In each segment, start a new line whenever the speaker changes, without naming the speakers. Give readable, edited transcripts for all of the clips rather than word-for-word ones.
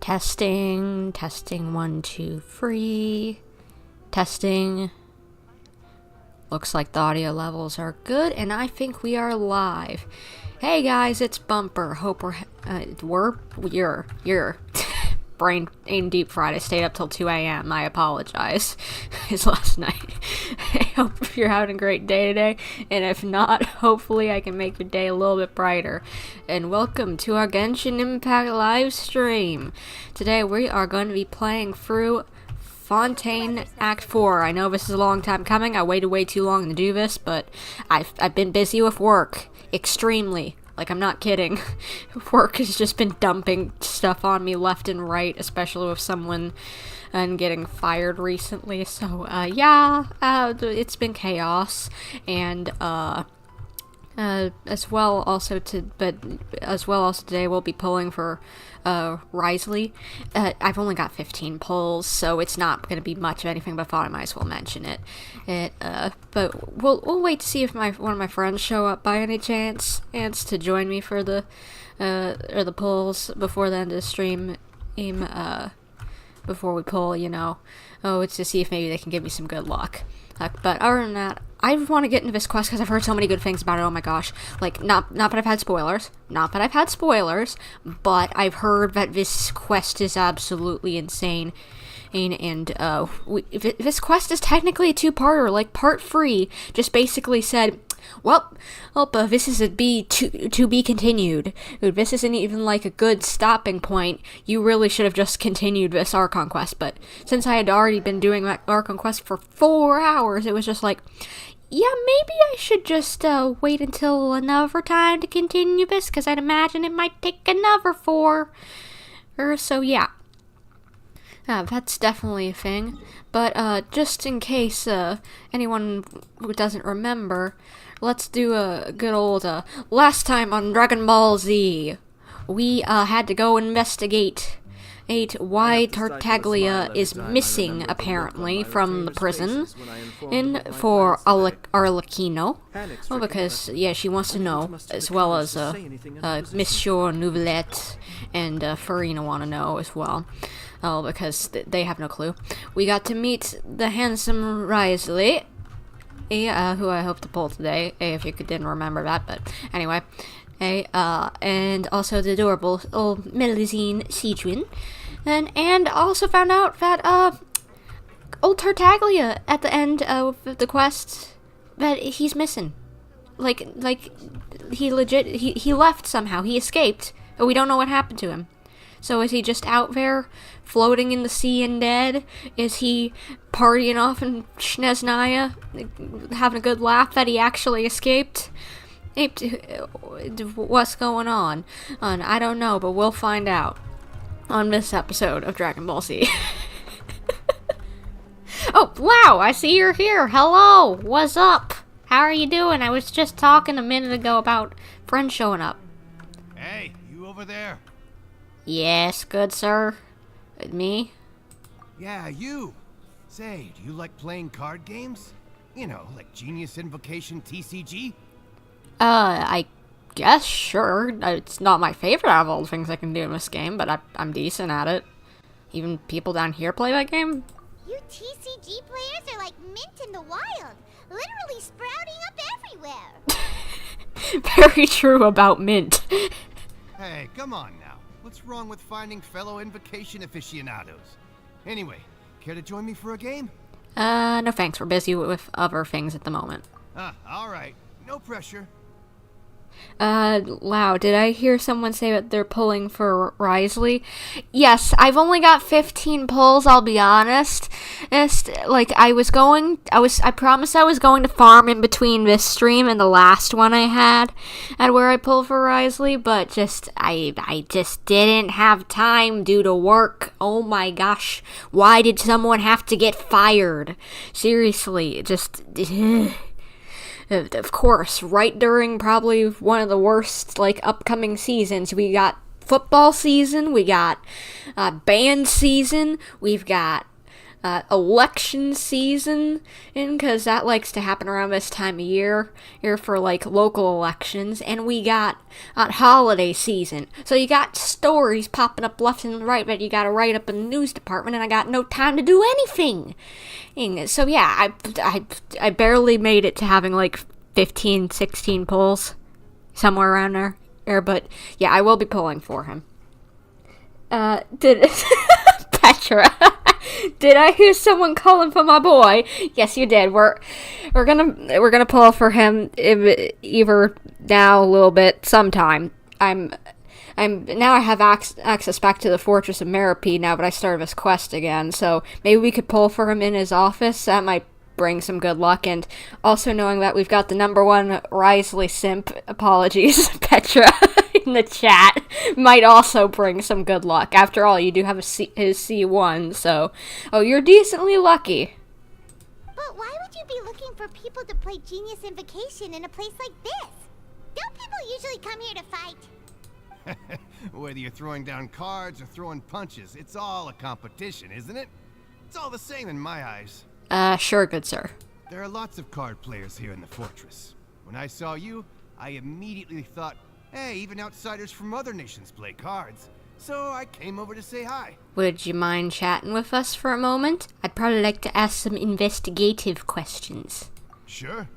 Testing, 1, 2, 3. Testing. Looks like the audio levels are good, and I think we are live. Hey guys, it's Bumper. Hope you're brain aim deep fried. I stayed up till 2 a.m. I apologize. It's last night. I hope you're having a great day today, and if not, hopefully I can make your day a little bit brighter. And welcome to our Genshin Impact live stream. Today we are going to be playing through Fontaine Act 4. I know this is a long time coming. I waited way too long to do this, but I've been busy with work. Extremely. Like, I'm not kidding. Work has just been dumping stuff on me left and right, especially with someone getting fired recently. So, it's been chaos. And, as well also today we'll be pulling for Wriothesley. I've only got 15 pulls, so it's not going to be much of anything, but I thought I might as well mention it. But we'll wait to see if one of my friends show up by any chance to join me for the pulls before the end of the stream. Before we pull, it's to see if maybe they can give me some good luck. But other than that, I want to get into this quest because I've heard so many good things about it. Oh my gosh. Like, not that I've had spoilers. But I've heard that this quest is absolutely insane. And this quest is technically a two-parter. Like, part 3 just basically said, this is to be continued. This isn't even like a good stopping point. You really should have just continued this Archon quest. But since I had already been doing that Archon quest for 4 hours, it was just like, yeah, maybe I should just wait until another time to continue this, because I'd imagine it might take another 4 or so, yeah. That's definitely a thing. But just in case anyone who doesn't remember, let's do a good old last time on Dragon Ball Z. We had to go investigate why Tartaglia is missing, apparently, from the prison for Arlecchino. Well, because, she wants to know, as well as Monsieur Navia and Furina want to know as well. Because they have no clue. We got to meet the handsome Wriothesley, who I hope to pull today, if you didn't remember that, but anyway. And also the adorable old Melusine sigewinne. And also found out that, old Tartaglia at the end of the quest, that he's missing. Like, he left somehow. He escaped, but we don't know what happened to him. So is he just out there, floating in the sea and dead? Is he partying off in Snezhnaya, having a good laugh that he actually escaped? What's going on? I don't know, but we'll find out on this episode of Dragon Ball Z. Oh, wow, I see you're here. Hello, what's up? How are you doing? I was just talking a minute ago about friends showing up.
Hey, you over there?
Yes, good sir. Me?
Yeah, you. Say, do you like playing card games? You know, like Genius Invocation TCG?
I guess, sure. It's not my favorite out of all the things I can do in this game, but I'm decent at it. Even people down here play that game?
You TCG players are like mint in the wild. Literally sprouting up everywhere.
Very true about mint.
Hey, come on now. What's wrong with finding fellow invocation aficionados? Anyway, care to join me for a game?
No thanks. We're busy with other things at the moment.
Alright. No pressure.
Wow, did I hear someone say that they're pulling for Wriothesley? Yes, I've only got 15 pulls, I'll be honest. I promised I was going to farm in between this stream and the last one I had, at where I pulled for Wriothesley, but I just didn't have time due to work. Oh my gosh, why did someone have to get fired? Seriously, of course, right during probably one of the worst, upcoming seasons. We got football season, we got band season, we've got election season, because that likes to happen around this time of year for like local elections, and we got holiday season, so you got stories popping up left and right that you gotta write up in the news department, and I got no time to do anything. And so yeah, I barely made it to having like 15, 16 polls, somewhere around there, but yeah, I will be pulling for him. Did Petra? Did I hear someone calling for my boy? Yes, you did. We're gonna pull for him either now, a little bit, sometime. I'm now I have access back to the Fortress of Meropide now, but I started this quest again, so maybe we could pull for him in his office. That might bring some good luck, and also knowing that we've got the #1 Wriothesley simp, apologies, Petra, in the chat, might also bring some good luck. After all, you do have his C1, so... Oh, you're decently lucky.
But why would you be looking for people to play Genius Invocation in a place like this? Don't people usually come here to fight?
Whether you're throwing down cards or throwing punches, it's all a competition, isn't it? It's all the same in my eyes.
Sure, good sir.
There are lots of card players here in the fortress. When I saw you, I immediately thought, hey, even outsiders from other nations play cards. So I came over to say hi.
Would you mind chatting with us for a moment? I'd probably like to ask some investigative questions.
Sure.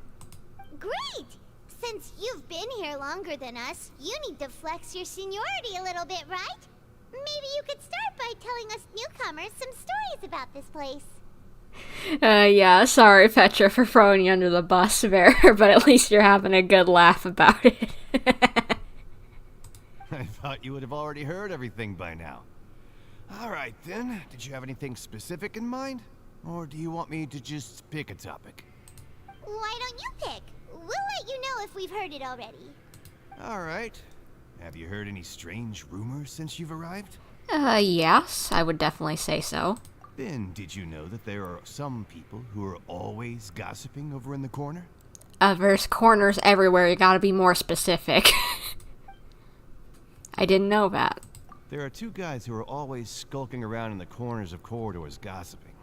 Great! Since you've been here longer than us, you need to flex your seniority a little bit, right? Maybe you could start by telling us newcomers some stories about this place.
Yeah, sorry, Petra, for throwing you under the bus there, but at least you're having a good laugh about it.
I thought you would have already heard everything by now. Alright then, did you have anything specific in mind? Or do you want me to just pick a topic?
Why don't you pick? We'll let you know if we've heard it already.
Alright. Have you heard any strange rumors since you've arrived?
Yes, I would definitely say so.
Then, did you know that there are some people who are always gossiping over in the corner?
There's corners everywhere, you gotta be more specific. I didn't know that.
There are two guys who are always skulking around in the corners of corridors gossiping.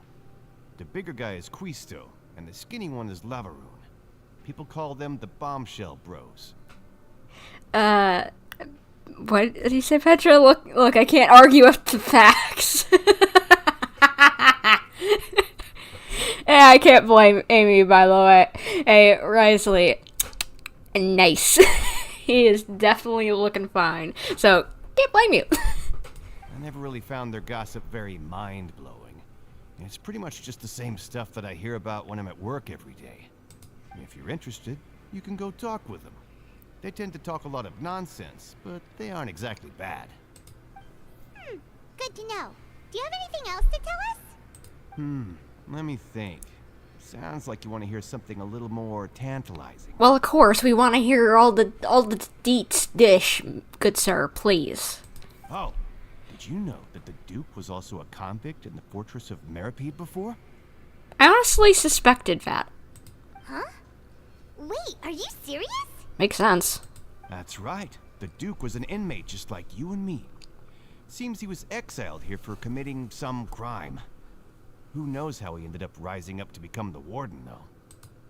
The bigger guy is Quisto, and the skinny one is Lavaroon. People call them the Bombshell Bros.
What did you say, Petra? Look, I can't argue with the facts. Yeah, I can't blame Amy, by the way. Hey, Wriothesley, nice. He is definitely looking fine. So, can't blame you.
I never really found their gossip very mind-blowing. It's pretty much just the same stuff that I hear about when I'm at work every day. If you're interested, you can go talk with them. They tend to talk a lot of nonsense, but they aren't exactly bad.
Good to know. Do you have anything else to tell us?
Let me think. Sounds like you want to hear something a little more tantalizing.
Well, of course, we want to hear all the deets dish, good sir, please.
Oh, did you know that the Duke was also a convict in the Fortress of Meropide before?
I honestly suspected that.
Huh? Wait, are you serious?
Makes sense.
That's right. The Duke was an inmate just like you and me. Seems he was exiled here for committing some crime. Who knows how he ended up rising up to become the warden, though.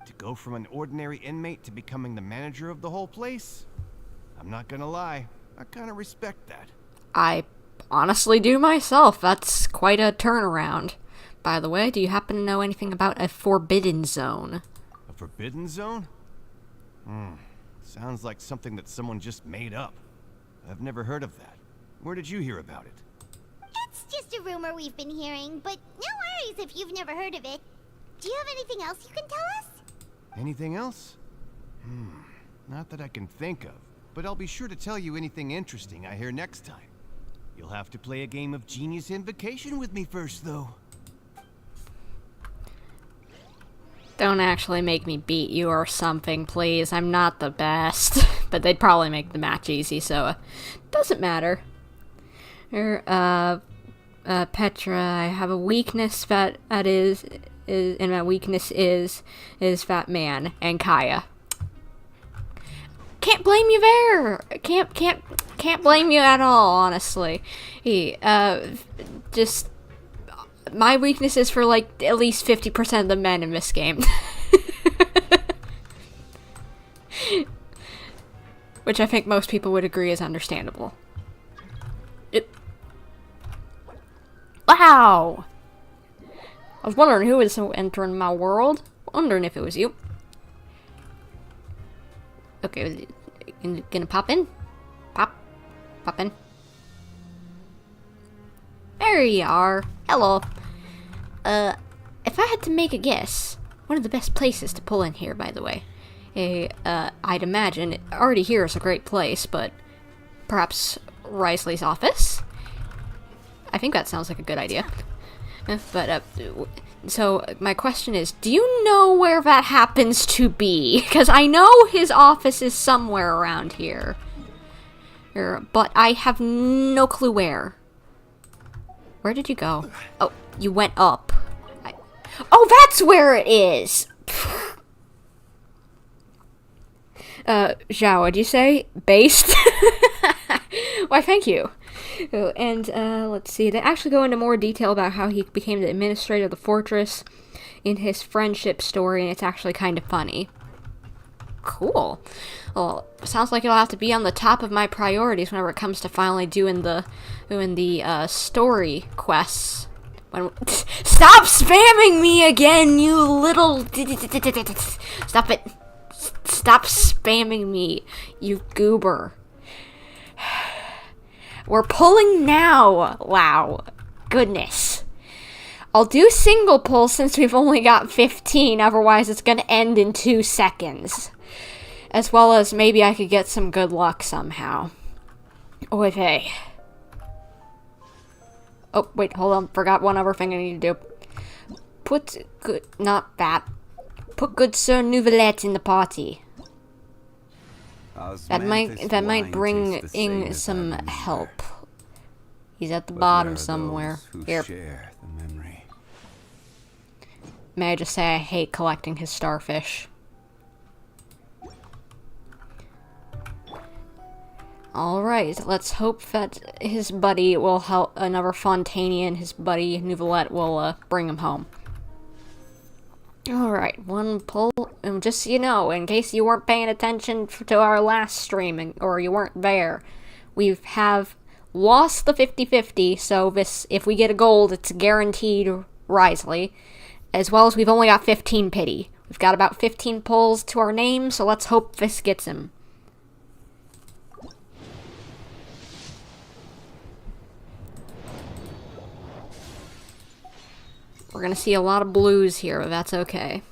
To go from an ordinary inmate to becoming the manager of the whole place? I'm not gonna lie, I kinda respect that.
I honestly do myself. That's quite a turnaround. By the way, do you happen to know anything about a forbidden zone?
A forbidden zone? Sounds like something that someone just made up. I've never heard of that. Where did you hear about it?
It's just a rumor we've been hearing, but no worries if you've never heard of it. Do you have anything else you can tell us?
Anything else? Not that I can think of, but I'll be sure to tell you anything interesting I hear next time. You'll have to play a game of Genius Invocation with me first, though.
Don't actually make me beat you or something, please. I'm not the best. But they'd probably make the match easy, so it doesn't matter. Petra, I have a weakness that is and my weakness is that man and Kaya. Can't blame you there. Can't blame you at all, honestly. Just my weakness is for, like, at least 50% of the men in this game. Which I think most people would agree is understandable. Wow! I was wondering who was entering my world. Wondering if it was you. Okay, gonna pop in? Pop in. There you are. Hello. If I had to make a guess, one of the best places to pull in here, by the way. I'd imagine, already here is a great place, but perhaps Wriothesley's office? I think that sounds like a good idea. But, so my question is, do you know where that happens to be? Because I know his office is somewhere around here. But I have no clue where. Where did you go? Oh, you went up. Oh, that's where it is! Zhao, what'd you say? Based? Why, thank you. And, let's see, they actually go into more detail about how he became the administrator of the fortress in his friendship story, and it's actually kind of funny. Cool. Well, sounds like it'll have to be on the top of my priorities whenever it comes to finally doing the story quests. Stop spamming me again, you little... Stop it. Stop spamming me, you goober. We're pulling now. Wow. Goodness. I'll do single pulls since we've only got 15, otherwise it's gonna end in 2 seconds. As well as maybe I could get some good luck somehow. Okay. Oh, wait, hold on. Forgot one other thing I need to do. Put good... Not that. Put good Sir Navia in the party. That might bring in some help. He's at the bottom somewhere. Here. May I just say I hate collecting his starfish. Alright, let's hope that his buddy will help, another Fontaine and his buddy Navia will bring him home. Alright, one pull, and just so you know, in case you weren't paying attention to our last stream, or you weren't there, we have lost the 50-50, so this, if we get a gold, it's guaranteed Wriothesley, as well as we've only got 15 pity. We've got about 15 pulls to our name, so let's hope this gets him. We're gonna see a lot of blues here, but that's okay.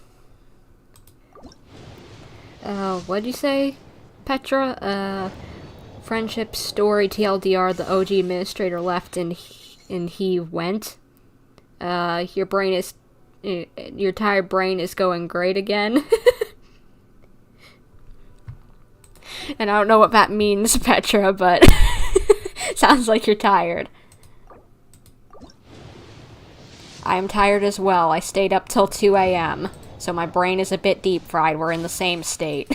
What'd you say, Petra? Friendship story TLDR, the OG administrator left and he went. Your brain is... your tired brain is going great again. And I don't know what that means, Petra, but... sounds like you're tired. I am tired as well. I stayed up till 2 a.m. So my brain is a bit deep fried. We're in the same state.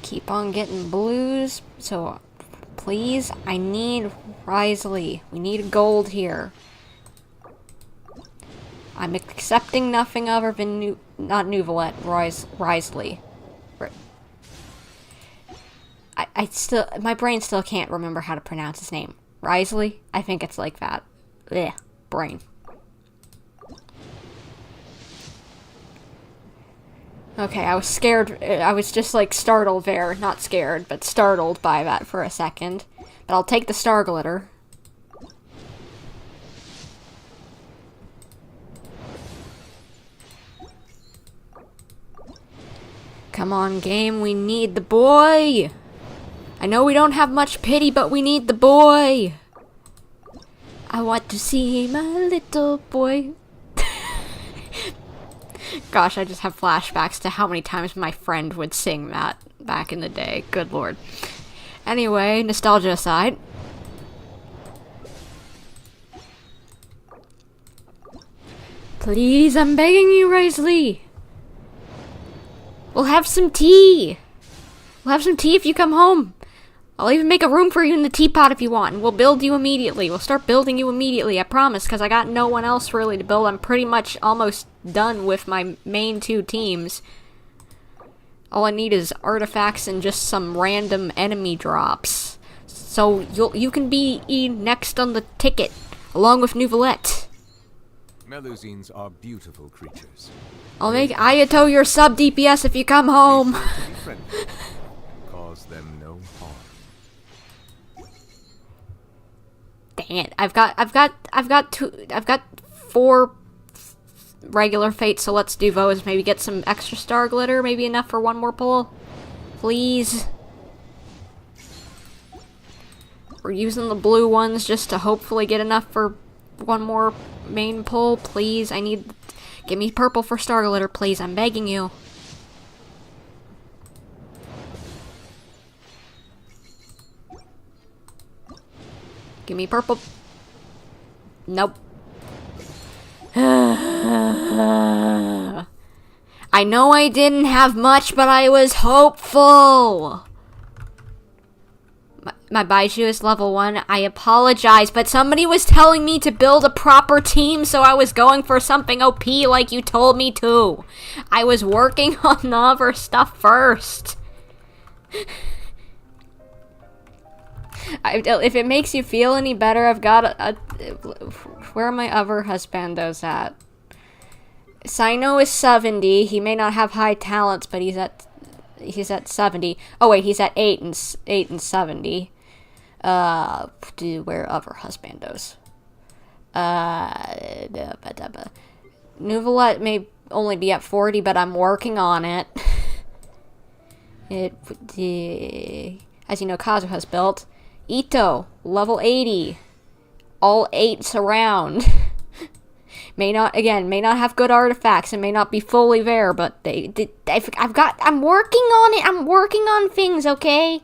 Keep on getting blues. So, please, I need Wriothesley. We need gold here. I'm accepting nothing other than not Navia, Wriothesley. I still, my brain still can't remember how to pronounce his name. Wriothesley? I think it's like that. Ugh, brain. Okay, I was scared, I was just like startled there. Not scared, but startled by that for a second. But I'll take the star glitter. Come on, game, we need the boy! I know we don't have much pity, but we need the boy! I want to see my little boy. Gosh, I just have flashbacks to how many times my friend would sing that back in the day. Good lord. Anyway, nostalgia aside. Please, I'm begging you, Wriothesley. We'll have some tea. We'll have some tea if you come home. I'll even make a room for you in the teapot if you want, and we'll build you immediately. We'll start building you immediately, I promise, because I got no one else really to build. I'm pretty much almost done with my main 2 teams. All I need is artifacts and just some random enemy drops. So you can be next on the ticket, along with Nouvellette.
Melusines are beautiful creatures.
I'll make Ayato your sub DPS if you come home.
Be sure to be friendly. Cause them no harm.
Dang it! I've got 4 regular fates, so let's do those. Maybe get some extra star glitter. Maybe enough for 1 more pull, please. We're using the blue ones just to hopefully get enough for 1 more main pull, please. Give me purple for star glitter, please. I'm begging you. Give me purple. Nope. I know I didn't have much, but I was hopeful. My Baiju is level 1. I apologize, but somebody was telling me to build a proper team, so I was going for something OP like you told me to. I was working on the other stuff first. If it makes you feel any better, I've got where are my other husbandos at? Sino is 70. He may not have high talents, but he's at 70. Oh wait, he's at 8 and 70. Where are other husbandos? Nouvellette may only be at 40, but I'm working on it. As you know, Kazuha's built. Ito, level 80. All 8s around. may not have good artifacts and may not be fully there, but I'm working on it. I'm working on things, okay?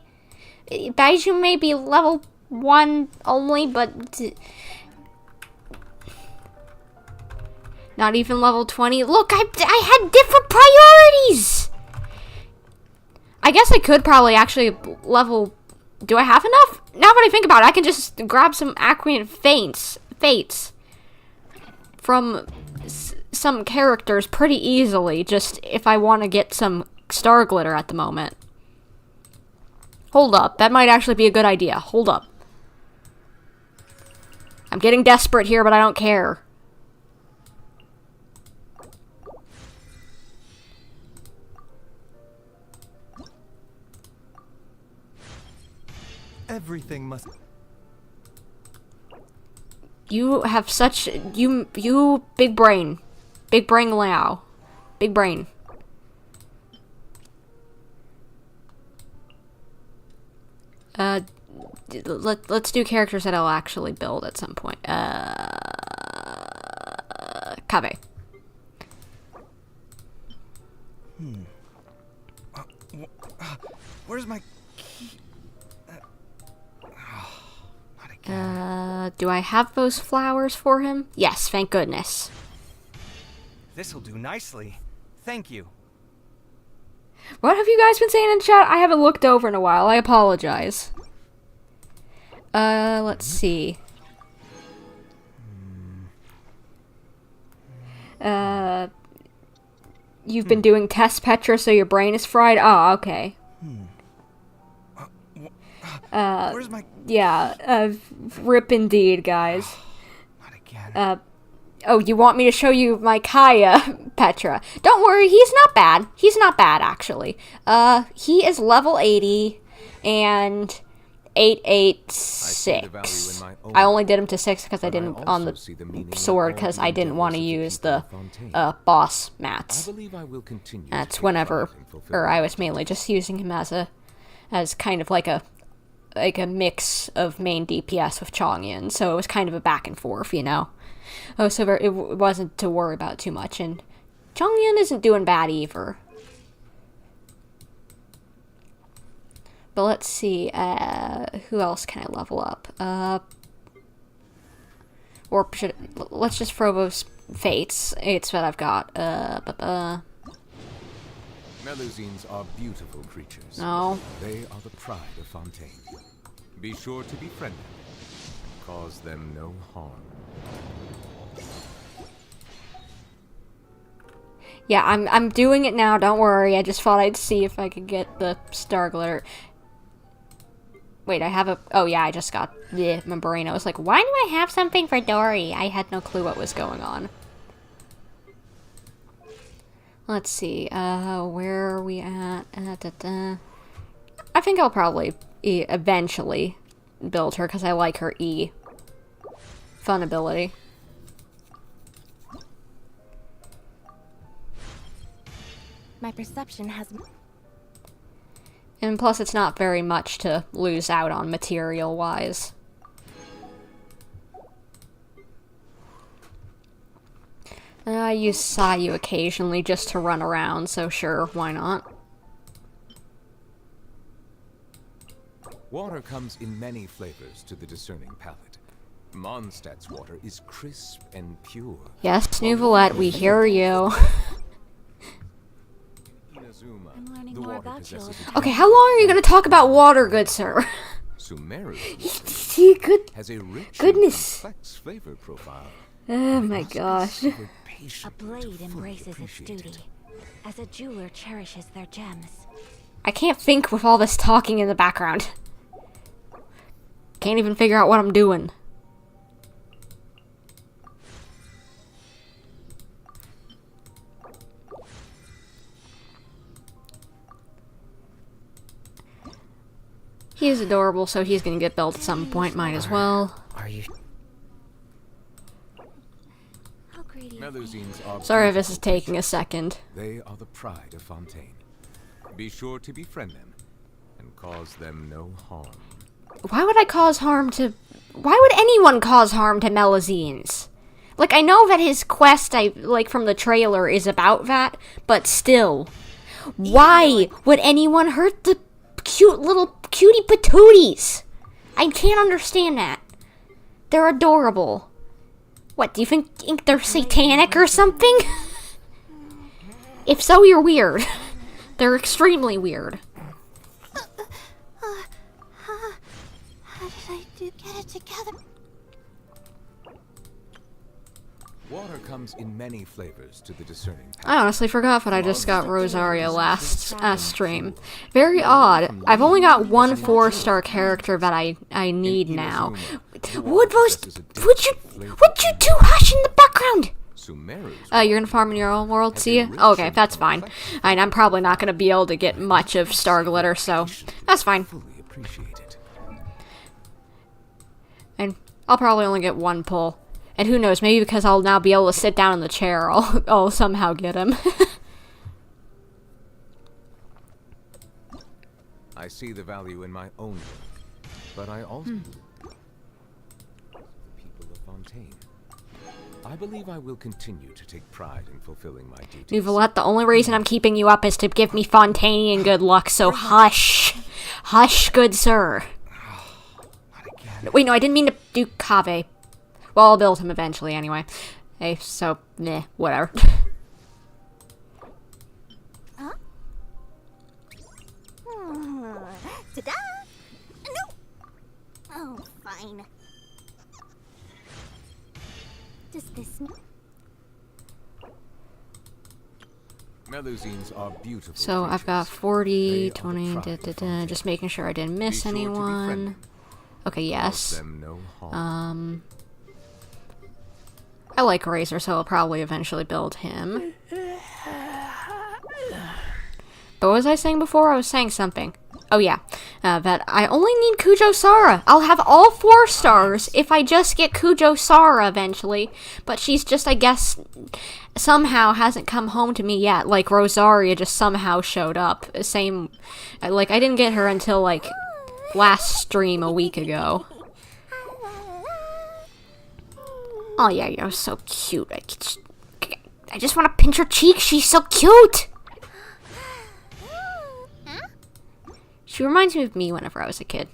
Baiju may be level 1 only, but not even level 20. Look, I had different priorities. I guess I could probably actually level. Do I have enough? Now that I think about it, I can just grab some Aquean fates from some characters pretty easily, just if I want to get some star glitter at the moment. Hold up, that might actually be a good idea. Hold up. I'm getting desperate here, but I don't care.
Everything must...
You have such... You big brain. Big brain Lao. Big brain. Let's do characters that I'll actually build at some point. Kave.
Where's my...
Do I have those flowers for him? Yes, thank goodness.
This'll do nicely. Thank you.
What have you guys been saying in chat? I haven't looked over in a while. I apologize. Let's see. You've been doing tests, Petra, so your brain is fried? Oh, okay.
Where's my...
Yeah, rip indeed, guys.
Not again.
Oh, you want me to show you my Kaya, Petra? Don't worry, he's not bad. He's not bad, actually. He is level 80 and 886. I only did him to 6 because I didn't on the sword because I didn't want to use the boss mats. That's whenever, or I was mainly just using him as kind of like a mix of main DPS with Chongyan, so it was kind of a back and forth, you know. Oh, so it wasn't to worry about too much, and Chongyan isn't doing bad either. But let's see, who else can I level up? Or let's just throw those fates. It's what I've got.
Melusines are beautiful creatures.
No.
They are the pride of Fontaine. Be sure to befriend them. Cause them no harm.
Yeah, I'm doing it now, don't worry. I just thought I'd see if I could get the star glitter. Wait, I have a... Oh, yeah, I just got... Yeah, my brain. I was like, why do I have something for Dory? I had no clue what was going on. Let's see. Where are we at? I think I'll probably eventually build her, because I like her E. Fun ability.
My perception has...
And plus, it's not very much to lose out on material-wise. I use Sayu occasionally just to run around, so sure, why not?
Water comes in many flavors to the discerning palate. Mondstadt's water is crisp and pure.
Yes, Nouvelette, we hear you.
I'm learning more about you.
Okay, how long are you gonna talk about water, good sir?
Sumeru's
Good.
has a rich
Goodness.
and complex flavor profile.
Oh my gosh.
A blade embraces its duty, as a jeweler cherishes their gems.
I can't think with all this talking in the background. Can't even figure out what I'm doing. He is adorable, so he's gonna get built at some point. Might as well.
Are you...
How greedy.
Melusines are
Sorry if this is
beautiful
taking a second.
They are the pride of Fontaine. Be sure to befriend them and cause them no harm.
Why would I cause harm to... Why would anyone cause harm to Melusines? Like, I know that his quest, from the trailer, is about that, but still. Why would anyone hurt the cute little cutie patooties? I can't understand that. They're adorable. What, do you think they're satanic or something? If so, you're weird. They're extremely weird.
How did I get it together?
Water comes in many flavors to the discerning palate.
I honestly forgot that I just got Rosaria last stream. Very odd. I've only got one 4-star character that I need now. Would you two hush in the background? You're gonna farm in your own world, see ya? Okay, that's fine. I'm probably not gonna be able to get much of Star Glitter, so that's fine. And I'll probably only get one pull. And who knows, maybe because I'll now be able to sit down in the chair, I'll somehow get him.
I see the value in my own work, but I also the people of Fontaine. I believe I will continue to take pride in fulfilling my duties.
Nouvelette, the only reason I'm keeping you up is to give me Fontaine good luck, so hush. Hush, good sir. Wait, no, I didn't mean to do Kaveh. Well, I'll build him eventually anyway. Hey, so, meh, whatever.
Huh? Ta-da! No! Oh, fine. Does this...
Melusines are beautiful.
So, I've got 40, 20, just making sure I didn't miss anyone. Okay, yes. I like Razor, so I'll probably eventually build him. But what was I saying before? I was saying something. Oh yeah, that I only need Kujo Sara. I'll have all 4 stars if I just get Kujo Sara eventually. But she's just, I guess, somehow hasn't come home to me yet. Like, Rosaria just somehow showed up. Same, like, I didn't get her until, like, last stream a week ago. Oh yeah, you're so cute. I just want to pinch her cheek. She's so cute. She reminds me of me whenever I was a kid.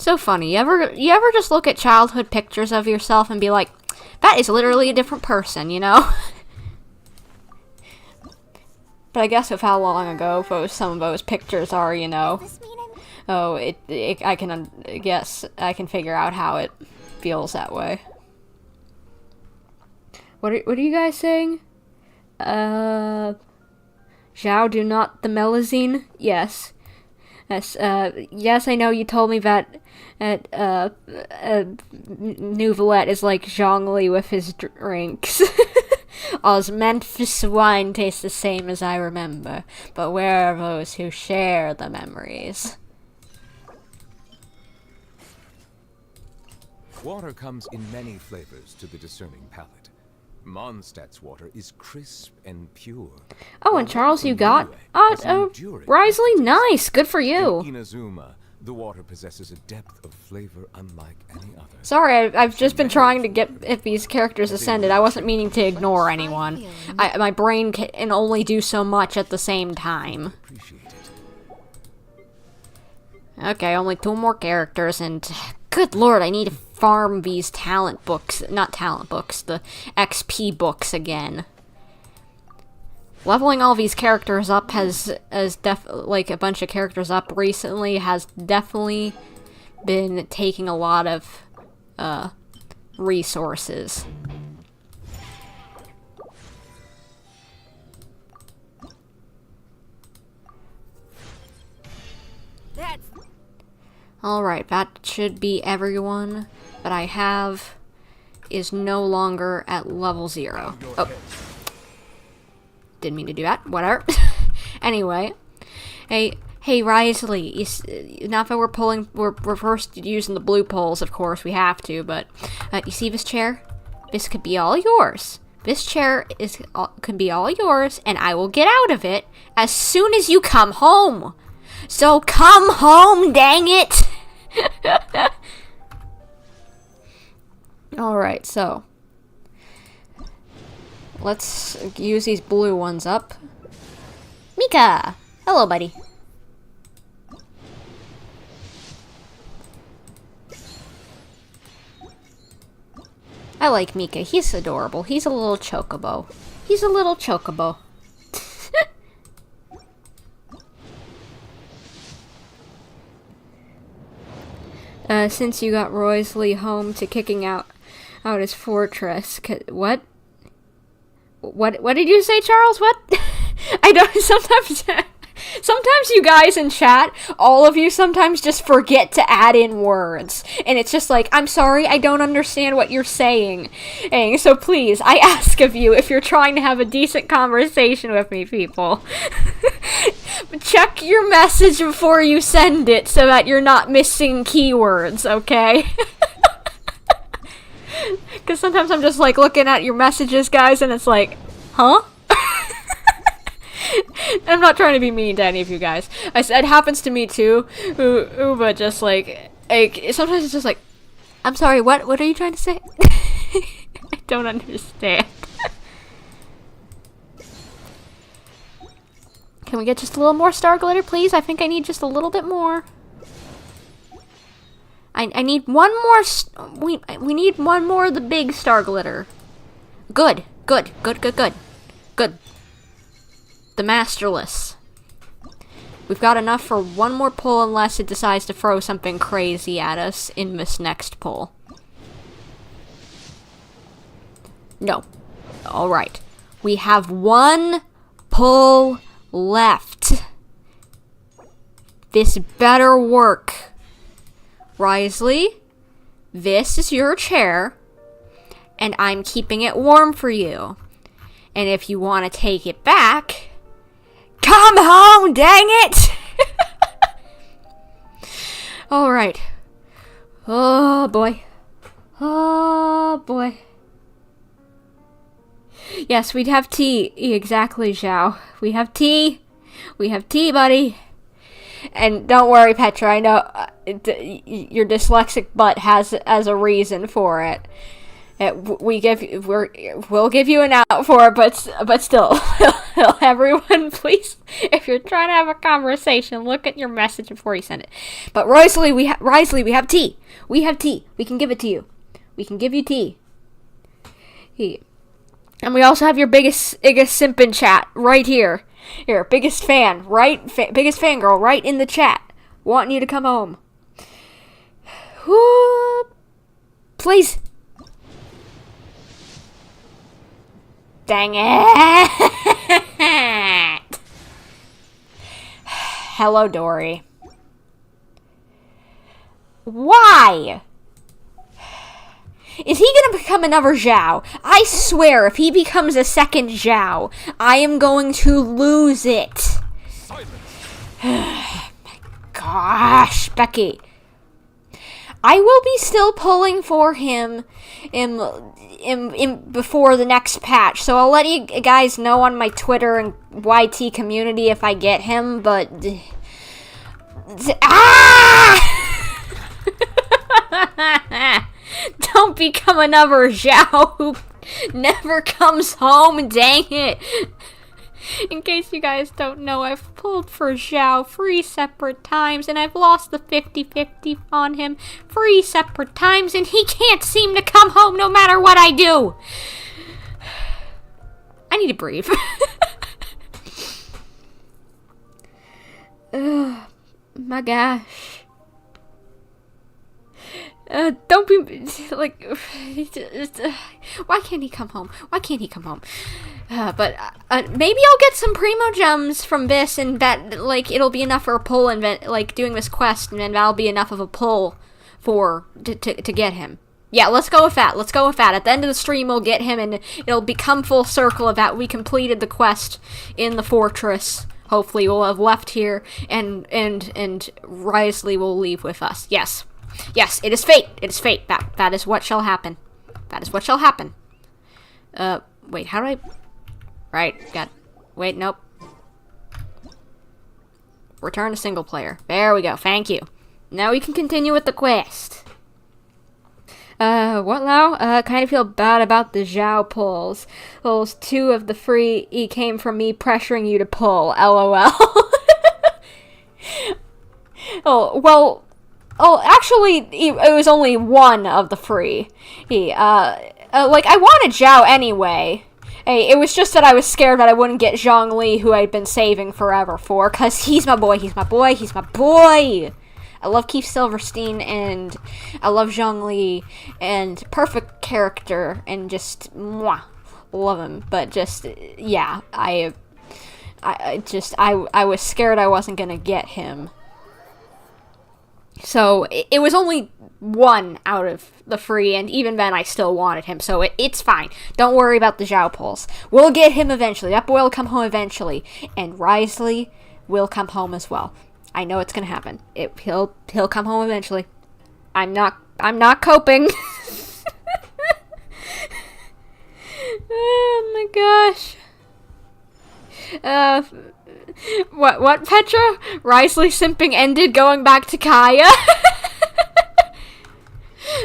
So funny. You ever just look at childhood pictures of yourself and be like, that is literally a different person, you know? But I guess with how long ago some of those pictures are, you know. Oh, I can figure out how it feels that way. What are you guys saying? Zhao, do not the melazine? Yes. Yes, I know you told me that Nouvelette is like Zhongli with his drinks. All's Memphis wine tastes the same as I remember, but where are those who share the memories?
Water comes in many flavors to the discerning palate. Mondstadt's water is crisp and pure.
Oh, and Charles, you got Wriothesley, nice, good for you.
In Inazuma, the water possesses a depth of flavor unlike any other.
Sorry, I've just been trying to get these characters ascended. I wasn't meaning to ignore anyone. My brain can only do so much at the same time. Okay, only 2 more characters, and good lord, I need to farm these talent books, not talent books, the XP books again. Leveling all these characters up like a bunch of characters up recently has definitely been taking a lot of resources. Alright, that should be everyone that I have is no longer at level 0. Oh. Didn't mean to do that. Whatever. Anyway. Hey, Wriothesley, not that we're first using the blue poles, of course, we have to, but, you see this chair? This could be all yours. This chair can be all yours, and I will get out of it as soon as you come home. So come home, dang it! Alright, so let's use these blue ones up. Mika! Hello, buddy. I like Mika. He's adorable. He's a little chocobo. He's a little chocobo. Since you got Wriothesley home to kicking out his fortress, what did you say, Charles? What? I don't, sometimes you guys in chat, all of you sometimes just forget to add in words, and it's just like, I'm sorry, I don't understand what you're saying, and so please, I ask of you, if you're trying to have a decent conversation with me, people, check your message before you send it so that you're not missing keywords, okay? Because sometimes I'm just like looking at your messages, guys, and it's like, huh? I'm not trying to be mean to any of you guys. It happens to me too, but just like sometimes it's just like, I'm sorry, what are you trying to say? I don't understand. Can we get just a little more star glitter, please? I think I need just a little bit more. I need one more. We need one more of the big star glitter. Good. The masterless. We've got enough for one more pull unless it decides to throw something crazy at us in this next pull. No. Alright. We have one pull left. This better work. Wriothesley, this is your chair, and I'm keeping it warm for you. And if you want to take it back, come home, dang it! Alright. Oh, boy. Oh, boy. Yes, we'd have tea. Exactly, Zhao. We have tea. We have tea, buddy. And don't worry, Petra, I know your dyslexic butt has a reason for it. we'll give you an out for it, but still, everyone, please, if you're trying to have a conversation, look at your message before you send it. But Wriothesley, we have tea. We have tea. We can give it to you. We can give you tea. And we also have your biggest simp in chat right here. Here, biggest fan, biggest fangirl right in the chat, wanting you to come home. Please. Dang it. Hello, Dory. Why? Is he gonna become another Zhao? I swear, if he becomes a second Zhao, I am going to lose it. Gosh, Becky. I will be still pulling for him in before the next patch, so I'll let you guys know on my Twitter and YT community if I get him, but... Don't become another Zhao who never comes home, dang it! In case you guys don't know, I've pulled for Zhao 3 separate times, and I've lost the 50-50 on him 3 separate times, and he can't seem to come home no matter what I do! I need to breathe. My gosh. Don't be, like, why can't he come home? Why can't he come home? But maybe I'll get some Primo Gems from this, and that, like, it'll be enough for a pull, and, like, doing this quest, and then that'll be enough of a pull to get him. Yeah, let's go with that. Let's go with that. At the end of the stream, we'll get him, and it'll become full circle of that we completed the quest in the fortress. Hopefully, we'll have left here, and Wriothesley will leave with us. Yes. Yes, it is fate. It is fate. That is what shall happen. That is what shall happen. Wait, how do I... Right, wait, nope. Return to single player. There we go, thank you. Now we can continue with the quest. What now? Kind of feel bad about the Zhao pulls. Those 2 of the free came from me pressuring you to pull, lol. Oh, well... Oh, actually, it was only 1 of the free. Like, I wanted Zhao anyway. Hey, it was just that I was scared that I wouldn't get Zhongli, who I'd been saving forever for, because he's my boy, he's my boy, he's my boy! I love Keith Silverstein, and I love Zhongli, and perfect character, and just, mwah, love him. But just, yeah, I was scared I wasn't gonna get him. So, it was only 1 out of the free, and even then I still wanted him, so it's fine. Don't worry about the Zhao pulls. We'll get him eventually. That boy will come home eventually. And Wriothesley will come home as well. I know it's gonna happen. He'll come home eventually. I'm not coping. Oh my gosh. What, Petra? Wriothesley simping ended going back to Kaya?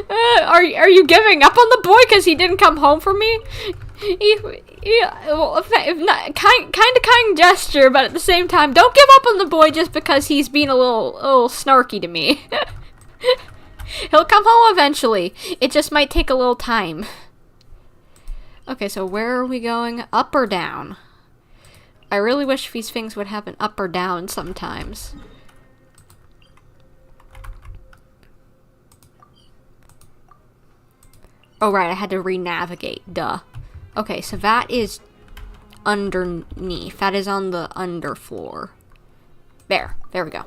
Are you giving up on the boy because he didn't come home for me? Well, kind gesture, but at the same time, don't give up on the boy just because he's being a little snarky to me. He'll come home eventually. It just might take a little time. Okay, so where are we going? Up or down? I really wish these things would happen up or down sometimes. Oh, right, I had to re-navigate. Duh. Okay, so that is underneath. That is on the underfloor. There we go.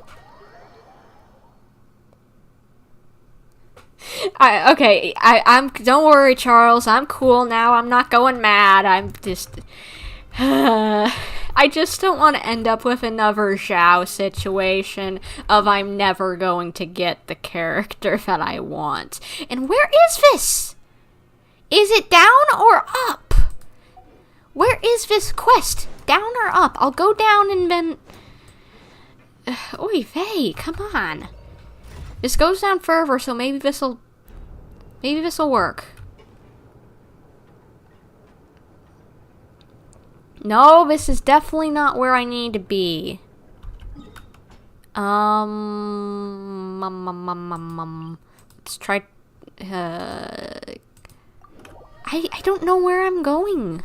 I'm don't worry, Charles. I'm cool now. I'm not going mad. I'm just... I just don't want to end up with another Zhao situation of I'm never going to get the character that I want. And where is this? Is it down or up? Where is this quest? Down or up? I'll go down and then... Oy vey, come on. This goes down further, so maybe this'll work. No, this is definitely not where I need to be. Let's try. I don't know where I'm going.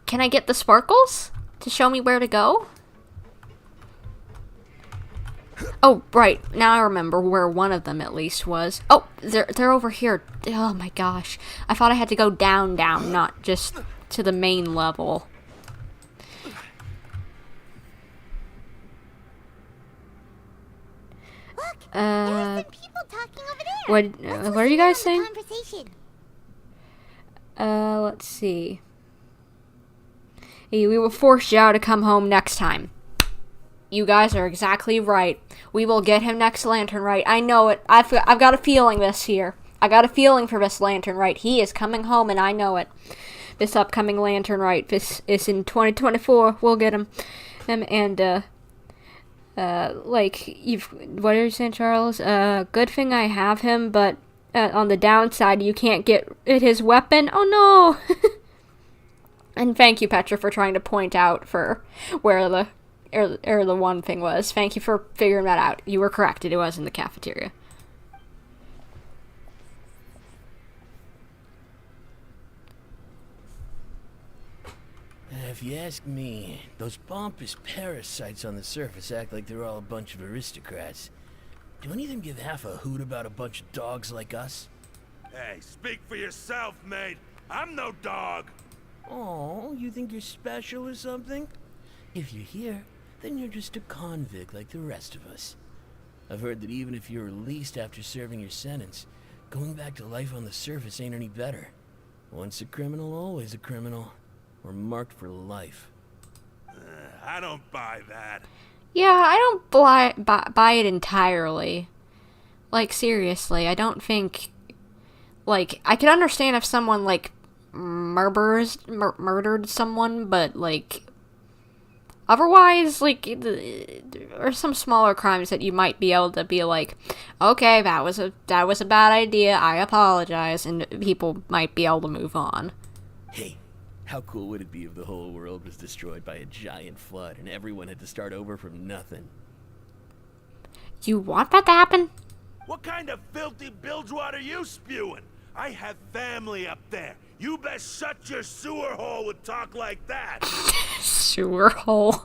Can I get the sparkles to show me where to go? Oh, right. Now I remember where one of them at least was. Oh, they're over here. Oh my gosh. I thought I had to go down, not just to the main level.
Look, there are some people talking over there.
What are you guys
Let's
saying?
listen in on the conversation.
Let's see. Hey, we will force Zhao to come home next time. You guys are exactly right. We will get him next Lantern Rite. I know it. I've got a feeling this year. I got a feeling for this Lantern Rite. He is coming home, and I know it. This upcoming Lantern Rite. This is in 2024. We'll get him. What are you saying, Charles? Good thing I have him, but on the downside, you can't get his weapon. Oh no! And thank you, Petra, for trying to point out for where the one thing was. Thank you for figuring that out. You were correct. It was in the cafeteria.
If you ask me, those pompous parasites on the surface act like they're all a bunch of aristocrats. Do any of them give half a hoot about a bunch of dogs like us?
Hey, speak for yourself, mate. I'm no dog.
Oh, you think you're special or something? If you're here, then you're just a convict like the rest of us. I've heard that even if you're released after serving your sentence, going back to life on the surface ain't any better. Once a criminal, always a criminal. We're marked for life.
I don't buy that.
Yeah, I don't buy it entirely. Like, seriously, I don't think... Like, I can understand if someone, like, murdered someone, but, like... Otherwise, like, there are some smaller crimes that you might be able to be like, okay, that was a bad idea, I apologize, and people might be able to move on.
Hey, how cool would it be if the whole world was destroyed by a giant flood and everyone had to start over from nothing?
You want that to happen?
What kind of filthy bilgewater are you spewing? I have family up there. You best shut your sewer hole with talk like that.
Sewer hole.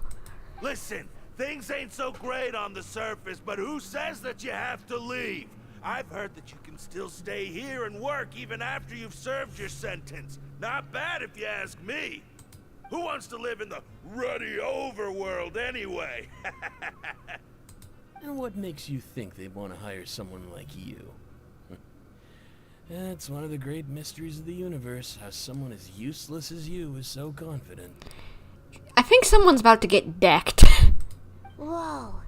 Listen, things ain't so great on the surface, but who says that you have to leave? I've heard that you can still stay here and work even after you've served your sentence. Not bad if you ask me. Who wants to live in the ruddy overworld anyway?
And what makes you think they want to hire someone like you? That's one of the great mysteries of the universe, how someone as useless as you is so confident.
I think someone's about to get decked.
Whoa.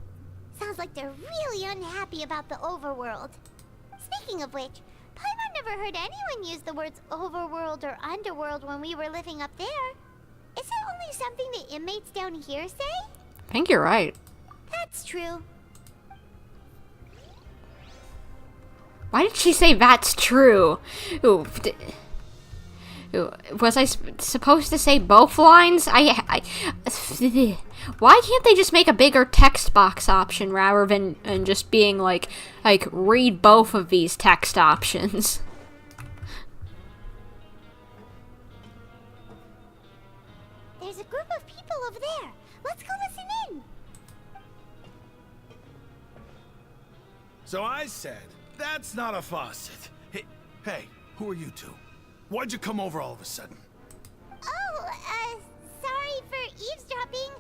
Sounds like they're really unhappy about the overworld. Speaking of which, Paimon never heard anyone use the words overworld or underworld when we were living up there. Is it only something the inmates down here say?
I think you're right.
That's true.
Why did she say that's true? Ooh, was I supposed to say both lines? Why can't they just make a bigger text box option rather than just being like read both of these text options?
There's a group of people over there. Let's go listen in.
So I said, that's not a faucet. Hey, who are you two? Why'd you come over all of a sudden?
Oh, sorry for eavesdropping.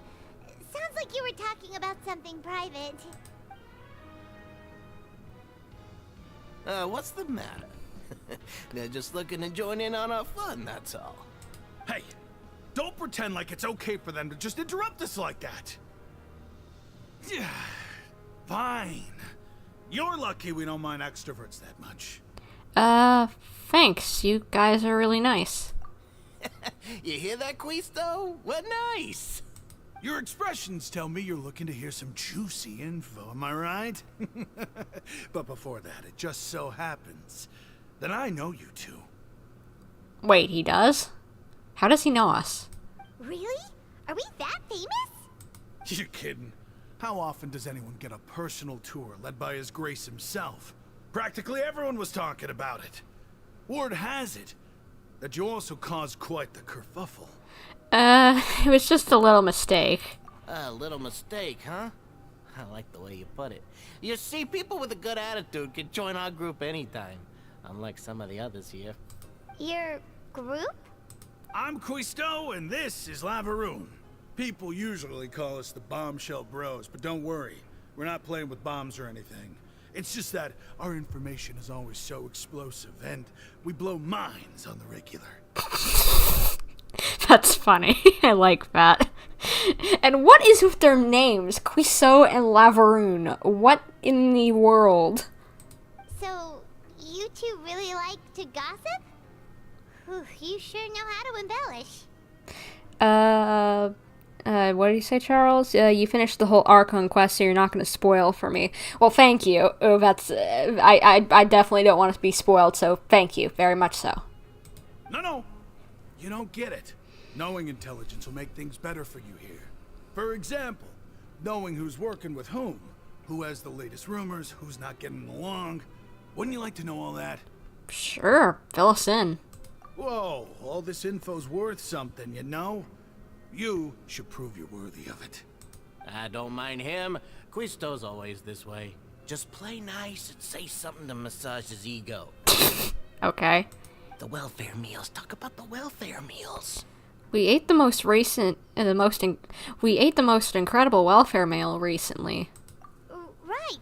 Sounds like you were talking about something private.
What's the matter? They're just looking to join in on our fun, that's all.
Hey, don't pretend like it's okay for them to just interrupt us like that. Yeah, fine. You're lucky we don't mind extroverts that much.
Thanks. You guys are really nice.
You hear that, Quisto? We're nice.
Your expressions tell me you're looking to hear some juicy info, am I right? But before that, it just so happens that I know you two.
Wait, he does? How does he know us?
Really? Are we that famous?
You're kidding. How often does anyone get a personal tour led by His Grace himself? Practically everyone was talking about it. Word has it that you also caused quite the kerfuffle.
It was just a little mistake.
A little mistake, huh? I like the way you put it. You see, people with a good attitude can join our group anytime, unlike some of the others here.
Your group?
I'm Quisto, and this is Lavaroon. People usually call us the Bombshell Bros, but don't worry. We're not playing with bombs or anything. It's just that our information is always so explosive, and we blow minds on the regular.
That's funny. I like that. And what is with their names? Quisto and Lavaroon. What in the world?
So, you two really like to gossip? Whew, you sure know how to embellish.
What did you say, Charles? You finished the whole Archon quest, so you're not going to spoil for me. Well, thank you. Oh, that's, I definitely don't want to be spoiled, so thank you. Very much so.
No. You don't get it. Knowing intelligence will make things better for you here. For example, knowing who's working with whom, who has the latest rumors, who's not getting along. Wouldn't you like to know all that?
Sure. Fill us in.
Whoa, all this info's worth something, you know? You should prove you're worthy of it.
I don't mind him. Quisto's always this way. Just play nice and say something to massage his ego.
Okay.
The welfare meals. Talk about the welfare meals.
We ate the most recent, we ate the most incredible welfare meal recently.
Right.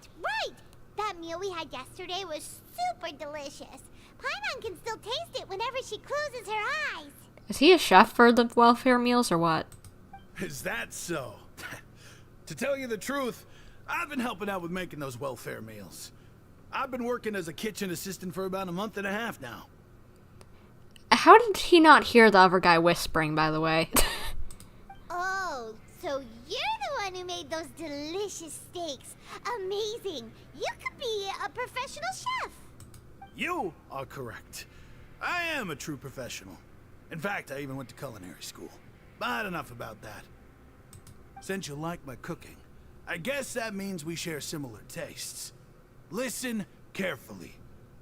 That meal we had yesterday was super delicious. Paimon can still taste it whenever she closes her eyes.
Is he a chef for the welfare meals or what?
Is that so? To tell you the truth, I've been helping out with making those welfare meals. I've been working as a kitchen assistant for about a month and a half now.
How did he not hear the other guy whispering, by the way?
Oh, so you're the one who made those delicious steaks. Amazing. You could be a professional chef.
You are correct. I am a true professional. In fact, I even went to culinary school. But enough about that. Since you like my cooking, I guess that means we share similar tastes. Listen carefully.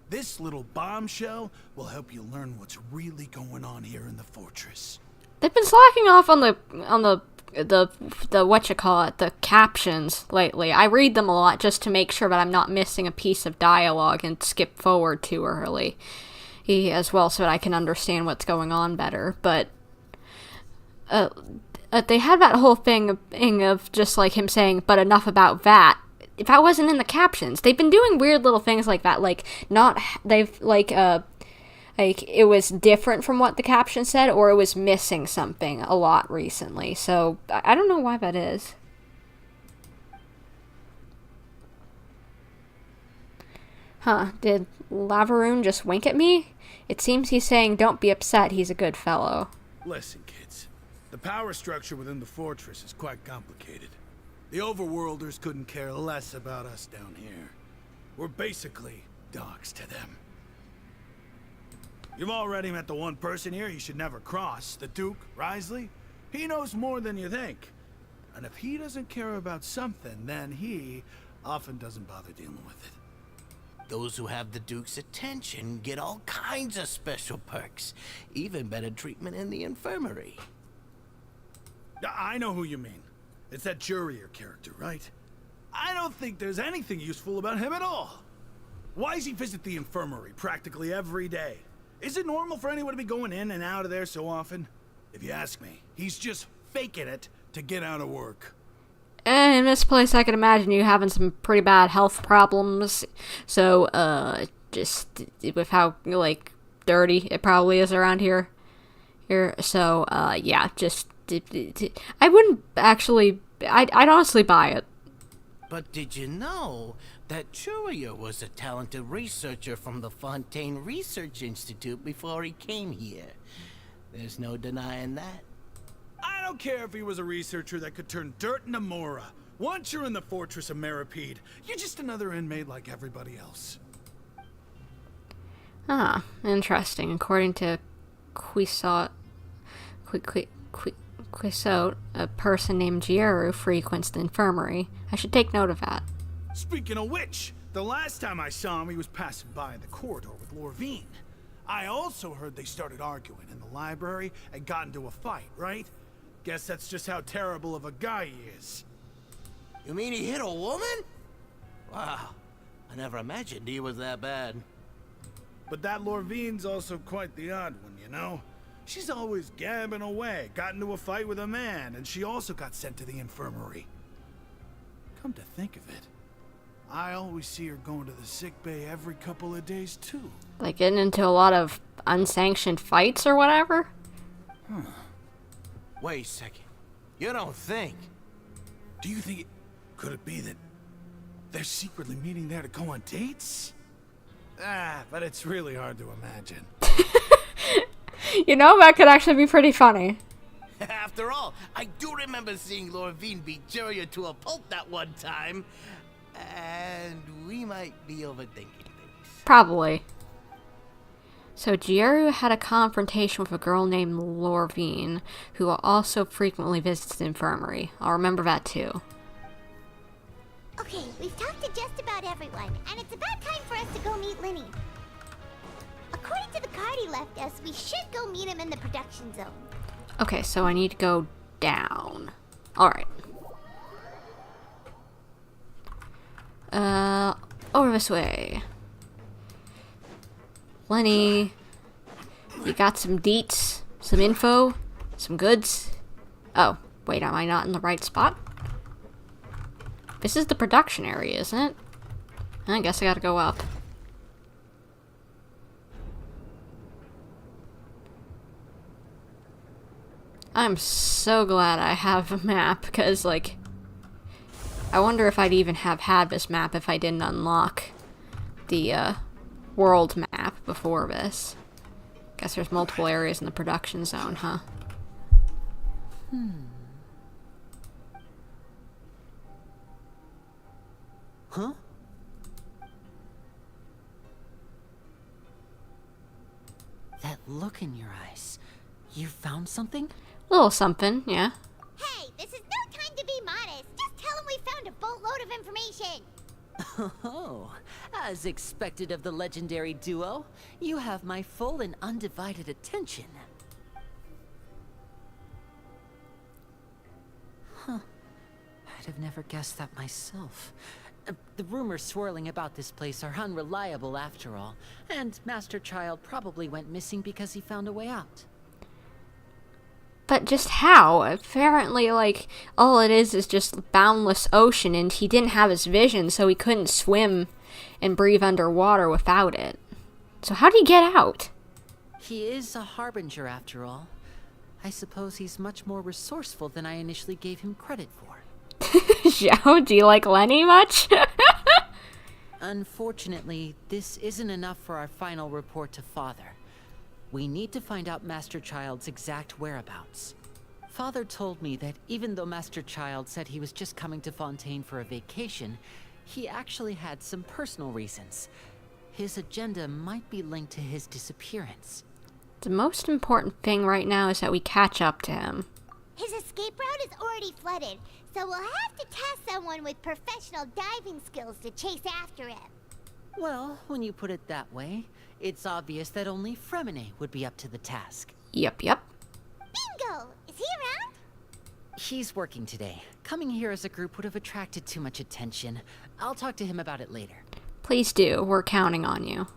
This little bombshell will help you learn what's really going on here in the fortress.
They've been slacking off on the the captions lately. I read them a lot just to make sure that I'm not missing a piece of dialogue and skip forward too early. As well, so that I can understand what's going on better. But they had that whole thing of just like him saying, "But enough about that." If that wasn't in the captions, they've been doing weird little things like that. Like it was different from what the caption said, or it was missing something a lot recently. So I don't know why that is. Huh, did Lavaroon just wink at me? It seems he's saying don't be upset, he's a good fellow.
Listen, kids. The power structure within the fortress is quite complicated. The overworlders couldn't care less about us down here. We're basically dogs to them. You've already met the one person here you should never cross, the Duke, Wriothesley. He knows more than you think. And if he doesn't care about something, then he often doesn't bother dealing with it.
Those who have the Duke's attention get all kinds of special perks. Even better treatment in the infirmary.
I know who you mean. It's that Jurier character, right? I don't think there's anything useful about him at all. Why does he visit the infirmary practically every day? Is it normal for anyone to be going in and out of there so often? If you ask me, he's just faking it to get out of work.
In this place, I can imagine you having some pretty bad health problems. So, just with how, like, dirty it probably is around here. So, yeah, just... I wouldn't actually... I'd honestly buy it.
But did you know that Jurier was a talented researcher from the Fontaine Research Institute before he came here? There's no denying that.
I don't care if he was a researcher that could turn dirt into Mora. Once you're in the fortress of Meripede, you're just another inmate like everybody else.
Ah, interesting. According to Okay, so a person named Gieru frequents the infirmary. I should take note of that.
Speaking of which, the last time I saw him, he was passing by in the corridor with Lorvine. I also heard they started arguing in the library and got into a fight, right? Guess that's just how terrible of a guy he is.
You mean he hit a woman? Wow, I never imagined he was that bad.
But that Lorvine's also quite the odd one, you know? She's always gabbing away, got into a fight with a man, and she also got sent to the infirmary. Come to think of it, I always see her going to the sick bay every couple of days, too.
Like getting into a lot of unsanctioned fights or whatever?
Huh.
Wait a second. You don't think?
Do you think could it be that they're secretly meeting there to go on dates? But it's really hard to imagine.
You know, that could actually be pretty funny.
After all, I do remember seeing Lorvine beat Juria to a pulp that one time. And we might be overthinking things.
Probably. So Gieru had a confrontation with a girl named Lorvine, who also frequently visits the infirmary. I'll remember that too.
Okay, we've talked to just about everyone, and it's about time for us to go meet Lyney. According to the card he left us, we should go meet him in the production zone.
Okay, so I need to go down. Alright. Over this way. Lyney, you got some deets, some info, some goods? Oh, wait, am I not in the right spot? This is the production area, isn't it? I guess I gotta go up. I'm so glad I have a map, because, like, I wonder if I'd even have had this map if I didn't unlock the, world map before this. Guess there's multiple areas in the production zone, huh?
Huh? That look in your eyes. You found something?
A little something, yeah.
Hey, this is no time to be modest. Just tell him we found a boatload of information.
Oh, as expected of the legendary duo, you have my full and undivided attention. Huh. I'd have never guessed that myself. The rumors swirling about this place are unreliable after all, and Master Child probably went missing because he found a way out.
But just how? Apparently, like, all it is just boundless ocean, and he didn't have his vision, so he couldn't swim and breathe underwater without it. So how did he get out?
He is a harbinger after all. I suppose he's much more resourceful than I initially gave him credit for.
Zhao, do you like Lyney much?
Unfortunately, this isn't enough for our final report to Father. We need to find out Master Child's exact whereabouts. Father told me that even though Master Child said he was just coming to Fontaine for a vacation, he actually had some personal reasons. His agenda might be linked to his disappearance.
The most important thing right now is that we catch up to him.
His escape route is already flooded, so we'll have to task someone with professional diving skills to chase after him.
Well, when you put it that way, it's obvious that only Fremine would be up to the task.
Yep.
Bingo! Is he around?
He's working today. Coming here as a group would have attracted too much attention. I'll talk to him about it later.
Please do. We're counting on you.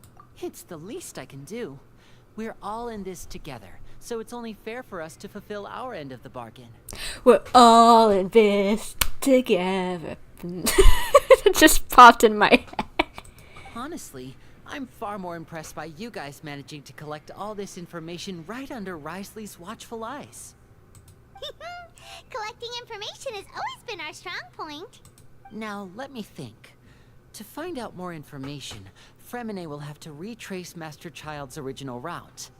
It's the least I can do. We're all in this together, so it's only fair for us to fulfill our end of the bargain.
We're all in this together. It just popped in my head.
Honestly, I'm far more impressed by you guys managing to collect all this information right under Wriothesley's watchful eyes.
Collecting information has always been our strong point.
Now, let me think. To find out more information, Fremine will have to retrace Master Child's original route.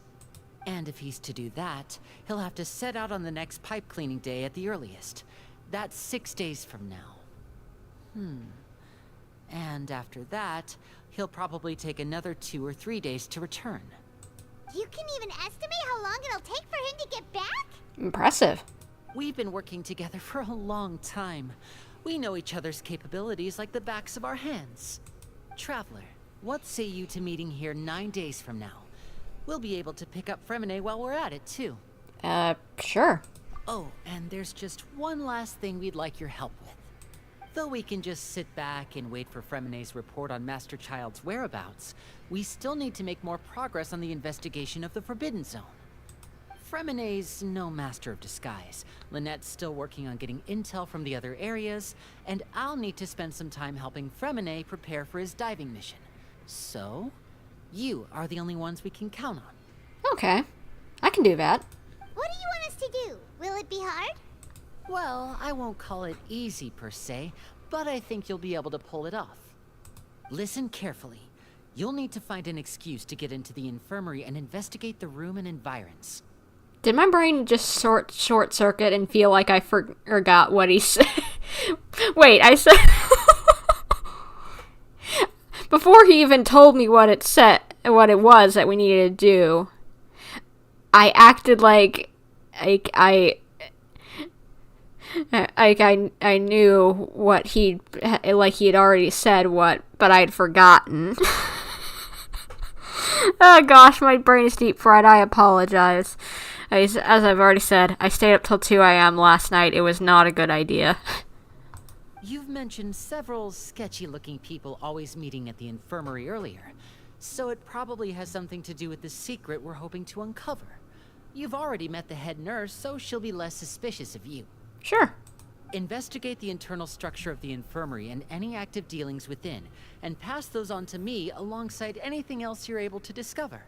And if he's to do that, he'll have to set out on the next pipe cleaning day at the earliest. That's 6 days from now. And after that, he'll probably take another 2 or 3 days to return.
You can even estimate how long it'll take for him to get back?
Impressive.
We've been working together for a long time. We know each other's capabilities like the backs of our hands. Traveler, what say you to meeting here 9 days from now? We'll be able to pick up Furina while we're at it, too.
Sure.
Oh, and there's just one last thing we'd like your help with. Though we can just sit back and wait for Fremina's report on Master Child's whereabouts, we still need to make more progress on the investigation of the Forbidden Zone. Fremina's no master of disguise. Lynett's still working on getting intel from the other areas, and I'll need to spend some time helping Fremina prepare for his diving mission. So, you are the only ones we can count on.
Okay. I can do that.
What do you want us to do? Will it be hard?
Well, I won't call it easy per se, but I think you'll be able to pull it off. Listen carefully. You'll need to find an excuse to get into the infirmary and investigate the room and environs.
Did my brain just short circuit and feel like I forgot what he said? Wait, I said... Before he even told me what it was that we needed to do, I acted like I knew what he had already said but I'd forgotten. Oh gosh, my brain is deep fried. I apologize. As I've already said, I stayed up till 2 a.m. last night. It was not a good idea.
You've mentioned several sketchy-looking people always meeting at the infirmary earlier, so it probably has something to do with the secret we're hoping to uncover. You've already met the head nurse, so she'll be less suspicious of you.
Sure.
Investigate the internal structure of the infirmary and any active dealings within, and pass those on to me alongside anything else you're able to discover.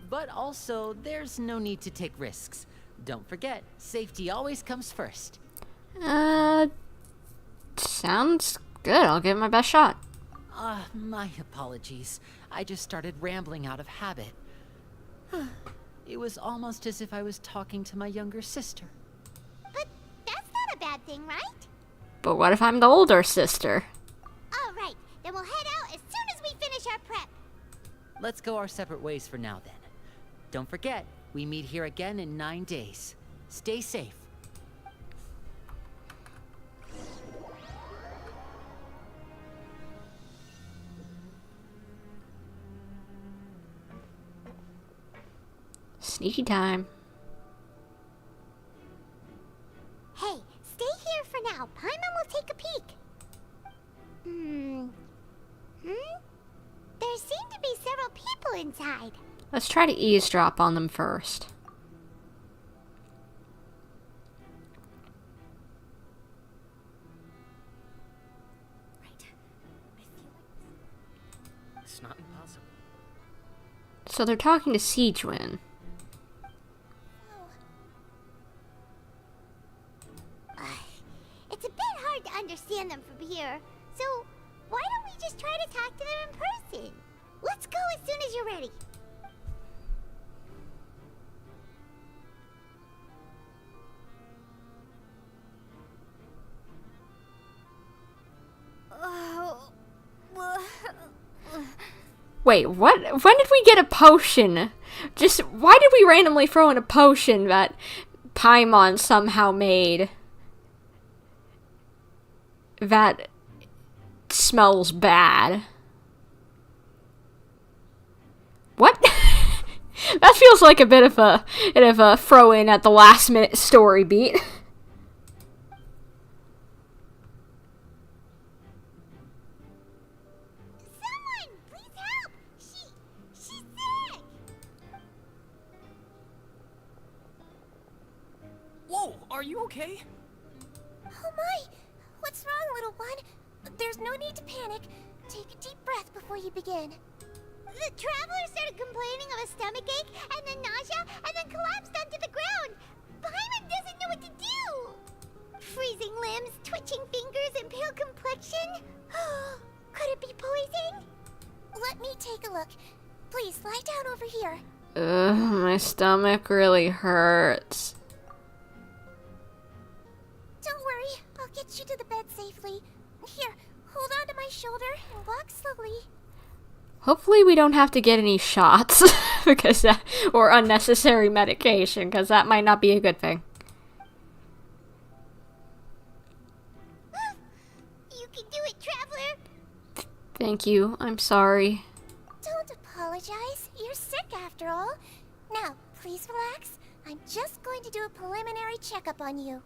But also, there's no need to take risks. Don't forget, safety always comes first.
Sounds good. I'll give it my best shot.
My apologies. I just started rambling out of habit. It was almost as if I was talking to my younger sister.
But that's not a bad thing, right?
But what if I'm the older sister?
All right, then we'll head out as soon as we finish our prep.
Let's go our separate ways for now, then. Don't forget, we meet here again in 9 days. Stay safe.
Sneaky time.
Hey, stay here for now. Paimon will take a peek. There seem to be several people inside.
Let's try to eavesdrop on them first.
It's not impossible.
So they're talking to sigewinne.
It's a bit hard to understand them from here, so why don't we just try to talk to them in person? Let's go as soon as you're ready.
Wait, what? When did we get a potion? Just, why did we randomly throw in a potion that Paimon somehow made that smells bad? What? That feels like a bit of a throw in at the last minute story beat.
Someone, please help! She's sick!
Whoa, are you okay?
Oh my! What's wrong, little one? There's no need to panic. Take a deep breath before you begin. The traveler started complaining of a stomachache, and then nausea, and then collapsed onto the ground. Paimon doesn't know what to do. Freezing limbs, twitching fingers, and pale complexion. Could it be poison? Let me take a look. Please, lie down over here.
Ugh, my stomach really hurts.
Don't worry, I'll get you to the bed safely. Here, hold on to my shoulder and walk slowly.
Hopefully we don't have to get any shots or unnecessary medication, because that might not be a good thing. Thank you. I'm sorry.
Don't apologize. You're sick after all. Now, please relax. I'm just going to do a preliminary checkup on you.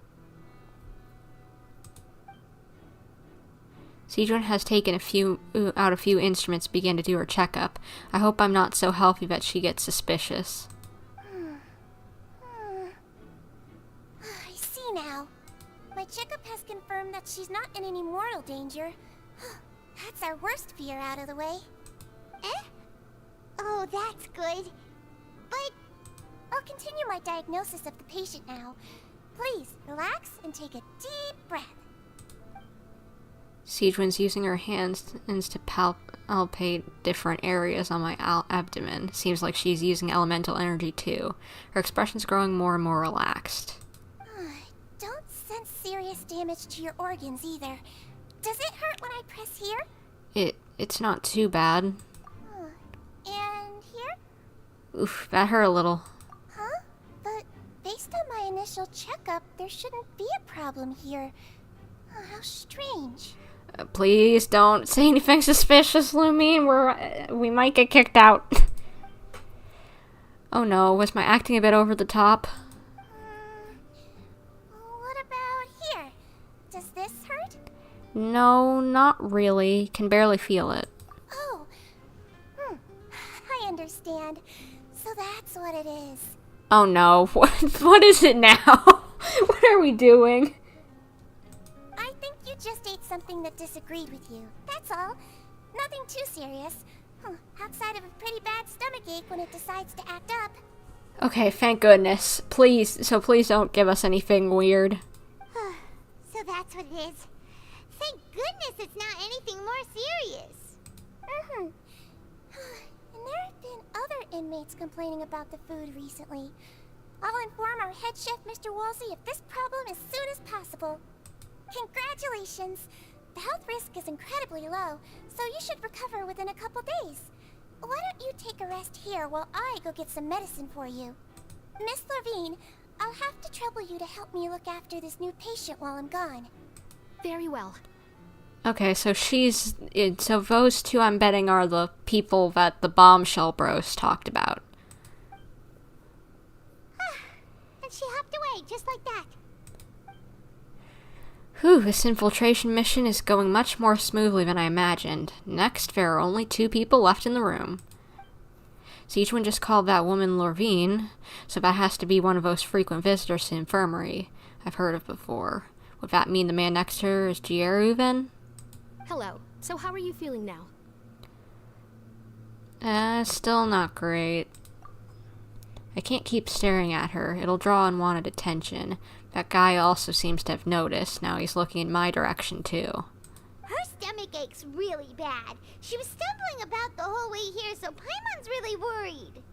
Sigewinne has taken a few instruments to begin to do her checkup. I hope I'm not so healthy that she gets suspicious.
I see now. My checkup has confirmed that she's not in any mortal danger. That's our worst fear out of the way. Eh? Oh, that's good. But I'll continue my diagnosis of the patient now. Please, relax and take a deep breath.
Sigewinne's using her hands to palpate different areas on my abdomen. Seems like she's using elemental energy too. Her expression's growing more and more relaxed.
Don't sense serious damage to your organs either. Does it hurt when I press here?
It's not too bad.
And here?
Oof, that hurt a little.
Huh? But based on my initial checkup, there shouldn't be a problem here. Oh, how strange.
Please don't say anything suspicious, Lumine. We might get kicked out. Oh no, was my acting a bit over the top?
What about here? Does this hurt?
No, not really. Can barely feel it.
Oh. I understand. So that's what it is.
Oh no, what is it now? What are we doing?
I think you just ate something that disagreed with you. That's all. Nothing too serious. Outside of a pretty bad stomachache when it decides to act up.
Okay, thank goodness. Please don't give us anything weird.
So that's what it is. Thank goodness it's not anything more serious. And there have been other inmates complaining about the food recently. I'll inform our head chef, Mr. Wolsey, of this problem as soon as possible. Congratulations! The health risk is incredibly low, so you should recover within a couple days. Why don't you take a rest here while I go get some medicine for you? Miss Lorvine, I'll have to trouble you to help me look after this new patient while I'm gone.
Very well.
Okay, so so those two I'm betting are the people that the bombshell bros talked about.
And she hopped away just like that.
Whew, this infiltration mission is going much more smoothly than I imagined. Next, there are only 2 people left in the room. Sigewinne just called that woman Lorvine, so that has to be one of those frequent visitors to the infirmary I've heard of before. Would that mean the man next to her is Gieru, then?
Hello. So how are you feeling now?
Still not great. I can't keep staring at her. It'll draw unwanted attention. That guy also seems to have noticed. Now he's looking in my direction, too.
Her stomach ache's really bad. She was stumbling about the whole way here, so Paimon's really worried.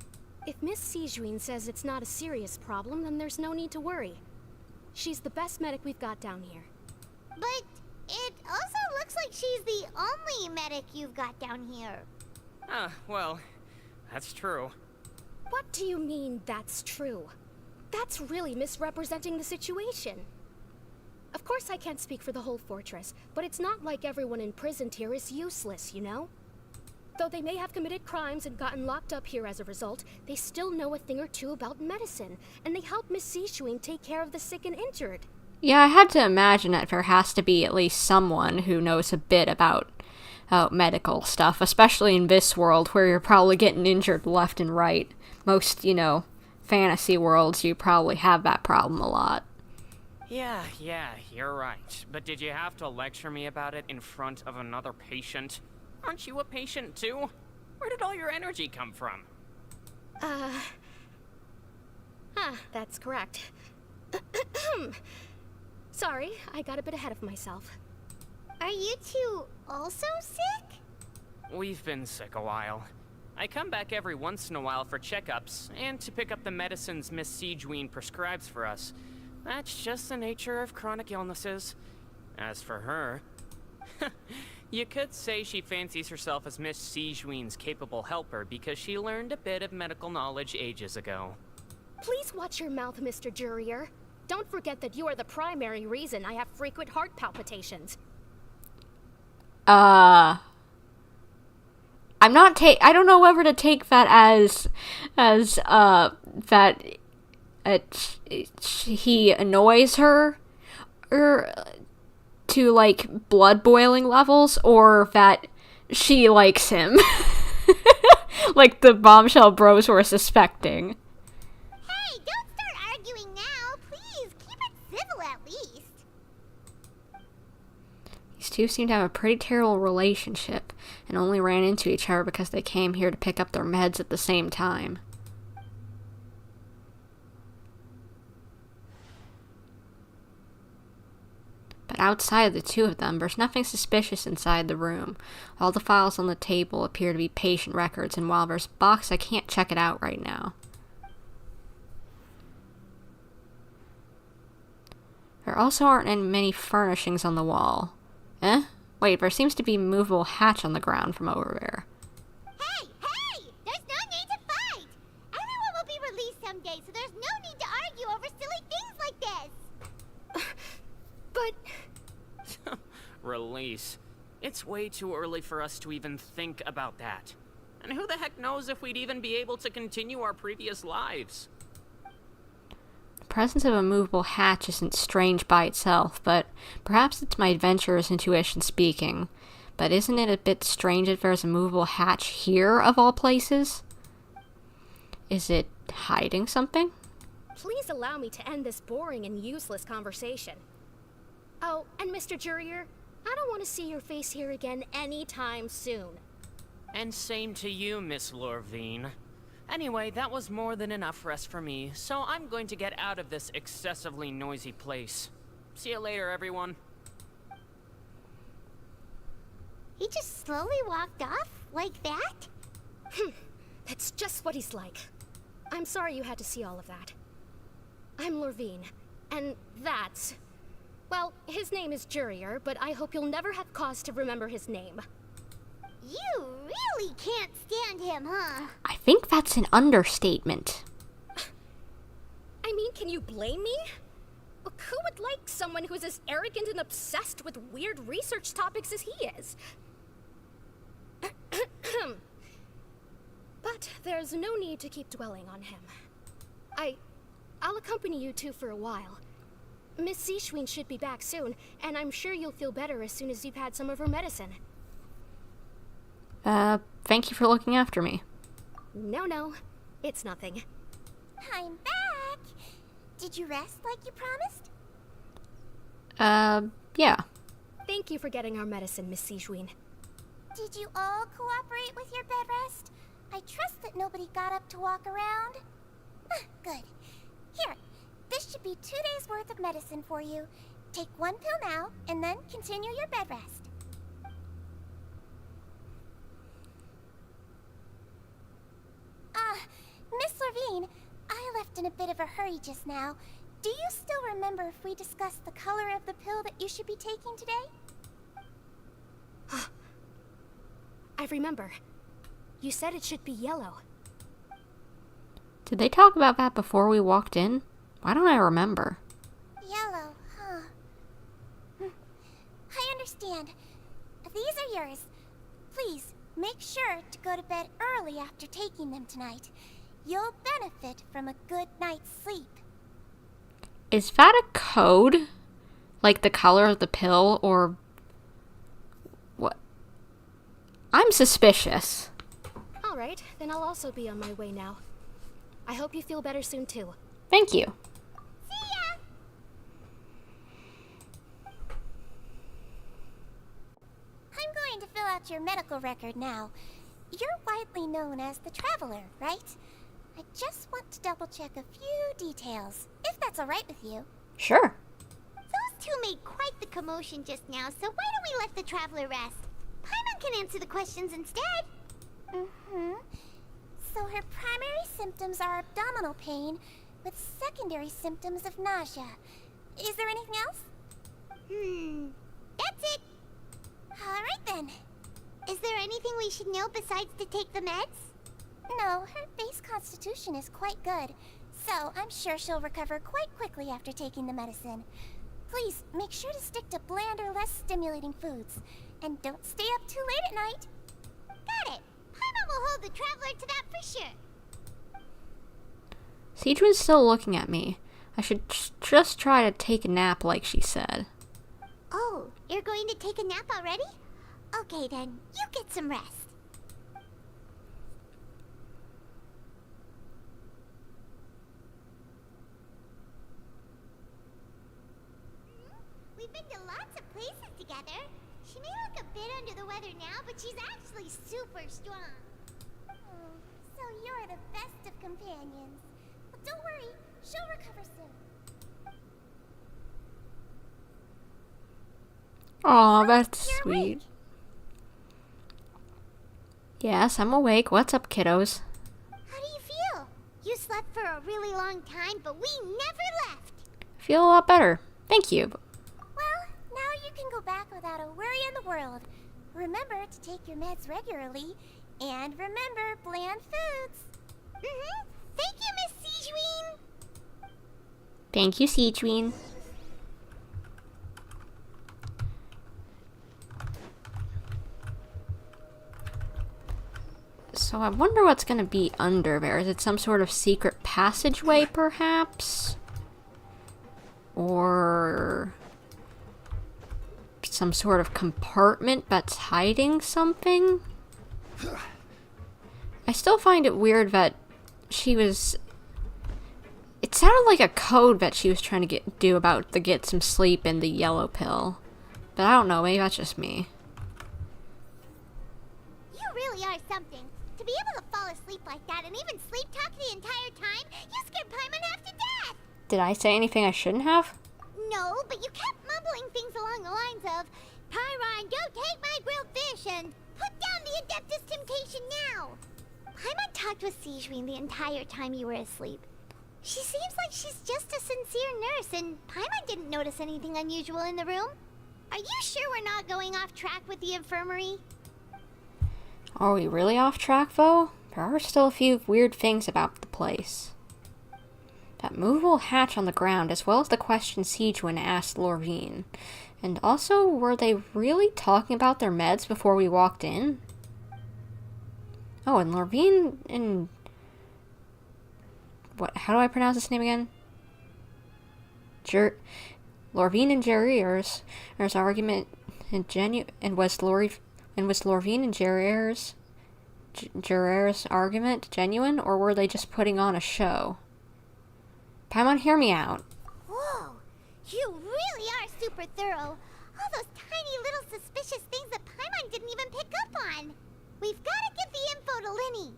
If Miss Sigewinne says it's not a serious problem, then there's no need to worry. She's the best medic we've got down here.
But it also looks like she's the only medic you've got down here.
Well, that's true.
What do you mean, that's true? That's really misrepresenting the situation. Of course I can't speak for the whole fortress, but it's not like everyone imprisoned here is useless, you know? Though they may have committed crimes and gotten locked up here as a result, they still know a thing or two about medicine, and they help Miss Sigewinne take care of the sick and injured.
Yeah, I had to imagine that there has to be at least someone who knows a bit about medical stuff, especially in this world where you're probably getting injured left and right. Most, fantasy worlds, you probably have that problem a lot.
Yeah, you're right. But did you have to lecture me about it in front of another patient? Aren't you a patient too? Where did all your energy come from?
That's correct. Sorry, I got a bit ahead of myself.
Are you two also sick?
We've been sick a while. I come back every once in a while for checkups, and to pick up the medicines Miss Sigewinne prescribes for us. That's just the nature of chronic illnesses. As for her, you could say she fancies herself as Miss Sigewinne's capable helper because she learned a bit of medical knowledge ages ago.
Please watch your mouth, Mr. Jurier. Don't forget that you are the primary reason I have frequent heart palpitations.
I'm not I don't know whether to take that as that he annoys her, or to like blood boiling levels, or that she likes him. Like the bombshell bros were suspecting.
Hey, don't start arguing now. Please, keep it civil at least.
These two seem to have a pretty terrible relationship, and only ran into each other because they came here to pick up their meds at the same time. But outside of the two of them, there's nothing suspicious inside the room. All the files on the table appear to be patient records, and while there's a box, I can't check it out right now. There also aren't many furnishings on the wall. Eh? Wait, there seems to be a movable hatch on the ground from over there.
Hey! There's no need to fight! Everyone will be released someday, so there's no need to argue over silly things like this!
But...
Release. It's way too early for us to even think about that. And who the heck knows if we'd even be able to continue our previous lives?
The presence of a movable hatch isn't strange by itself, but perhaps it's my adventurer's intuition speaking. But isn't it a bit strange that there's a movable hatch here, of all places? Is it hiding something?
Please allow me to end this boring and useless conversation. Oh, and Mr. Jurier, I don't want to see your face here again anytime soon.
And same to you, Miss Lorvine. Anyway, that was more than enough rest for me, so I'm going to get out of this excessively noisy place. See you later, everyone.
He just slowly walked off like that?
That's just what he's like. I'm sorry you had to see all of that. I'm Lorvine, and that's... Well, his name is Jurier, but I hope you'll never have cause to remember his name.
You really can't stand him, huh?
I think that's an understatement.
I mean, can you blame me? Who would like someone who's as arrogant and obsessed with weird research topics as he is? But there's no need to keep dwelling on him. I'll accompany you two for a while. Miss sigewinne should be back soon, and I'm sure you'll feel better as soon as you've had some of her medicine.
Thank you for looking after me.
No, it's nothing.
I'm back! Did you rest like you promised?
Yeah.
Thank you for getting our medicine, Miss sigewinne.
Did you all cooperate with your bed rest? I trust that nobody got up to walk around. Good. Here, this should be 2 days' worth of medicine for you. Take 1 pill now, and then continue your bed rest. Miss Lorvine, I left in a bit of a hurry just now. Do you still remember if we discussed the color of the pill that you should be taking today?
I remember. You said it should be yellow.
Did they talk about that before we walked in? Why don't I remember?
Yellow, huh? I understand. These are yours. Please, make sure to go to bed early after taking them tonight. You'll benefit from a good night's sleep.
Is that a code? Like the color of the pill, or... what? I'm suspicious.
Alright, then I'll also be on my way now. I hope you feel better soon too.
Thank you.
See ya! I'm going to fill out your medical record now. You're widely known as the Traveler, right? I just want to double-check a few details, if that's alright with you.
Sure.
Those two made quite the commotion just now, so why don't we let the Traveler rest? Paimon can answer the questions instead. So her primary symptoms are abdominal pain, with secondary symptoms of nausea. Is there anything else? That's it. Alright then. Is there anything we should know besides to take the meds? No, her base constitution is quite good, so I'm sure she'll recover quite quickly after taking the medicine. Please, make sure to stick to bland or less stimulating foods, and don't stay up too late at night. Got it. That will hold the traveler to that for sure.
Sigewinne's still looking at me. I should just try to take a nap like she said.
Oh, you're going to take a nap already? Okay then, you get some rest. We've been to lots of places together. She may look a bit under the weather now, but she's actually super strong. Oh, so you're the best of companions. But don't worry, she'll recover soon.
Aw, that's sweet. Yes, I'm awake. What's up, kiddos?
How do you feel? You slept for a really long time, but we never left.
Feel a lot better. Thank you.
Well, now you can go back without a worry in the world. Remember to take your meds regularly, and remember bland foods. Thank you, Miss Sigewinne.
Thank you, Sigewinne. So I wonder what's gonna be under there. Is it some sort of secret passageway, perhaps? Or some sort of compartment that's hiding something? I still find it weird that she was... It sounded like a code that she was trying to get some sleep in the yellow pill. But I don't know, maybe that's just me.
You really are something. To be able to fall asleep like that and even sleep talk the entire time, you scared Paimon half to death!
Did I say anything I shouldn't have?
No, but you kept mumbling things along the lines of, Pyron, don't take my grilled fish, and put down the Adeptus Temptation now! Paimon talked with Sigewinne the entire time you were asleep. She seems like she's just a sincere nurse, and Paimon didn't notice anything unusual in the room. Are you sure we're not going off track with the infirmary?
Are we really off track, though? There are still a few weird things about the place. That movable hatch on the ground, as well as the question Sigewinne asked Lorvine. And also, were they really talking about their meds before we walked in? Oh, and Lorvine and... how do I pronounce this name again? Lorvine and Gerrier's argument was Lorvine and Gerrier's argument genuine, or were they just putting on a show? Paimon, hear me out.
Whoa, you really are super thorough. All those tiny little suspicious things that Paimon didn't even pick up on. We've got to give the info to Lyney.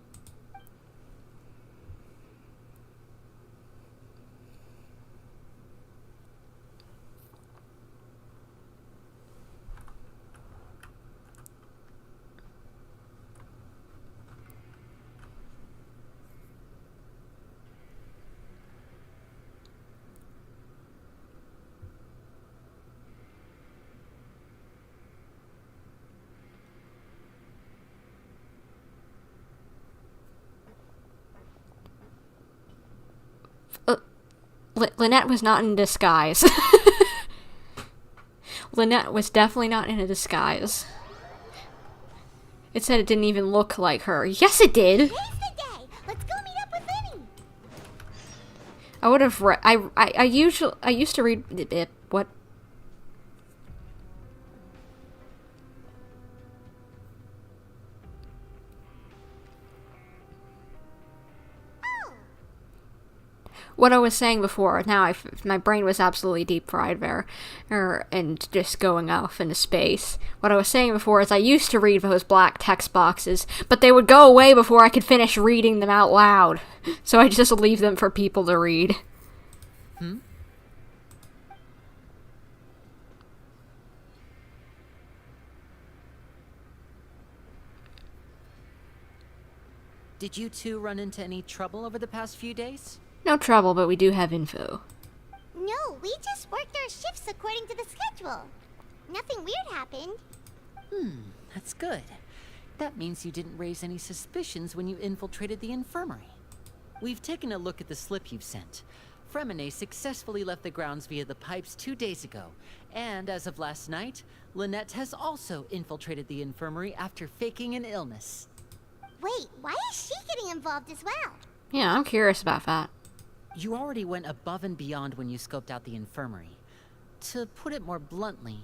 Lynett was not in disguise. Lynett was definitely not in a disguise. It said it didn't even look like her. Yes, it did!
Today's the day! Let's go meet up with Lyney!
I would have read... I used to read... What? What I was saying before, now my brain was absolutely deep fried there, and just going off into space. What I was saying before is I used to read those black text boxes, but they would go away before I could finish reading them out loud. So I just leave them for people to read.
Did you two run into any trouble over the past few days?
No trouble, but we do have info.
No, we just worked our shifts according to the schedule. Nothing weird happened.
That's good. That means you didn't raise any suspicions when you infiltrated the infirmary. We've taken a look at the slip you've sent. Fremine successfully left the grounds via the pipes 2 days ago, and as of last night, Lynett has also infiltrated the infirmary after faking an illness.
Wait, why is she getting involved as well?
Yeah, I'm curious about that.
You already went above and beyond when you scoped out the infirmary. To put it more bluntly,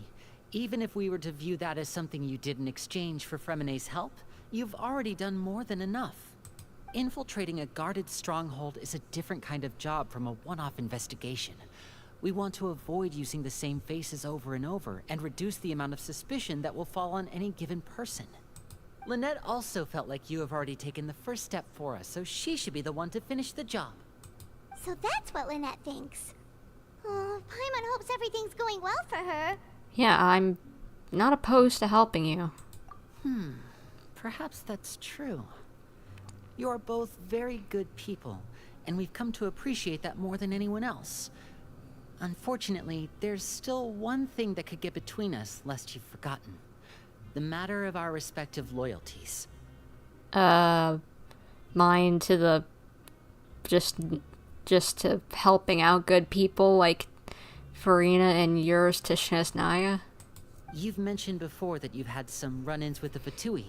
even if we were to view that as something you did in exchange for Fremene's help, you've already done more than enough. Infiltrating a guarded stronghold is a different kind of job from a one-off investigation. We want to avoid using the same faces over and over and reduce the amount of suspicion that will fall on any given person. Lynett also felt like you have already taken the first step for us, so she should be the one to finish the job.
So that's what Lynett thinks. Oh, Paimon hopes everything's going well for her.
Yeah, I'm not opposed to helping you.
Perhaps that's true. You are both very good people, and we've come to appreciate that more than anyone else. Unfortunately, there's still one thing that could get between us, lest you've forgotten. The matter of our respective loyalties.
Mine to the... just to helping out good people like Furina, and yours to Shesnaya?
You've mentioned before that you've had some run-ins with the Fatui.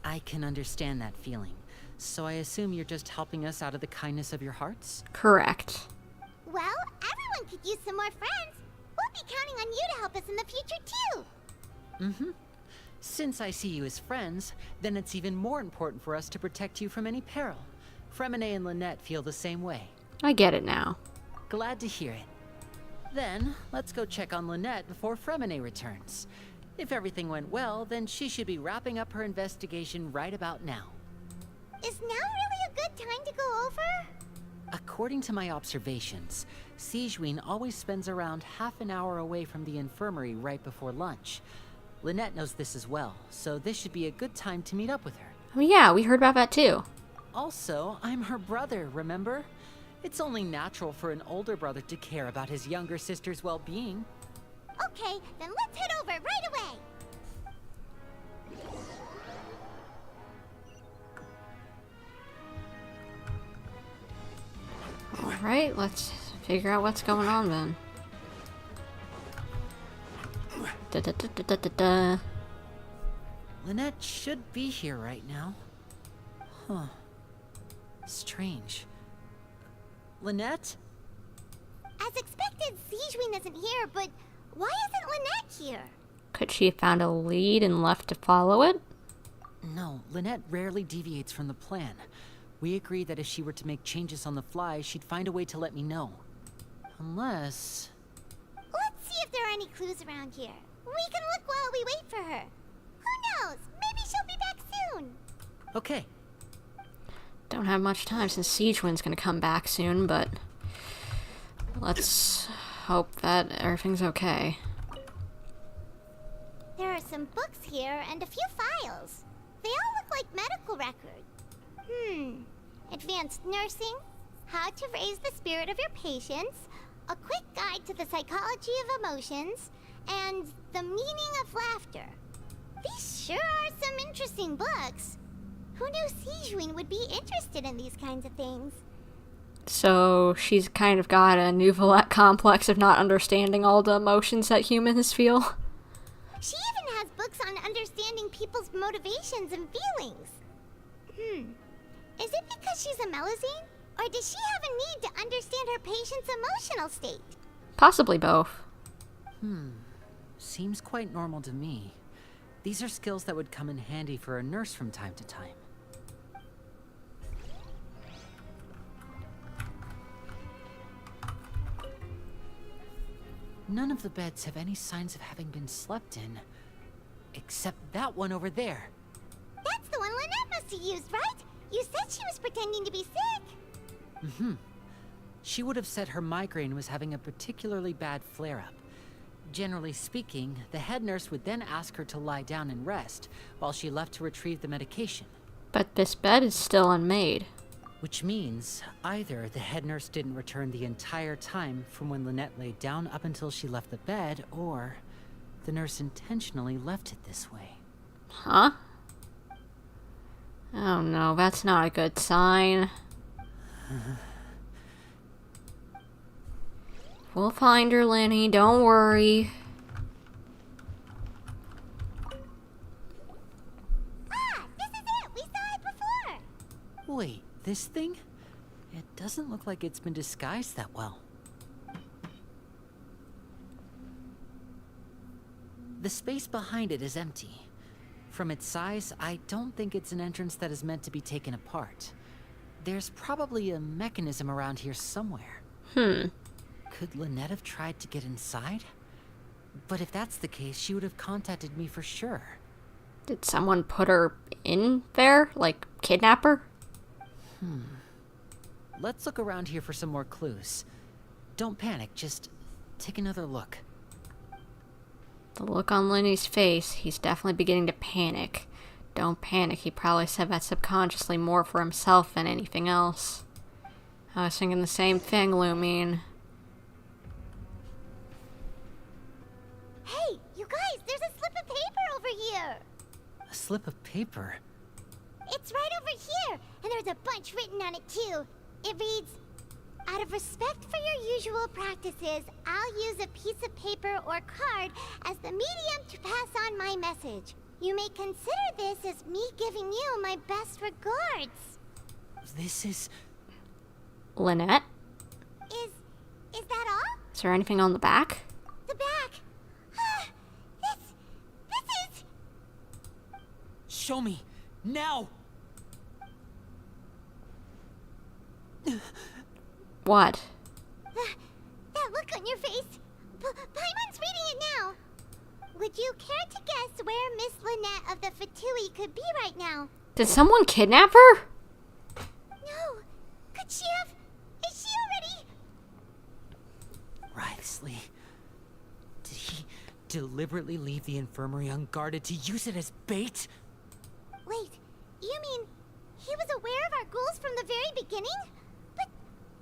I can understand that feeling, so I assume you're just helping us out of the kindness of your hearts?
Correct.
Well, everyone could use some more friends. We'll be counting on you to help us in the future, too.
Since I see you as friends, then it's even more important for us to protect you from any peril. Fremene and Lynett feel the same way.
I get it now.
Glad to hear it. Then, let's go check on Lynett before Fremene returns. If everything went well, then she should be wrapping up her investigation right about now.
Is now really a good time to go over?
According to my observations, sigewinne always spends around half an hour away from the infirmary right before lunch. Lynett knows this as well, so this should be a good time to meet up with her.
Oh yeah, we heard about that too.
Also, I'm her brother, remember? It's only natural for an older brother to care about his younger sister's well-being.
Okay, then let's head over right away.
Alright, let's figure out what's going on then. Da-da-da-da-da-da.
Lynett should be here right now. Huh. Strange. Lynett?
As expected, sigewinne isn't here, but why isn't Lynett here?
Could she have found a lead and left to follow it?
No, Lynett rarely deviates from the plan. We agreed that if she were to make changes on the fly, she'd find a way to let me know. Unless...
Let's see if there are any clues around here. We can look while we wait for her. Who knows? Maybe she'll be back soon.
Okay.
Don't have much time since sigewinne's gonna come back soon, but let's hope that everything's okay.
There are some books here and a few files. They all look like medical records. Advanced nursing, how to raise the spirit of your patients, a quick guide to the psychology of emotions, and the meaning of laughter. These sure are some interesting books. Who knew sigewinne would be interested in these kinds of things?
So she's kind of got a Nouvelette complex of not understanding all the emotions that humans feel.
She even has books on understanding people's motivations and feelings. Is it because she's a Melusine? Or does she have a need to understand her patient's emotional state?
Possibly both.
Seems quite normal to me. These are skills that would come in handy for a nurse from time to time. None of the beds have any signs of having been slept in. Except that one over there.
That's the one Lynett must have used, right? You said she was pretending to be sick.
She would have said her migraine was having a particularly bad flare-up. Generally speaking, the head nurse would then ask her to lie down and rest, while she left to retrieve the medication.
But this bed is still unmade.
Which means, either the head nurse didn't return the entire time from when Lynett laid down up until she left the bed, or the nurse intentionally left it this way.
Huh? Oh no, that's not a good sign. We'll find her, Lyney, don't worry.
Ah, this is it! We saw it
this thing? It doesn't look like it's been disguised that well. The space behind it is empty. From its size, I don't think it's an entrance that is meant to be taken apart. There's probably a mechanism around here somewhere. Could Lynett have tried to get inside? But if that's the case, she would have contacted me for sure.
Did someone put her in there? Like, kidnap her?
Let's look around here for some more clues. Don't panic, just take another look.
The look on Lyney's face, he's definitely beginning to panic. Don't panic, he probably said that subconsciously more for himself than anything else. I was thinking the same thing, Lumine.
Hey, you guys, there's a slip of paper over here.
A slip of paper?
It's right over here, and there's a bunch written on it too. It reads, "Out of respect for your usual practices, I'll use a piece of paper or card as the medium to pass on my message. You may consider this as me giving you my best regards."
This is...
Lynett?
Is that all?
Is there anything on the back?
The back. This is...
Show me! Now!
What?
That look on your face. Paimon's reading it now. Would you care to guess where Miss Lynett of the Fatui could be right now?
Did someone kidnap her?
No. Could she have... Is she already...
Wriothesley. Did he deliberately leave the infirmary unguarded to use it as bait?
Wait, you mean he was aware of our goals from the very beginning? But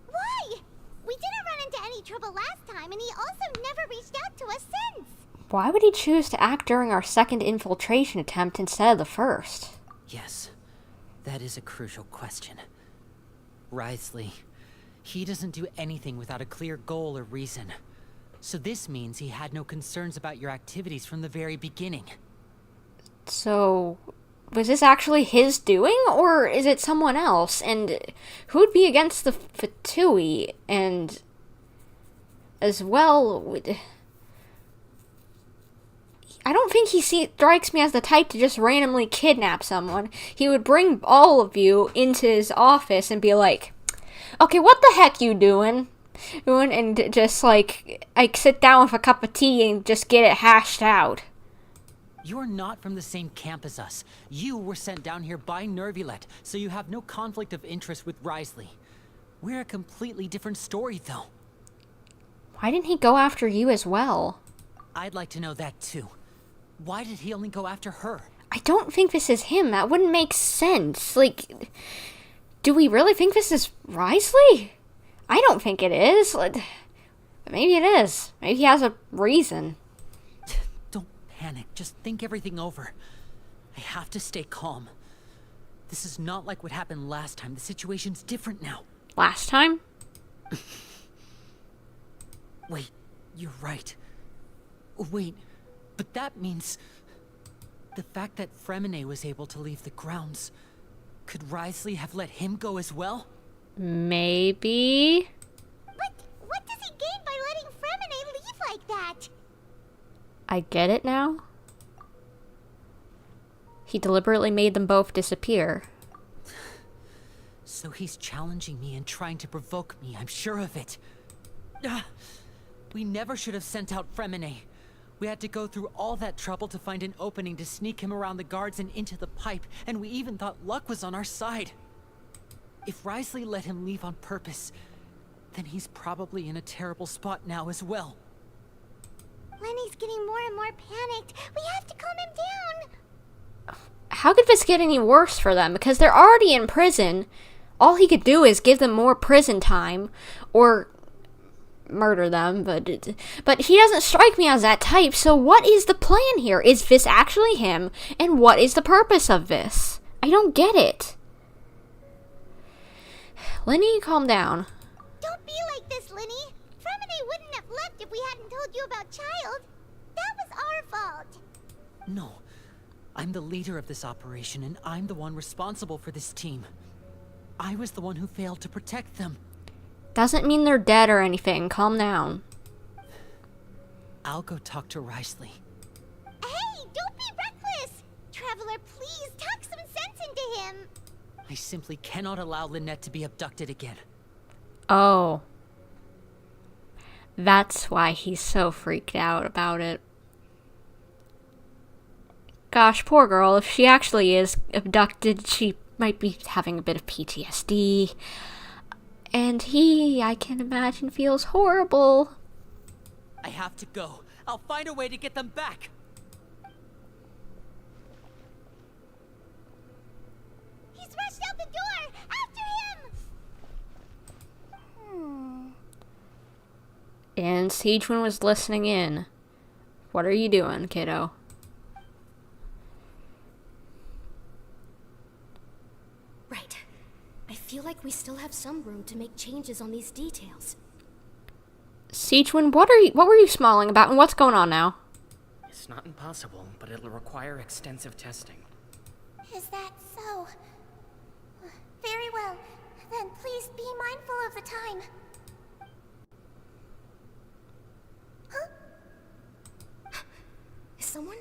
why? We didn't run into any trouble last time, and he also never reached out to us since.
Why would he choose to act during our second infiltration attempt instead of the first?
Yes, that is a crucial question. Wriothesley, he doesn't do anything without a clear goal or reason. So this means he had no concerns about your activities from the very beginning.
So, was this actually his doing, or is it someone else? And who'd be against the Fatui? And as well, I don't think he strikes me as the type to just randomly kidnap someone. He would bring all of you into his office and be like, "Okay, what the heck you doing?" And just like sit down with a cup of tea and just get it hashed out.
You're not from the same camp as us. You were sent down here by Navia, so you have no conflict of interest with Wriothesley. We're a completely different story, though.
Why didn't he go after you as well?
I'd like to know that, too. Why did he only go after her?
I don't think this is him. That wouldn't make sense. Like, do we really think this is Wriothesley? I don't think it is. Maybe it is. Maybe he has a reason.
Don't panic. Just think everything over. I have to stay calm. This is not like what happened last time. The situation's different now.
Last time?
Wait, you're right. Wait, but that means... the fact that Furina was able to leave the grounds... could Wriothesley have let him go as well?
Maybe.
But what does he gain by letting Furina leave like that?
I get it now. He deliberately made them both disappear.
So he's challenging me and trying to provoke me, I'm sure of it. We never should have sent out Furina. We had to go through all that trouble to find an opening to sneak him around the guards and into the pipe, and we even thought luck was on our side. If Wriothesley let him leave on purpose, then he's probably in a terrible spot now as well.
Lenny's getting more and more panicked. We have to calm him down.
How could this get any worse for them? Because they're already in prison. All he could do is give them more prison time, or murder them, but he doesn't strike me as that type, so what is the plan here? Is this actually him? And what is the purpose of this? I don't get it. Lyney, calm down.
Don't be like this, Lyney. Furina wouldn't have left if we hadn't told you about Child. That was our fault.
No. I'm the leader of this operation, and I'm the one responsible for this team. I was the one who failed to protect them.
Doesn't mean they're dead or anything. Calm down.
I'll go talk to Wriothesley.
Hey, don't be reckless! Traveler, please talk some sense into him!
I simply cannot allow Lynett to be abducted again.
Oh. That's why he's so freaked out about it. Gosh, poor girl. If she actually is abducted, she might be having a bit of PTSD. And he, I can imagine, feels horrible.
I have to go. I'll find a way to get them back.
He's rushed out the door! After him!
And sigewinne was listening in. What are you doing, kiddo?
Right. I feel like we still have some room to make changes on these details.
sigewinne, what were you smiling about, and what's going on now?
It's not impossible, but it'll require extensive testing.
Is that so? Very well. Then please be mindful of the time. Huh?
Is someone?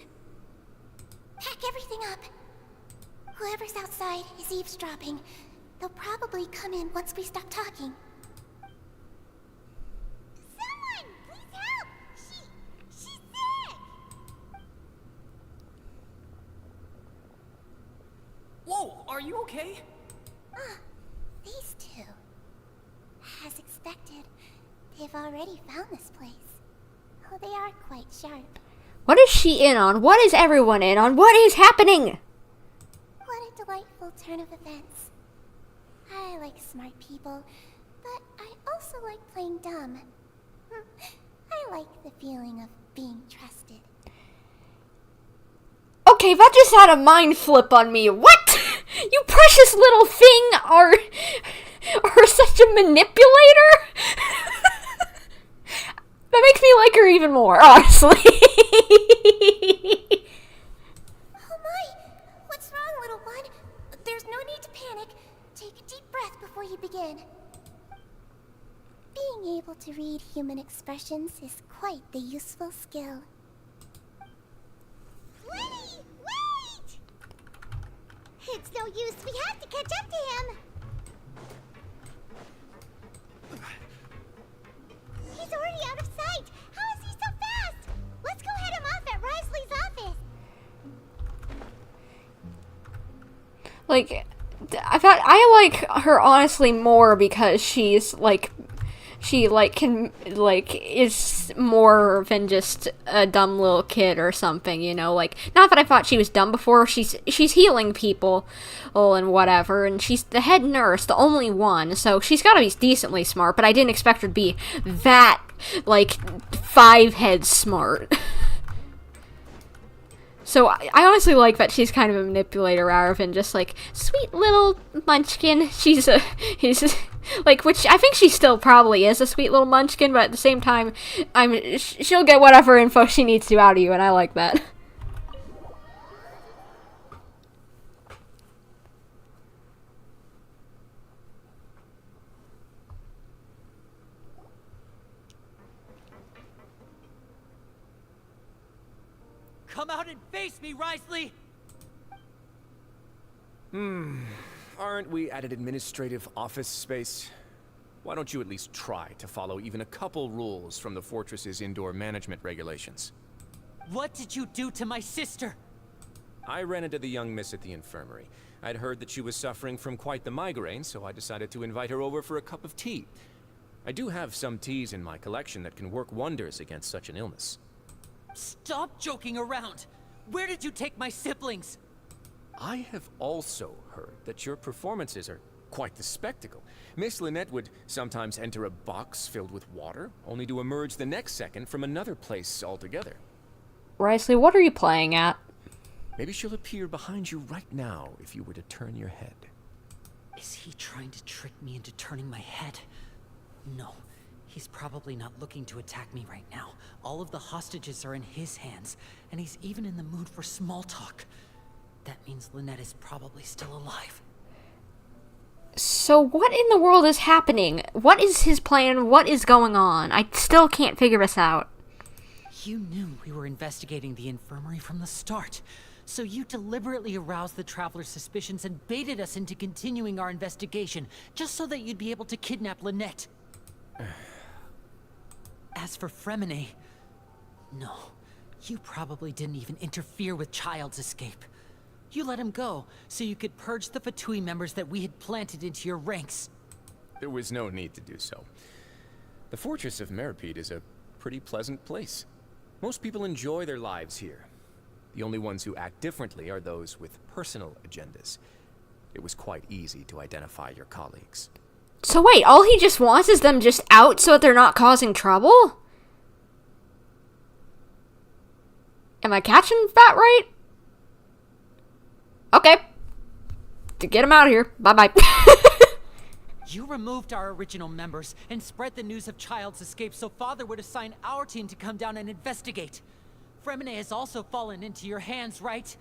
Pack everything up. Whoever's outside is eavesdropping. They'll probably come in once we stop talking. Someone! Please help! She's sick!
Whoa, are you okay?
These two. As expected, they've already found this place. Oh, they are quite sharp.
What is she in on? What is everyone in on? What is happening?
What a delightful turn of events. I like smart people, but I also like playing dumb. I like the feeling of being trusted.
Okay, that just had a mind flip on me. What? You precious little thing are such a manipulator? That makes me like her even more, honestly.
Oh my! What's wrong, little one? There's no need to panic. Take a deep breath before you begin. Being able to read human expressions is quite the useful skill. Lyney, wait! It's no use. We have to catch up to him. He's already out of sight. How is he so fast? Let's go head him off at Wriothesley's office.
Like, I like her honestly more because she's like, she like can like is more than just a dumb little kid or something, you know. Like, not that I thought she was dumb before. She's healing people, and whatever, and she's the head nurse, the only one, so she's got to be decently smart. But I didn't expect her to be that like 5 heads smart. So I honestly like that she's kind of a manipulator rather than just like sweet little munchkin. He's like, which I think she still probably is a sweet little munchkin, but at the same time, she'll get whatever info she needs to out of you, and I like that.
Come out and face me, Wriothesley!
Aren't we at an administrative office space? Why don't you at least try to follow even a couple rules from the fortress's indoor management regulations?
What did you do to my sister?
I ran into the young miss at the infirmary. I'd heard that she was suffering from quite the migraine, so I decided to invite her over for a cup of tea. I do have some teas in my collection that can work wonders against such an illness.
Stop joking around! Where did you take my siblings?
I have also heard that your performances are quite the spectacle. Miss Lynett would sometimes enter a box filled with water, only to emerge the next second from another place altogether.
Wriothesley, what are you playing at?
Maybe she'll appear behind you right now if you were to turn your head.
Is he trying to trick me into turning my head? No. He's probably not looking to attack me right now. All of the hostages are in his hands, and he's even in the mood for small talk. That means Lynett is probably still alive.
So what in the world is happening? What is his plan? What is going on? I still can't figure this out.
You knew we were investigating the infirmary from the start, so you deliberately aroused the Traveler's suspicions and baited us into continuing our investigation, just so that you'd be able to kidnap Lynett. As for Fremine, no, you probably didn't even interfere with Child's escape. You let him go, so you could purge the Fatui members that we had planted into your ranks.
There was no need to do so. The fortress of Meripede is a pretty pleasant place. Most people enjoy their lives here. The only ones who act differently are those with personal agendas. It was quite easy to identify your colleagues.
So wait, all he just wants is them just out so that they're not causing trouble? Am I catching that right? Okay. To get him out of here. Bye-bye.
You removed our original members and spread the news of Child's escape so Father would assign our team to come down and investigate. Fremine has also fallen into your hands, right?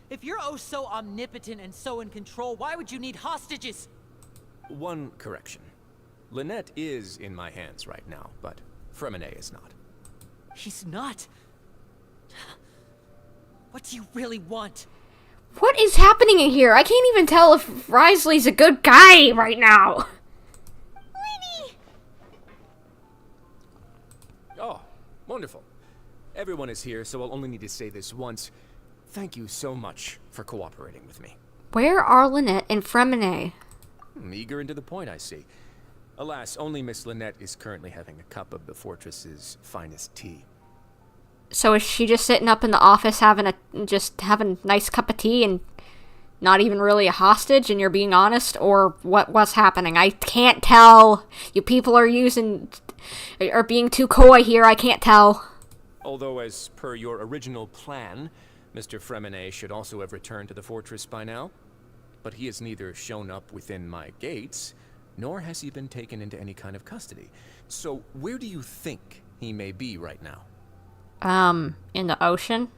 If you're oh so omnipotent and so in control, why would you need hostages?
One correction. Lynett is in my hands right now, but Fremine is not.
He's not? What do you really want?
What is happening in here? I can't even tell if Wriothesley's a good guy right now.
Lyney!
Oh, wonderful. Everyone is here, so I'll only need to say this once. Thank you so much for cooperating with me.
Where are Lynett and Fremine?
Eager and to the point, I see. Alas, only Miss Lynett is currently having a cup of the fortress's finest tea.
So is she just sitting up in the office having a nice cup of tea and not even really a hostage, and you're being honest, or what's happening? I can't tell. You people are being too coy here. I can't tell.
Although, as per your original plan, Mr. Fremine should also have returned to the fortress by now. But he has neither shown up within my gates, nor has he been taken into any kind of custody. So where do you think he may be right now?
In the ocean?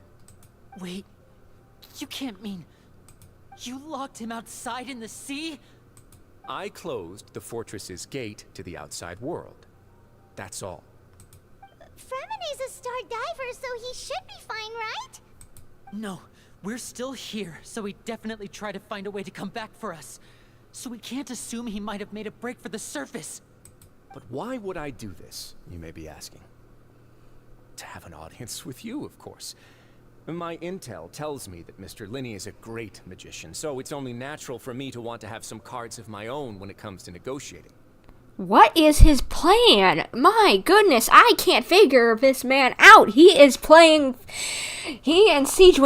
Wait, you can't mean you locked him outside in the sea?
I closed the fortress's gate to the outside world. That's all.
Fremine's a star diver, so he should be fine, right?
No, we're still here, so he definitely tried to find a way to come back for us. So we can't assume he might have made a break for the surface.
But why would I do this, you may be asking? To have an audience with you, of course. My intel tells me that Mr. Lyney is a great magician, so it's only natural for me to want to have some cards of my own when it comes to negotiating.
What is his plan? My goodness, I can't figure this man out. He and sigewinne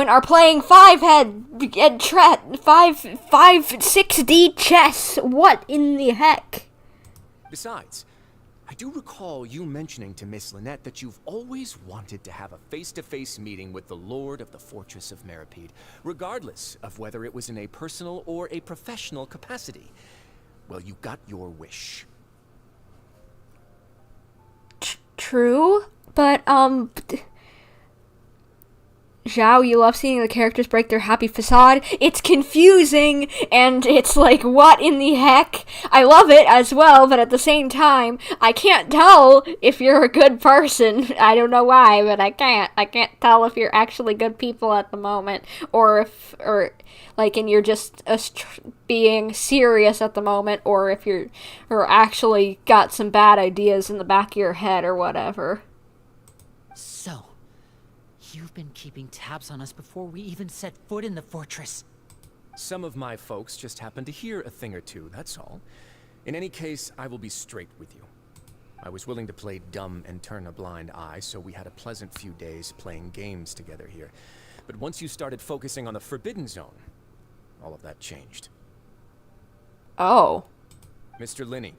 are playing 6D chess. What in the heck?
Besides, I do recall you mentioning to Miss Lynett that you've always wanted to have a face-to-face meeting with the Lord of the Fortress of Meripede, regardless of whether it was in a personal or a professional capacity. Well, you got your wish.
True, but, Zhao, you love seeing the characters break their happy facade. It's confusing, and it's like, what in the heck? I love it as well, but at the same time, I can't tell if you're a good person. I don't know why, but I can't. I can't tell if you're actually good people at the moment, and you're just being serious at the moment, or if you're actually got some bad ideas in the back of your head or whatever.
So, you've been keeping tabs on us before we even set foot in the fortress.
Some of my folks just happened to hear a thing or two, that's all. In any case, I will be straight with you. I was willing to play dumb and turn a blind eye, so we had a pleasant few days playing games together here. But once you started focusing on the Forbidden Zone, all of that changed.
Oh.
Mr. Lyney,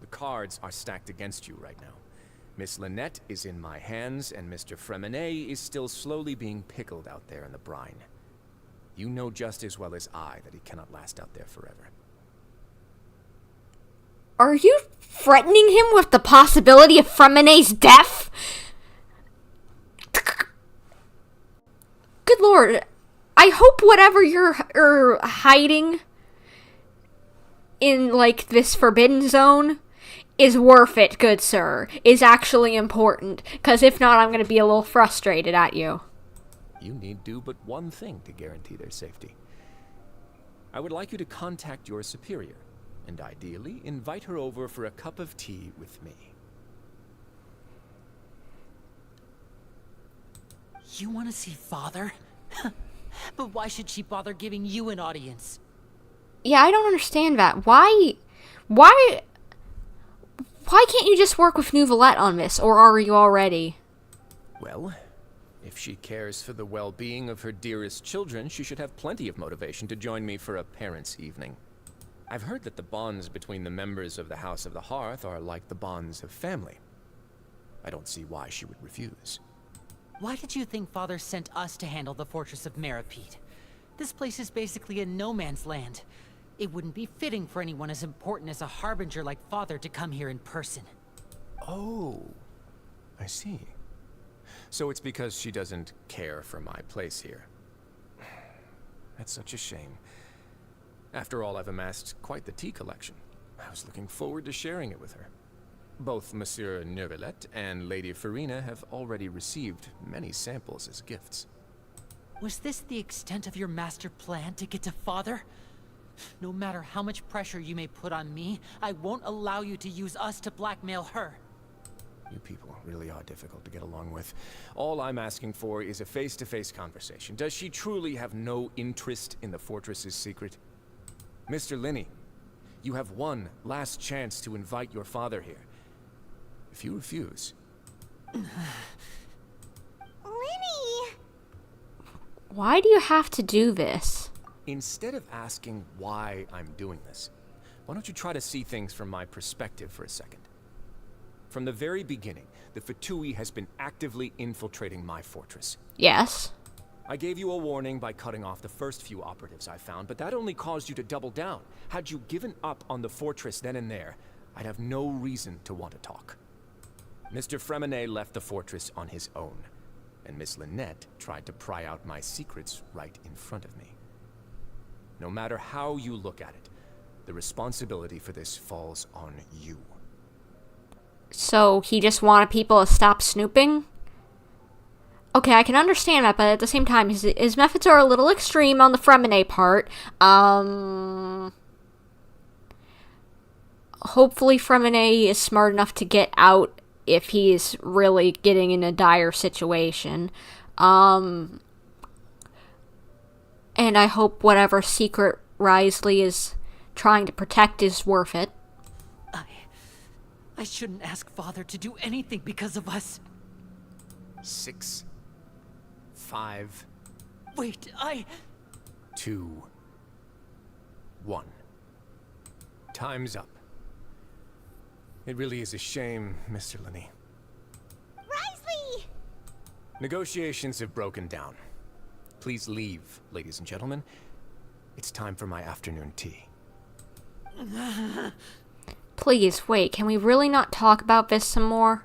the cards are stacked against you right now. Miss Lynett is in my hands, and Mr. Fremine is still slowly being pickled out there in the brine. You know just as well as I that he cannot last out there forever.
Are you threatening him with the possibility of Fremine's death? Good lord. I hope whatever you're hiding in, like, this forbidden zone is worth it, good sir, is actually important, because if not, I'm going to be a little frustrated at you.
You need do but one thing to guarantee their safety. I would like you to contact your superior, and ideally, invite her over for a cup of tea with me.
You want to see Father? But why should she bother giving you an audience?
Yeah, I don't understand that. Why can't you just work with Navia on this, or are you already?
Well, if she cares for the well-being of her dearest children, she should have plenty of motivation to join me for a parents' evening. I've heard that the bonds between the members of the House of the Hearth are like the bonds of family. I don't see why she would refuse.
Why did you think Father sent us to handle the Fortress of Meripede? This place is basically a no-man's land. It wouldn't be fitting for anyone as important as a Harbinger like Father to come here in person.
Oh, I see. So it's because she doesn't care for my place here. That's such a shame. After all, I've amassed quite the tea collection. I was looking forward to sharing it with her. Both Monsieur Neuvillette and Lady Furina have already received many samples as gifts.
Was this the extent of your master plan to get to Father? No matter how much pressure you may put on me, I won't allow you to use us to blackmail her.
You people really are difficult to get along with. All I'm asking for is a face-to-face conversation. Does she truly have no interest in the fortress's secret? Mr. Lyney, you have one last chance to invite your father here. If you refuse...
Lyney!
Why do you have to do this?
Instead of asking why I'm doing this, why don't you try to see things from my perspective for a second? From the very beginning, the Fatui has been actively infiltrating my fortress.
Yes.
I gave you a warning by cutting off the first few operatives I found, but that only caused you to double down. Had you given up on the fortress then and there, I'd have no reason to want to talk. Mr. Freminet left the fortress on his own, and Miss Lynett tried to pry out my secrets right in front of me. No matter how you look at it, the responsibility for this falls on you.
So he just wanted people to stop snooping? Okay, I can understand that, but at the same time, his methods are a little extreme on the Freminet part. Hopefully Freminet is smart enough to get out if he's really getting in a dire situation. And I hope whatever secret Wriothesley is trying to protect is worth it.
I shouldn't ask Father to do anything because of us.
6, 5...
Wait,
2, 1. Time's up. It really is a shame, Mr. Lyney.
Wriothesley!
Negotiations have broken down. Please leave, ladies and gentlemen. It's time for my afternoon tea.
Please, wait, can we really not talk about this some more?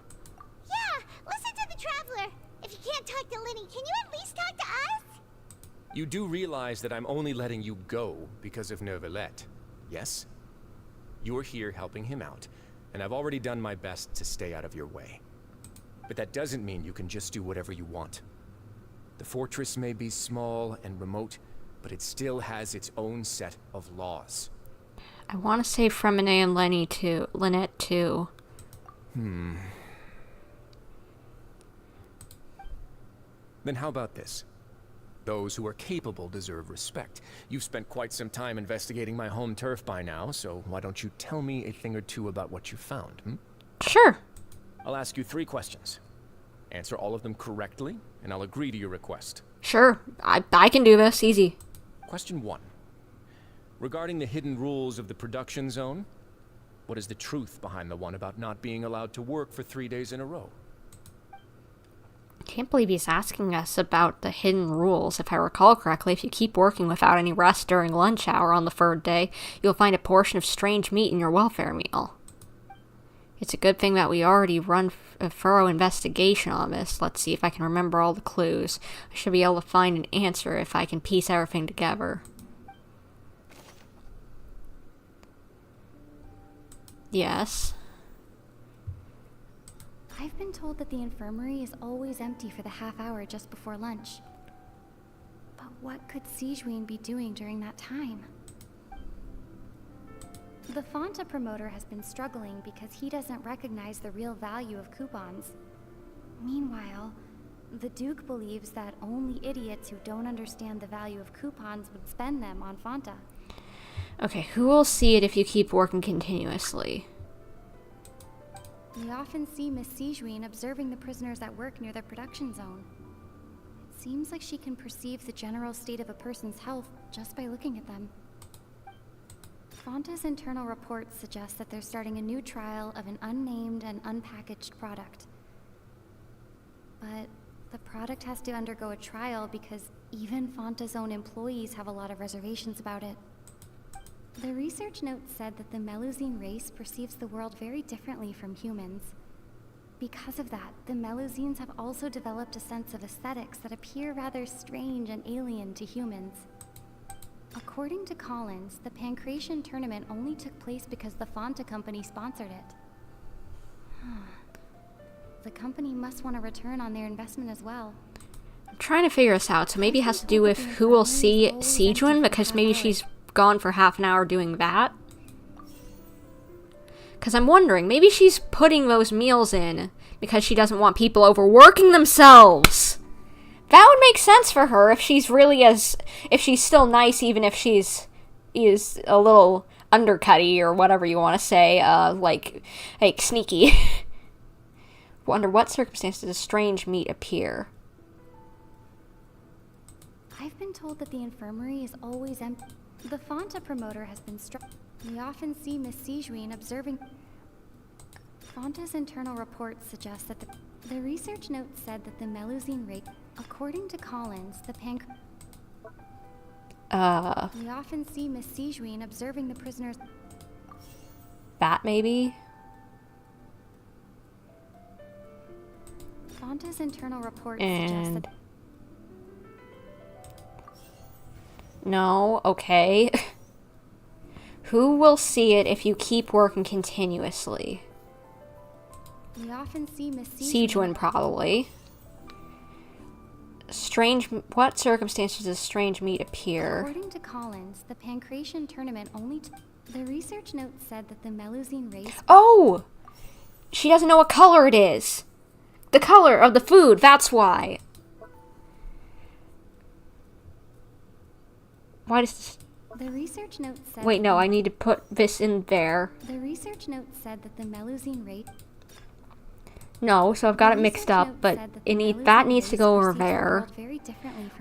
Yeah, listen to the Traveler. If you can't talk to Lyney, can you at least talk to us?
You do realize that I'm only letting you go because of Neuvillette, yes? You're here helping him out, and I've already done my best to stay out of your way. But that doesn't mean you can just do whatever you want. The fortress may be small and remote, but it still has its own set of laws.
I want to say Freminet and Lynett too.
Then how about this? Those who are capable deserve respect. You've spent quite some time investigating my home turf by now, so why don't you tell me a thing or two about what you found,
Sure.
I'll ask you 3 questions. Answer all of them correctly, and I'll agree to your request.
Sure. I can do this. Easy.
Question 1. Regarding the hidden rules of the production zone, what is the truth behind the one about not being allowed to work for 3 days in a row?
I can't believe he's asking us about the hidden rules. If I recall correctly, if you keep working without any rest during lunch hour on the 3rd day, you'll find a portion of strange meat in your welfare meal. It's a good thing that we already run a thorough investigation on this. Let's see if I can remember all the clues. I should be able to find an answer if I can piece everything together. Yes.
I've been told that the infirmary is always empty for the half hour just before lunch. But what could sigewinne be doing during that time? The Fonta promoter has been struggling because he doesn't recognize the real value of coupons. Meanwhile, the Duke believes that only idiots who don't understand the value of coupons would spend them on Fonta.
Okay, who will see it if you keep working continuously?
We often see Miss sigewinne observing the prisoners at work near the production zone. It seems like she can perceive the general state of a person's health just by looking at them. Fonta's internal reports suggest that they're starting a new trial of an unnamed and unpackaged product. But the product has to undergo a trial because even Fonta's own employees have a lot of reservations about it. The research note said that the Melusine race perceives the world very differently from humans. Because of that, the Melusines have also developed a sense of aesthetics that appear rather strange and alien to humans. According to Collins, the Pancration tournament only took place because the Fonta company sponsored it. The company must want a return on their investment as well.
I'm trying to figure this out, so maybe it has to do with who will see sigewinne, because maybe she's gone for half an hour doing that. Because I'm wondering, maybe she's putting those meals in because she doesn't want people overworking themselves. That would make sense for her if she's really if she's still nice, even if is a little undercutty or whatever you want to say, like sneaky. Under what circumstances does strange meat appear?
I've been told that the infirmary is always empty. The Fonta promoter has been We often see Miss sigewinne observing. Fonta's internal reports suggest that the research note said that the Melusine rate, according to Collins, the We often see Miss sigewinne observing the prisoners.
That maybe?
Fonta's internal reports suggest that.
No, okay. Who will see it if you keep working continuously?
We often see Miss
sigewinne, probably. What circumstances does strange meat appear?
According to Collins, the Pancration tournament only. The research note said that the Melusine race.
Oh! She doesn't know what color it is. The color of the food, that's why. Why does this...
The research note said.
Wait, no, I need to put this in there.
The research note said that the Melusine rate.
No, so I've got it mixed up, but that needs to go over there.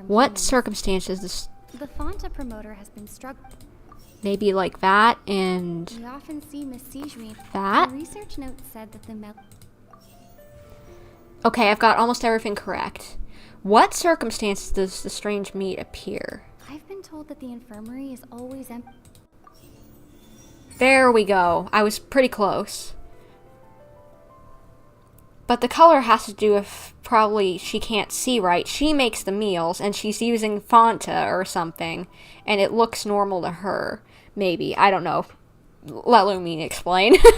What circumstances this...
The Fonta promoter has been struggling.
Maybe like that, and...
We often see Miss sigewinne.
That?
The research note said that the
Okay, I've got almost everything correct. What circumstances does the strange meat appear?
I've been told that the infirmary is always empty.
There we go. I was pretty close. But the color has to do with probably she can't see right. She makes the meals, and she's using Fonta or something, and it looks normal to her. Maybe. I don't know. Let Lumine explain.
So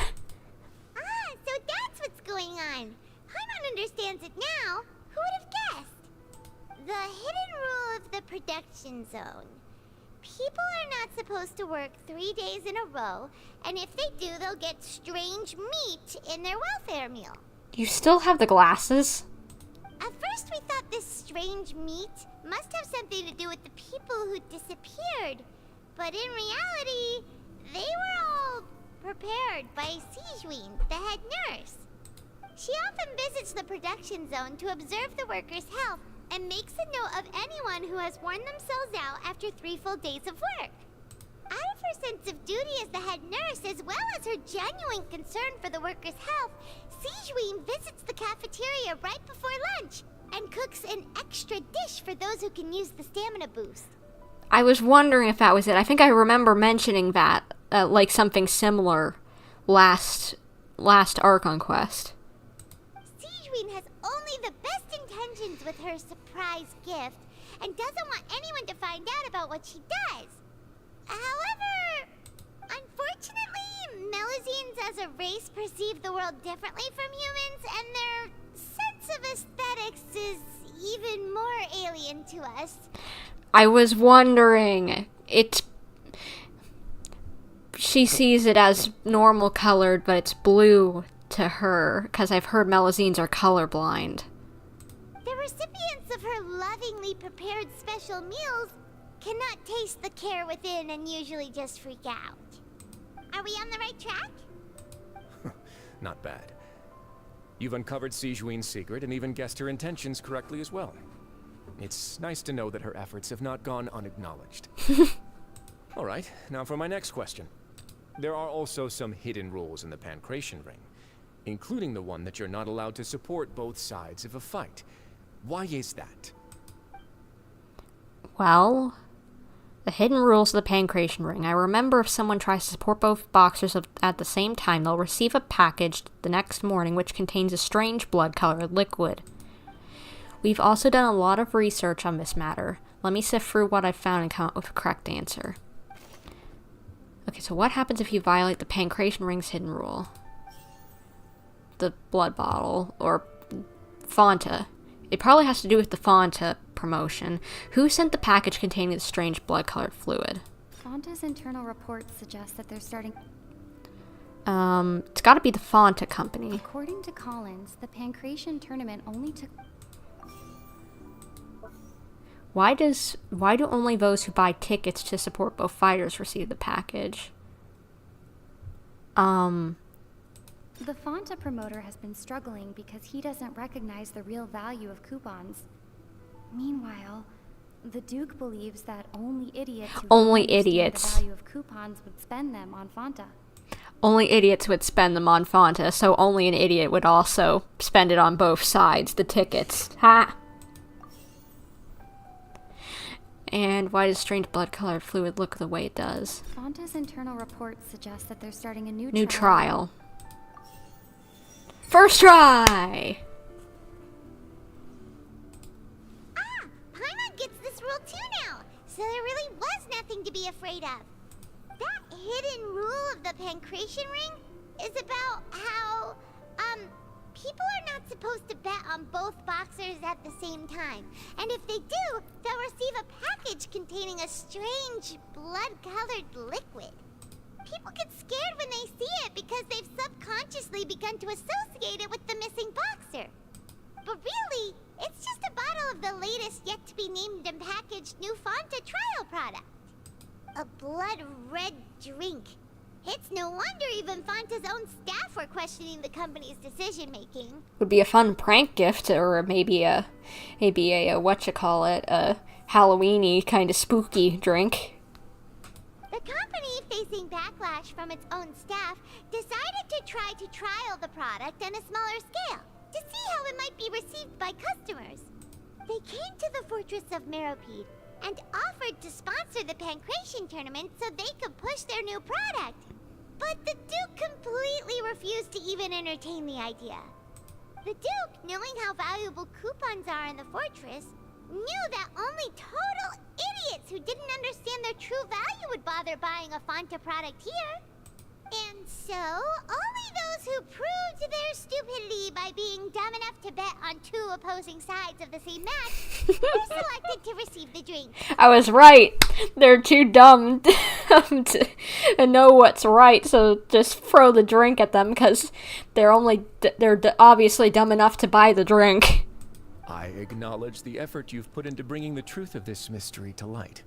that's what's going on. Paimon understands it now. Who would have guessed? The hidden rule of the production zone. People are not supposed to work 3 days in a row, and if they do, they'll get strange meat in their welfare meal.
You still have the glasses?
At first we thought this strange meat must have something to do with the people who disappeared. But in reality, they were all prepared by sigewinne, the head nurse. She often visits the production zone to observe the workers' health and makes a note of anyone who has worn themselves out after 3 full days of work. Out of her sense of duty as the head nurse, as well as her genuine concern for the workers' health, sigewinne visits the cafeteria right before lunch and cooks an extra dish for those who can use the stamina boost.
I was wondering if that was it. I think I remember mentioning that, like something similar, last Archon quest.
Sigewinne has only the best intentions with her surprise gift and doesn't want anyone to find out about what she does. However, unfortunately, Melazines as a race perceive the world differently from humans, and their sense of aesthetics is even more alien to us.
I was wondering. She sees it as normal colored, but it's blue to her, because I've heard Melazines are colorblind.
The recipients of her lovingly prepared special meals cannot taste the care within and usually just freak out. Are we on the right track?
Not bad. You've uncovered sigewinne's secret and even guessed her intentions correctly as well. It's nice to know that her efforts have not gone unacknowledged. Alright, now for my next question. There are also some hidden rules in the Pancration Ring, including the one that you're not allowed to support both sides of a fight. Why is that?
Well, the hidden rules of the Pancration Ring. I remember if someone tries to support both boxers at the same time, they'll receive a package the next morning which contains a strange blood-colored liquid. We've also done a lot of research on this matter. Let me sift through what I've found and come up with a correct answer. Okay, so what happens if you violate the Pancration Ring's hidden rule? The blood bottle, or Fonta. It probably has to do with the Fonta promotion. Who sent the package containing the strange blood-colored fluid?
Fonta's internal reports suggest that they're starting...
It's gotta be the Fonta company.
According to Collins, the Pancration tournament only took...
Why do only those who buy tickets to support both fighters receive the package?
The Fonta promoter has been struggling because he doesn't recognize the real value of coupons. Meanwhile, the Duke believes that only idiots who understand the value of coupons would spend them on Fonta.
Only idiots would spend them on Fonta, so only an idiot would also spend it on both sides, the tickets. Ha! And why does strange blood-colored fluid look the way it does?
Fonta's internal reports suggest that they're starting a new
trial. First try!
Paimon gets this rule too now, so there really was nothing to be afraid of. That hidden rule of the Pancration Ring is about how, people are not supposed to bet on both boxers at the same time. And if they do, they'll receive a package containing a strange blood-colored liquid. People get scared when they see it because they've subconsciously begun to associate it with the missing boxer. But really, it's just a bottle of the latest yet-to-be-named and packaged new Fonta trial product. A blood-red drink. It's no wonder even Fonta's own staff were questioning the company's decision-making.
Would be a fun prank gift, or maybe a a Halloween-y kind of spooky drink.
The company, facing backlash from its own staff, decided to try to trial the product on a smaller scale, to see how it might be received by customers. They came to the Fortress of Meropide and offered to sponsor the Pancration tournament so they could push their new product. But the Duke completely refused to even entertain the idea. The Duke, knowing how valuable coupons are in the fortress, knew that only total idiots who didn't understand their true value would bother buying a Fonta product here. And so, only those who proved their stupidity by being dumb enough to bet on two opposing sides of the same match were selected to receive the drink.
I was right. They're too dumb to know what's right, so just throw the drink at them because they're obviously dumb enough to buy the drink.
I acknowledge the effort you've put into bringing the truth of this mystery to light.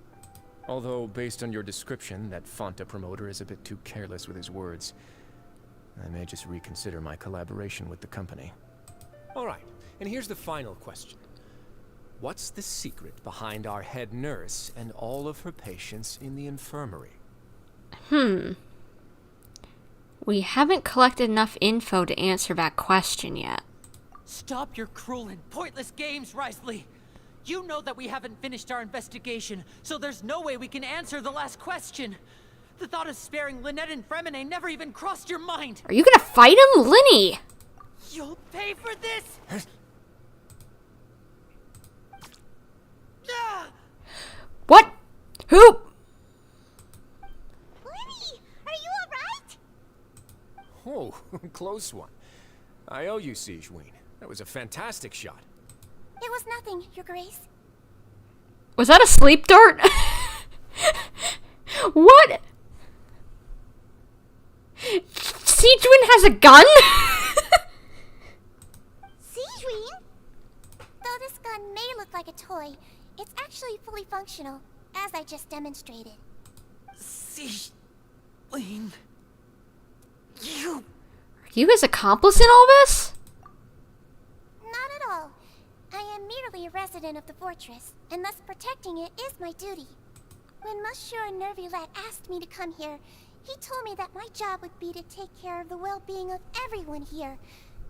Although, based on your description, that Fonta promoter is a bit too careless with his words. I may just reconsider my collaboration with the company. Alright, and here's the final question. What's the secret behind our head nurse and all of her patients in the infirmary?
We haven't collected enough info to answer that question yet.
Stop your cruel and pointless games, Wriothesley! You know that we haven't finished our investigation, so there's no way we can answer the last question. The thought of sparing Lynett and Furina never even crossed your mind.
Are you gonna fight him, Lyney?
You'll pay for this!
What? Who?
Lyney, are you alright?
close one. I owe you, sigewinne. That was a fantastic shot.
It was nothing, Your Grace.
Was that a sleep dart? What? sigewinne has a gun?
Sigewinne? Though this gun may look like a toy, it's actually fully functional, as I just demonstrated.
Sigewinne... You...
Are you his accomplice in all this?
Not at all. I am merely a resident of the fortress, and thus protecting it is my duty. When Monsieur Nervilette asked me to come here, he told me that my job would be to take care of the well-being of everyone here.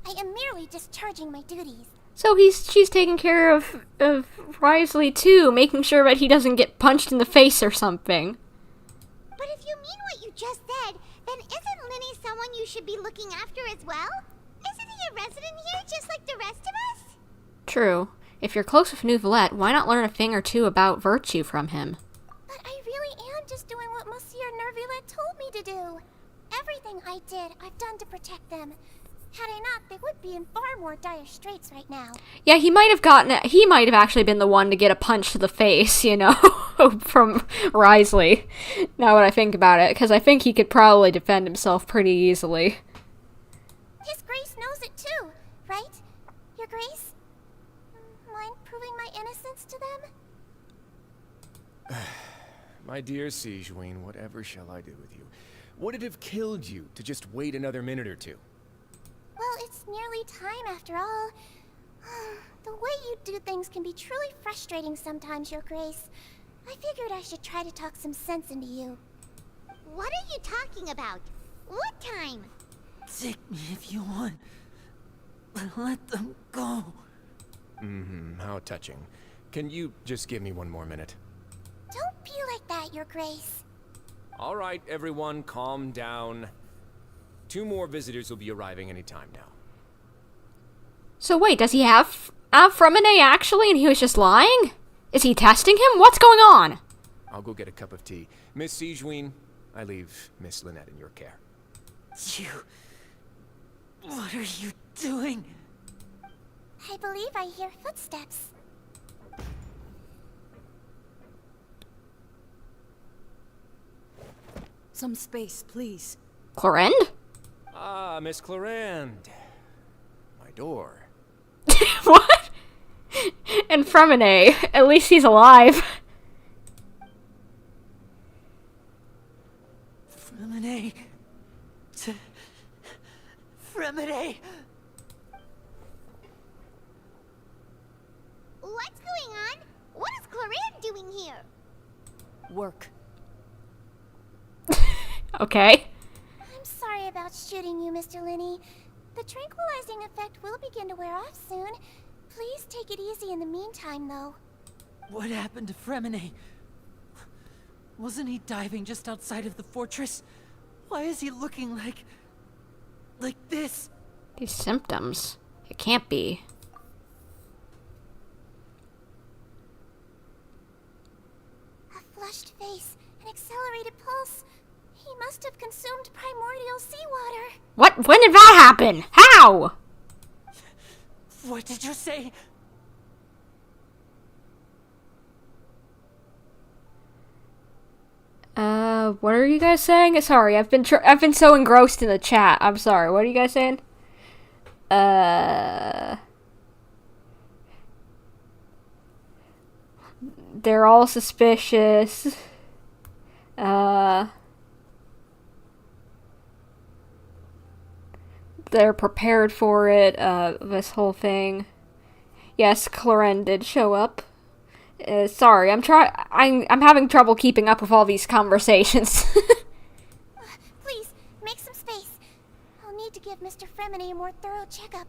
I am merely discharging my duties.
So she's taking care of Wriothesley too, making sure that he doesn't get punched in the face or something.
But if you mean what you just said, then isn't Lyney someone you should be looking after as well? Isn't he a resident here just like the rest of us?
True. If you're close with Nervilette, why not learn a thing or two about virtue from him?
But I really am just doing what Monsieur Nervilette told me to do. Everything I did, I've done to protect them. Had I not, they would be in far more dire straits right now.
Yeah, he might have actually been the one to get a punch to the face, you know, from Wriothesley. Now that I think about it, because I think he could probably defend himself pretty easily.
His Grace knows it too, right? Your Grace? Mind proving my innocence to them?
My dear sigewinne, whatever shall I do with you? Would it have killed you to just wait another minute or two?
Well, it's nearly time after all. The way you do things can be truly frustrating sometimes, Your Grace. I figured I should try to talk some sense into you. What are you talking about? What time?
Take me if you want. Let them go.
How touching. Can you just give me one more minute?
Don't be like that, Your Grace.
All right, everyone, calm down. 2 more visitors will be arriving any time now.
So wait, does he have Furina actually, and he was just lying? Is he testing him? What's going on?
I'll go get a cup of tea. Miss sigewinne, I leave Miss Lynett in your care.
You... What are you doing?
I believe I hear footsteps.
Some space, please.
Clorinde?
Ah, Miss Clorinde. My door.
What? And Furina. At least he's alive.
Furina. Furina.
What's going on? What is Clorinde doing here?
Work.
Okay.
I'm sorry about shooting you, Mr. Lyney. The tranquilizing effect will begin to wear off soon. Please take it easy in the meantime, though.
What happened to Furina? Wasn't he diving just outside of the fortress? Why is he looking like this?
These symptoms. It can't be.
A flushed face, an accelerated pulse. He must have consumed primordial seawater.
What? When did that happen? How?
What did you say?
What are you guys saying? Sorry, I've been so engrossed in the chat. I'm sorry. What are you guys saying? They're all suspicious. They're prepared for it, this whole thing. Yes, Clorinde did show up. Sorry, I'm having trouble keeping up with all these conversations.
Please, make some space. I'll need to give Mr. Furina a more thorough checkup.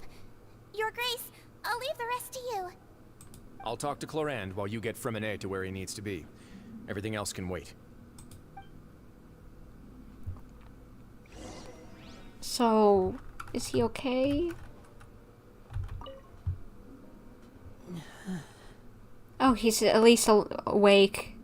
Your Grace, I'll leave the rest to you.
I'll talk to Clorinde while you get Furina to where he needs to be. Everything else can wait.
So, is he okay? Oh, he's at least awake.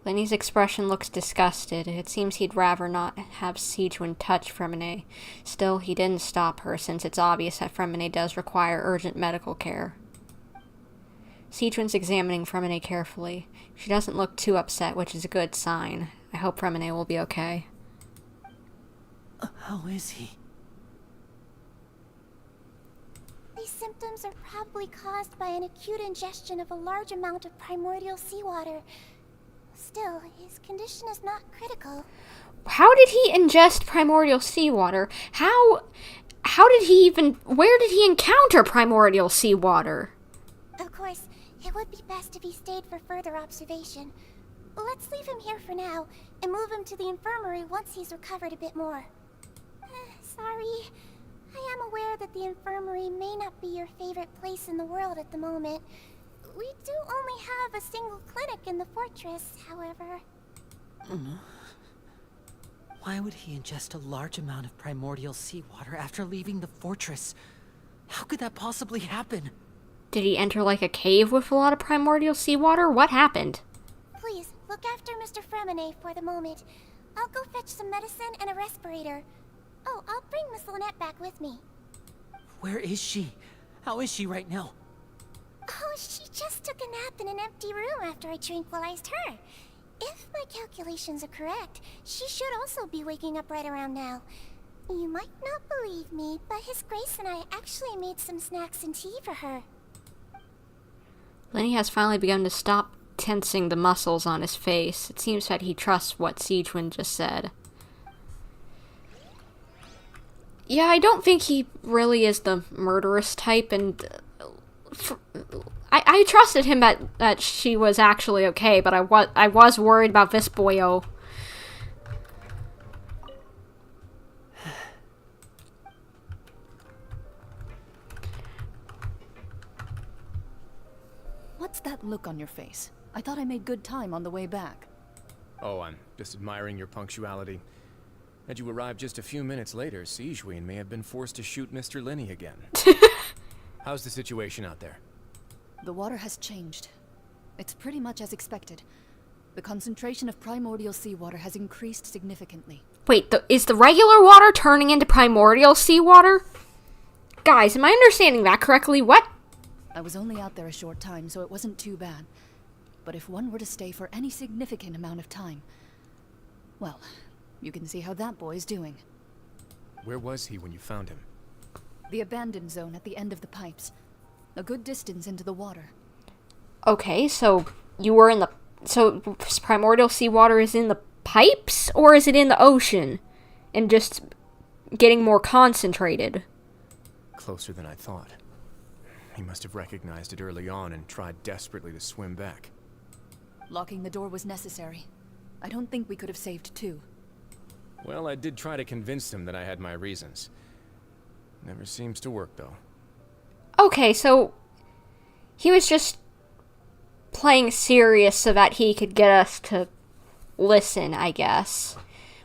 Lyney's expression looks disgusted. It seems he'd rather not have sigewinne touch Furina. Still, he didn't stop her, since it's obvious that Furina does require urgent medical care. Sigewinne's examining Furina carefully. She doesn't look too upset, which is a good sign. I hope Furina will be okay.
How is he?
These symptoms are probably caused by an acute ingestion of a large amount of primordial seawater. Still, his condition is not critical.
How did he ingest primordial seawater? How did he even... Where did he encounter primordial seawater?
Of course, it would be best if he stayed for further observation. Let's leave him here for now, and move him to the infirmary once he's recovered a bit more. Sorry. I am aware that the infirmary may not be your favorite place in the world at the moment. We do only have a single clinic in the fortress, however.
Why would he ingest a large amount of primordial seawater after leaving the fortress? How could that possibly happen?
Did he enter like a cave with a lot of primordial seawater? What happened?
Please, look after Mr. Furina for the moment. I'll go fetch some medicine and a respirator. Oh, I'll bring Miss Lynett back with me.
Where is she? How is she right now?
Oh, she just took a nap in an empty room after I tranquilized her. If my calculations are correct, she should also be waking up right around now. You might not believe me, but His Grace and I actually made some snacks and tea for her.
Lyney has finally begun to stop tensing the muscles on his face. It seems that he trusts what sigewinne just said. Yeah, I don't think he really is the murderous type, and I trusted him that she was actually okay, but I was worried about this boyo.
What's that look on your face? I thought I made good time on the way back.
Oh, I'm just admiring your punctuality. Had you arrived just a few minutes later, sigewinne may have been forced to shoot Mr. Lyney again. How's the situation out there?
The water has changed. It's pretty much as expected. The concentration of primordial seawater has increased significantly.
Wait, is the regular water turning into primordial seawater? Guys, am I understanding that correctly? What?
I was only out there a short time, so it wasn't too bad. But if one were to stay for any significant amount of time, well, you can see how that boy's doing.
Where was he when you found him?
The abandoned zone at the end of the pipes. A good distance into the water.
Okay, so you were in the... So primordial seawater is in the pipes? Or is it in the ocean? And just getting more concentrated?
Closer than I thought. He must have recognized it early on and tried desperately to swim back.
Locking the door was necessary. I don't think we could have saved two.
Well, I did try to convince him that I had my reasons. Never seems to work, though.
Okay, so he was just playing serious so that he could get us to listen, I guess.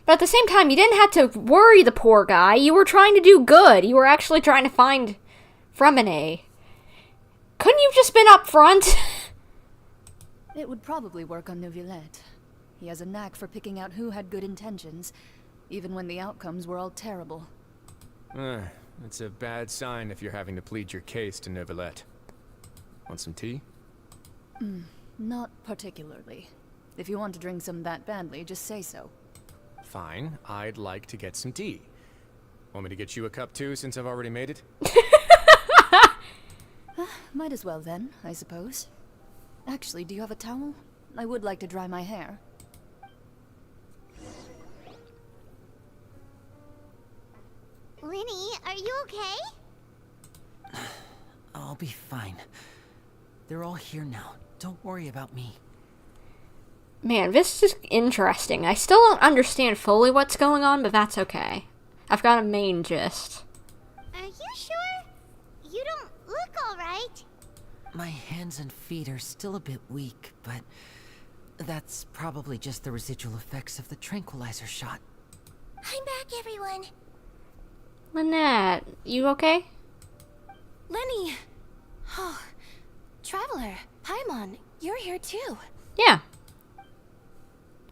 But at the same time, you didn't have to worry the poor guy. You were trying to do good. You were actually trying to find Furina. Couldn't you have just been up front?
It would probably work on Navia. He has a knack for picking out who had good intentions, even when the outcomes were all terrible.
It's a bad sign if you're having to plead your case to Navia. Want some tea?
Not particularly. If you want to drink some that badly, just say so.
Fine, I'd like to get some tea. Want me to get you a cup too, since I've already made it?
Might as well then, I suppose. Actually, do you have a towel? I would like to dry my hair.
Lyney, are you okay?
I'll be fine. They're all here now. Don't worry about me.
Man, this is interesting. I still don't understand fully what's going on, but that's okay. I've got a main gist.
Are you sure? You don't look alright.
My hands and feet are still a bit weak, but that's probably just the residual effects of the tranquilizer shot.
I'm back, everyone.
Lynett, you okay?
Lyney! Oh, Traveler, Paimon, you're here too.
Yeah.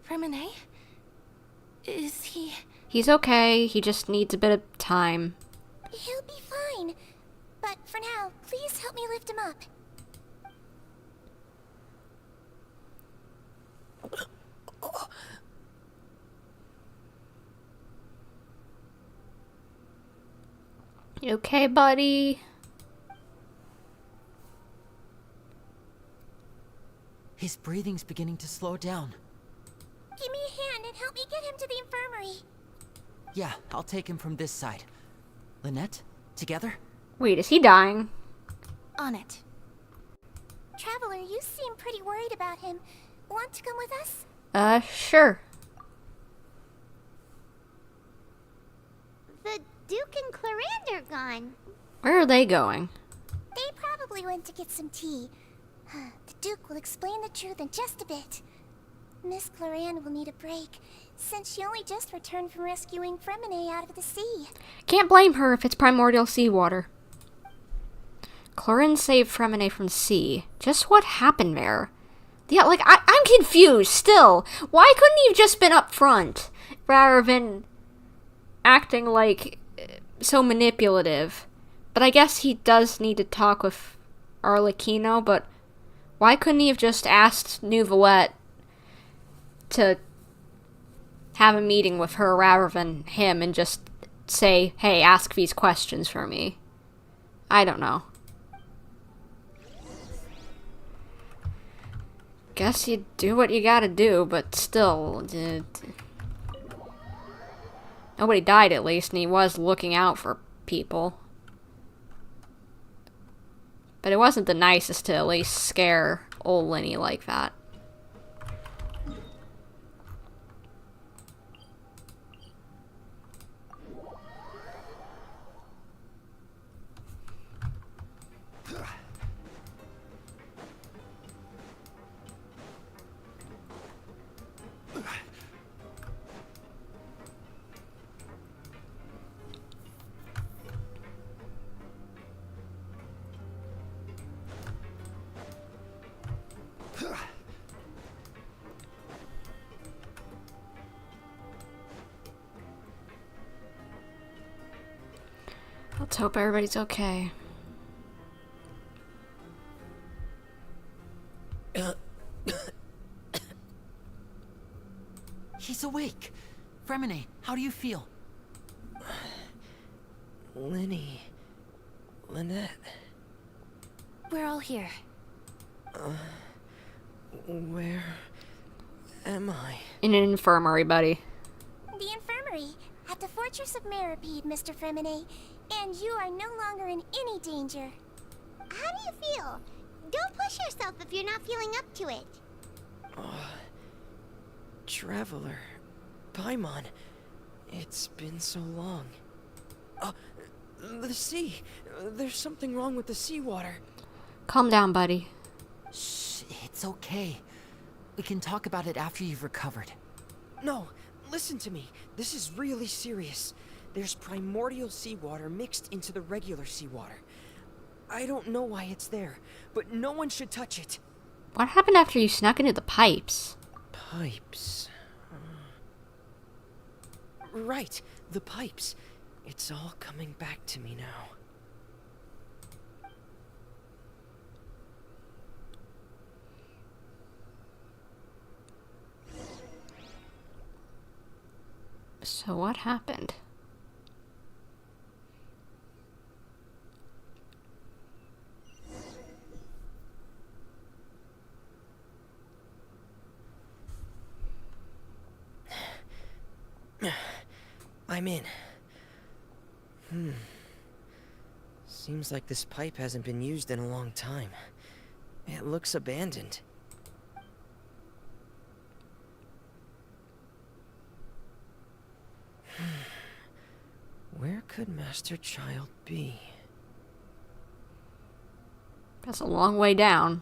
Remine? Is he...
He's okay. He just needs a bit of time.
He'll be fine. But for now, please help me lift him up.
You okay, buddy?
His breathing's beginning to slow down.
Give me a hand and help me get him to the infirmary.
Yeah, I'll take him from this side. Lynett, together?
Wait, is he dying?
On it. Traveler, you seem pretty worried about him. Want to come with us?
Sure.
The Duke and Clorinde are gone.
Where are they going?
They probably went to get some tea. The Duke will explain the truth in just a bit. Miss Clorinde will need a break, since she only just returned from rescuing Fremine out of the sea.
Can't blame her if it's primordial seawater. Clorinde saved Fremine from the sea. Just what happened there? Yeah, like, I'm confused still. Why couldn't he have just been up front, rather than acting like so manipulative? But I guess he does need to talk with Arlecchino, but why couldn't he have just asked Navia to have a meeting with her rather than him and just say, hey, ask these questions for me? I don't know. Guess you do what you gotta do, but still, nobody died at least, and he was looking out for people. But it wasn't the nicest to at least scare old Lyney like that. Let's hope everybody's okay.
He's awake. Fremine, how do you feel?
Lyney. Lynett.
We're all here.
Where am I?
In an infirmary, buddy.
The infirmary, at the Fortress of Meripede, Mr. Fremine. And you are no longer in any danger. How do you feel? Don't push yourself if you're not feeling up to it.
Traveler. Paimon. It's been so long. The sea. There's something wrong with the seawater.
Calm down, buddy.
Shh, it's okay. We can talk about it after you've recovered.
No, listen to me. This is really serious. There's primordial seawater mixed into the regular seawater. I don't know why it's there, but no one should touch it.
What happened after you snuck into the pipes?
Pipes. Right, the pipes. It's all coming back to me now.
So what happened?
I'm in. Seems like this pipe hasn't been used in a long time. It looks abandoned. Where could Master Child be?
That's a long way down.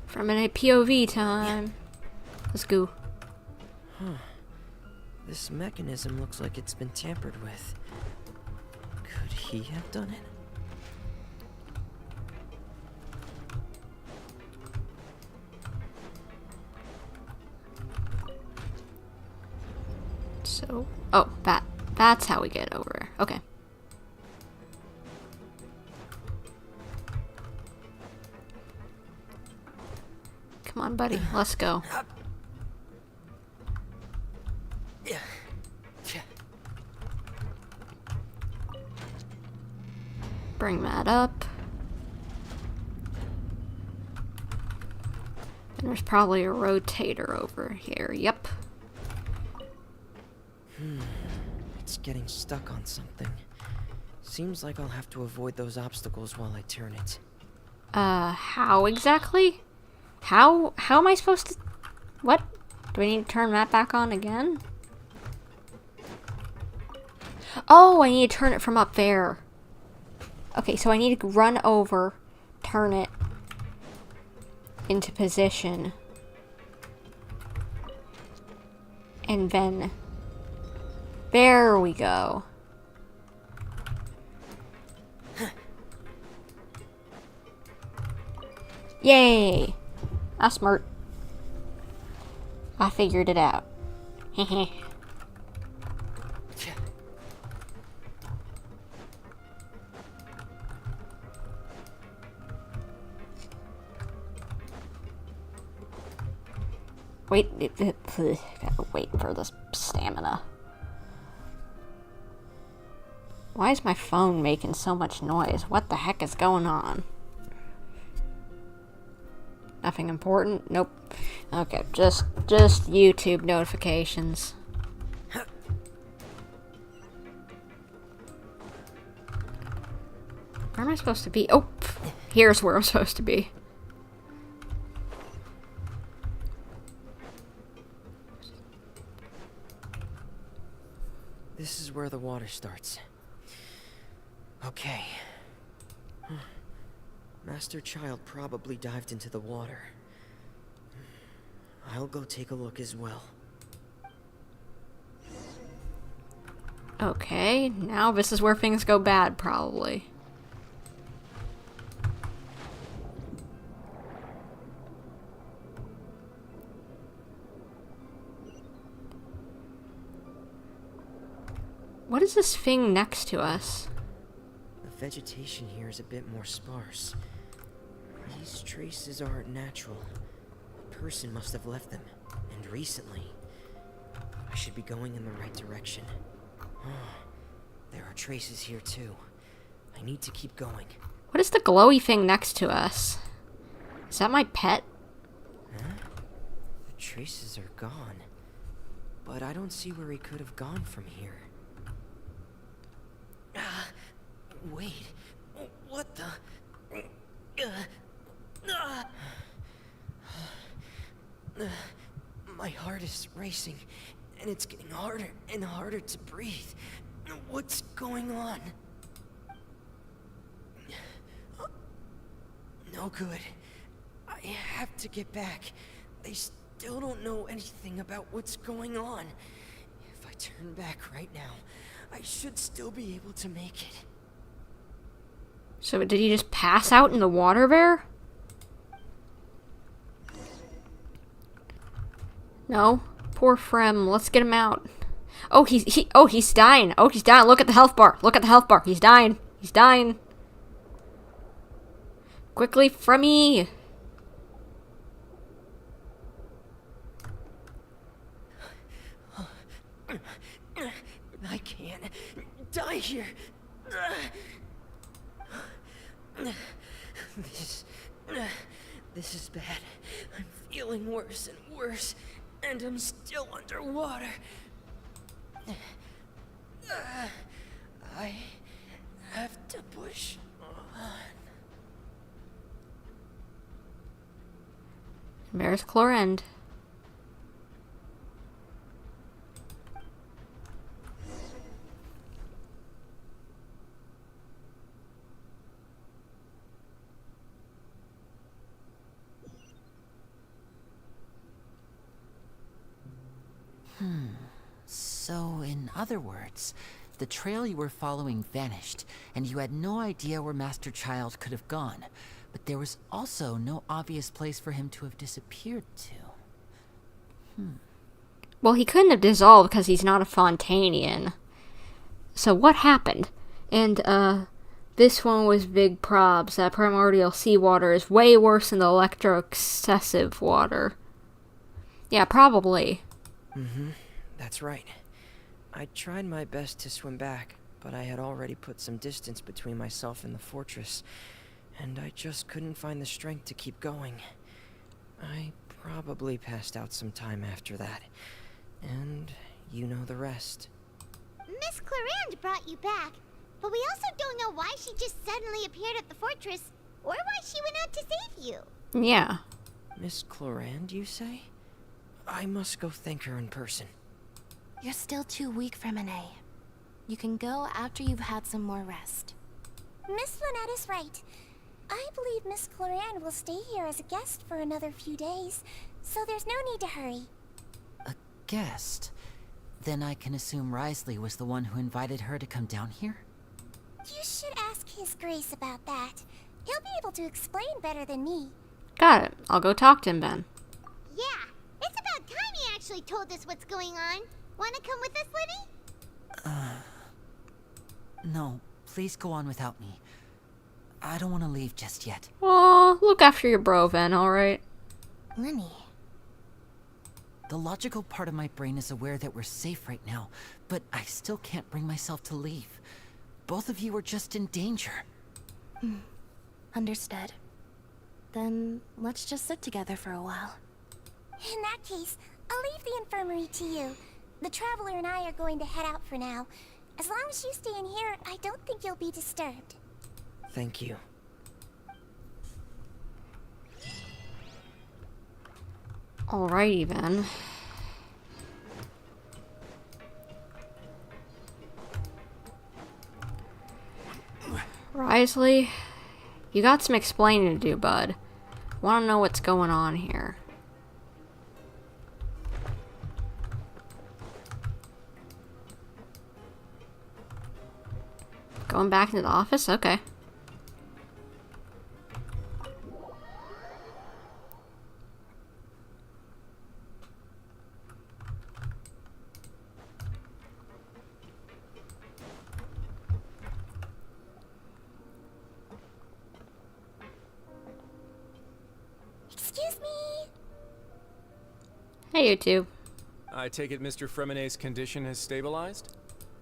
From a POV time. Let's go.
This mechanism looks like it's been tampered with. Could he have done it?
So, oh, that's how we get over. Okay. Come on, buddy. Let's go. Bring that up. And there's probably a rotator over here. Yep.
It's getting stuck on something. Seems like I'll have to avoid those obstacles while I turn it.
How exactly? How am I supposed to... What? Do I need to turn that back on again? Oh, I need to turn it from up there. Okay, so I need to run over, turn it into position. And then... There we go. Yay! That's smart. I figured it out. Heh. Wait, gotta wait for this stamina. Why is my phone making so much noise? What the heck is going on? Nothing important? Nope. Okay, just YouTube notifications. Where am I supposed to be? Oh, here's where I'm supposed to be.
This is where the water starts. Okay. Master Child probably dived into the water. I'll go take a look as well.
Okay, now this is where things go bad, probably. What is this thing next to us?
The vegetation here is a bit more sparse. These traces aren't natural. A person must have left them, and recently. I should be going in the right direction. There are traces here too. I need to keep going.
What is the glowy thing next to us? Is that my pet?
Huh? The traces are gone. But I don't see where he could have gone from here. Wait. What the... My heart is racing, and it's getting harder and harder to breathe. What's going on? No good. I have to get back. They still don't know anything about what's going on. If I turn back right now, I should still be able to make it.
So did he just pass out in the water there? No? Poor Frem. Let's get him out. Oh, he's dying. Oh, he's dying. Look at the health bar. Look at the health bar. He's dying. He's dying. Quickly, Fremmy.
I can't die here. This is bad. I'm feeling worse and worse, and I'm still underwater. I have to push on.
There's Clorinde.
So, in other words, the trail you were following vanished, and you had no idea where Master Child could have gone. But there was also no obvious place for him to have disappeared to.
Well, he couldn't have dissolved because he's not a Fontainian. So what happened? And, this one was big probs. That primordial seawater is way worse than the electro-excessive water. Yeah, probably.
That's right. I tried my best to swim back, but I had already put some distance between myself and the fortress, and I just couldn't find the strength to keep going. I probably passed out some time after that, and you know the rest.
Miss Clorinde brought you back, but we also don't know why she just suddenly appeared at the fortress, or why she went out to save you.
Yeah.
Miss Clorinde, you say? I must go thank her in person.
You're still too weak, Fremine. You can go after you've had some more rest.
Miss Lynett is right. I believe Miss Clorinde will stay here as a guest for another few days, so there's no need to hurry.
A guest? Then I can assume Wriothesley was the one who invited her to come down here?
You should ask His Grace about that. He'll be able to explain better than me.
Got it. I'll go talk to him then.
Yeah, it's about time he actually told us what's going on. Wanna come with us, Lyney?
No, please go on without me. I don't want to leave just yet.
Aw, look after your bro, Ven, alright?
Lyney.
The logical part of my brain is aware that we're safe right now, but I still can't bring myself to leave. Both of you are just in danger.
Understood. Then let's just sit together for a while.
In that case, I'll leave the infirmary to you. The Traveler and I are going to head out for now. As long as you stay in here, I don't think you'll be disturbed.
Thank you.
Alrighty then. Wriothesley, you got some explaining to do, bud. Wanna know what's going on here. Going back into the office? Okay.
Excuse me.
Hey, you two.
I take it Mr. Fremine's condition has stabilized?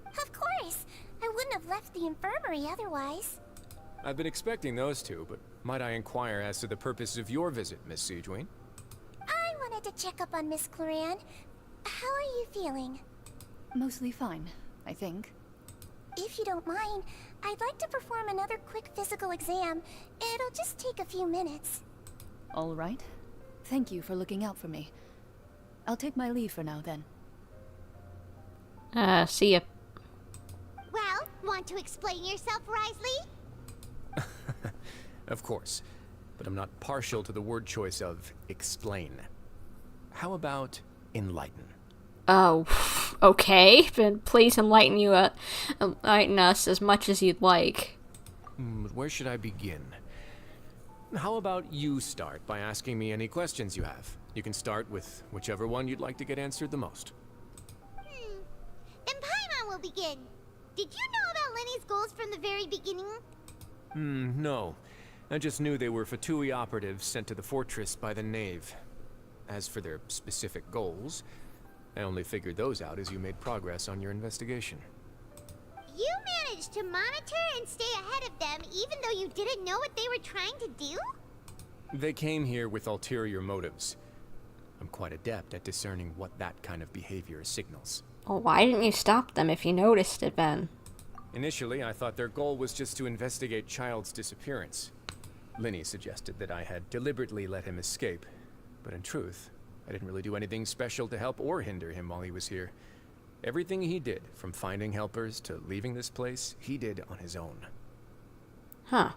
Of course. I wouldn't have left the infirmary otherwise.
I've been expecting those two, but might I inquire as to the purpose of your visit, Miss Sigewinne?
I wanted to check up on Miss Clorinde. How are you feeling?
Mostly fine, I think.
If you don't mind, I'd like to perform another quick physical exam. It'll just take a few minutes.
All right. Thank you for looking out for me. I'll take my leave for now, then.
See ya.
Well, want to explain yourself, Wriothesley?
Of course, but I'm not partial to the word choice of explain. How about enlighten?
Oh, okay. Then please enlighten us as much as you'd like.
But where should I begin? How about you start by asking me any questions you have? You can start with whichever one you'd like to get answered the most.
Then Paimon will begin. Did you know about Lyney's goals from the very beginning?
No. I just knew they were Fatui operatives sent to the fortress by the Knave. As for their specific goals, I only figured those out as you made progress on your investigation.
You managed to monitor and stay ahead of them even though you didn't know what they were trying to do?
They came here with ulterior motives. I'm quite adept at discerning what that kind of behavior signals.
Well, why didn't you stop them if you noticed it, Ben?
Initially, I thought their goal was just to investigate Child's disappearance. Lyney suggested that I had deliberately let him escape, but in truth, I didn't really do anything special to help or hinder him while he was here. Everything he did, from finding helpers to leaving this place, he did on his own.
Huh.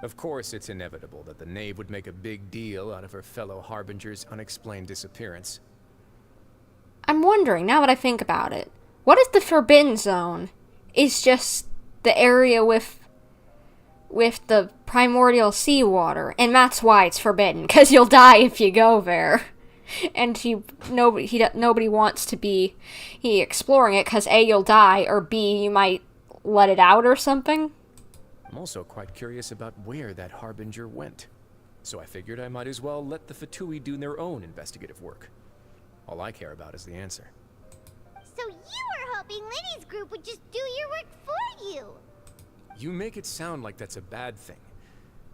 Of course, it's inevitable that the Knave would make a big deal out of her fellow Harbinger's unexplained disappearance.
I'm wondering, now that I think about it, What if the Forbidden Zone is just the area with the primordial seawater, and that's why it's forbidden, because you'll die if you go there. And nobody wants to be exploring it, because A, you'll die, or B, you might let it out or something.
I'm also quite curious about where that Harbinger went. So I figured I might as well let the Fatui do their own investigative work. All I care about is the answer.
So you were hoping Lyney's group would just do your work for you?
You make it sound like that's a bad thing.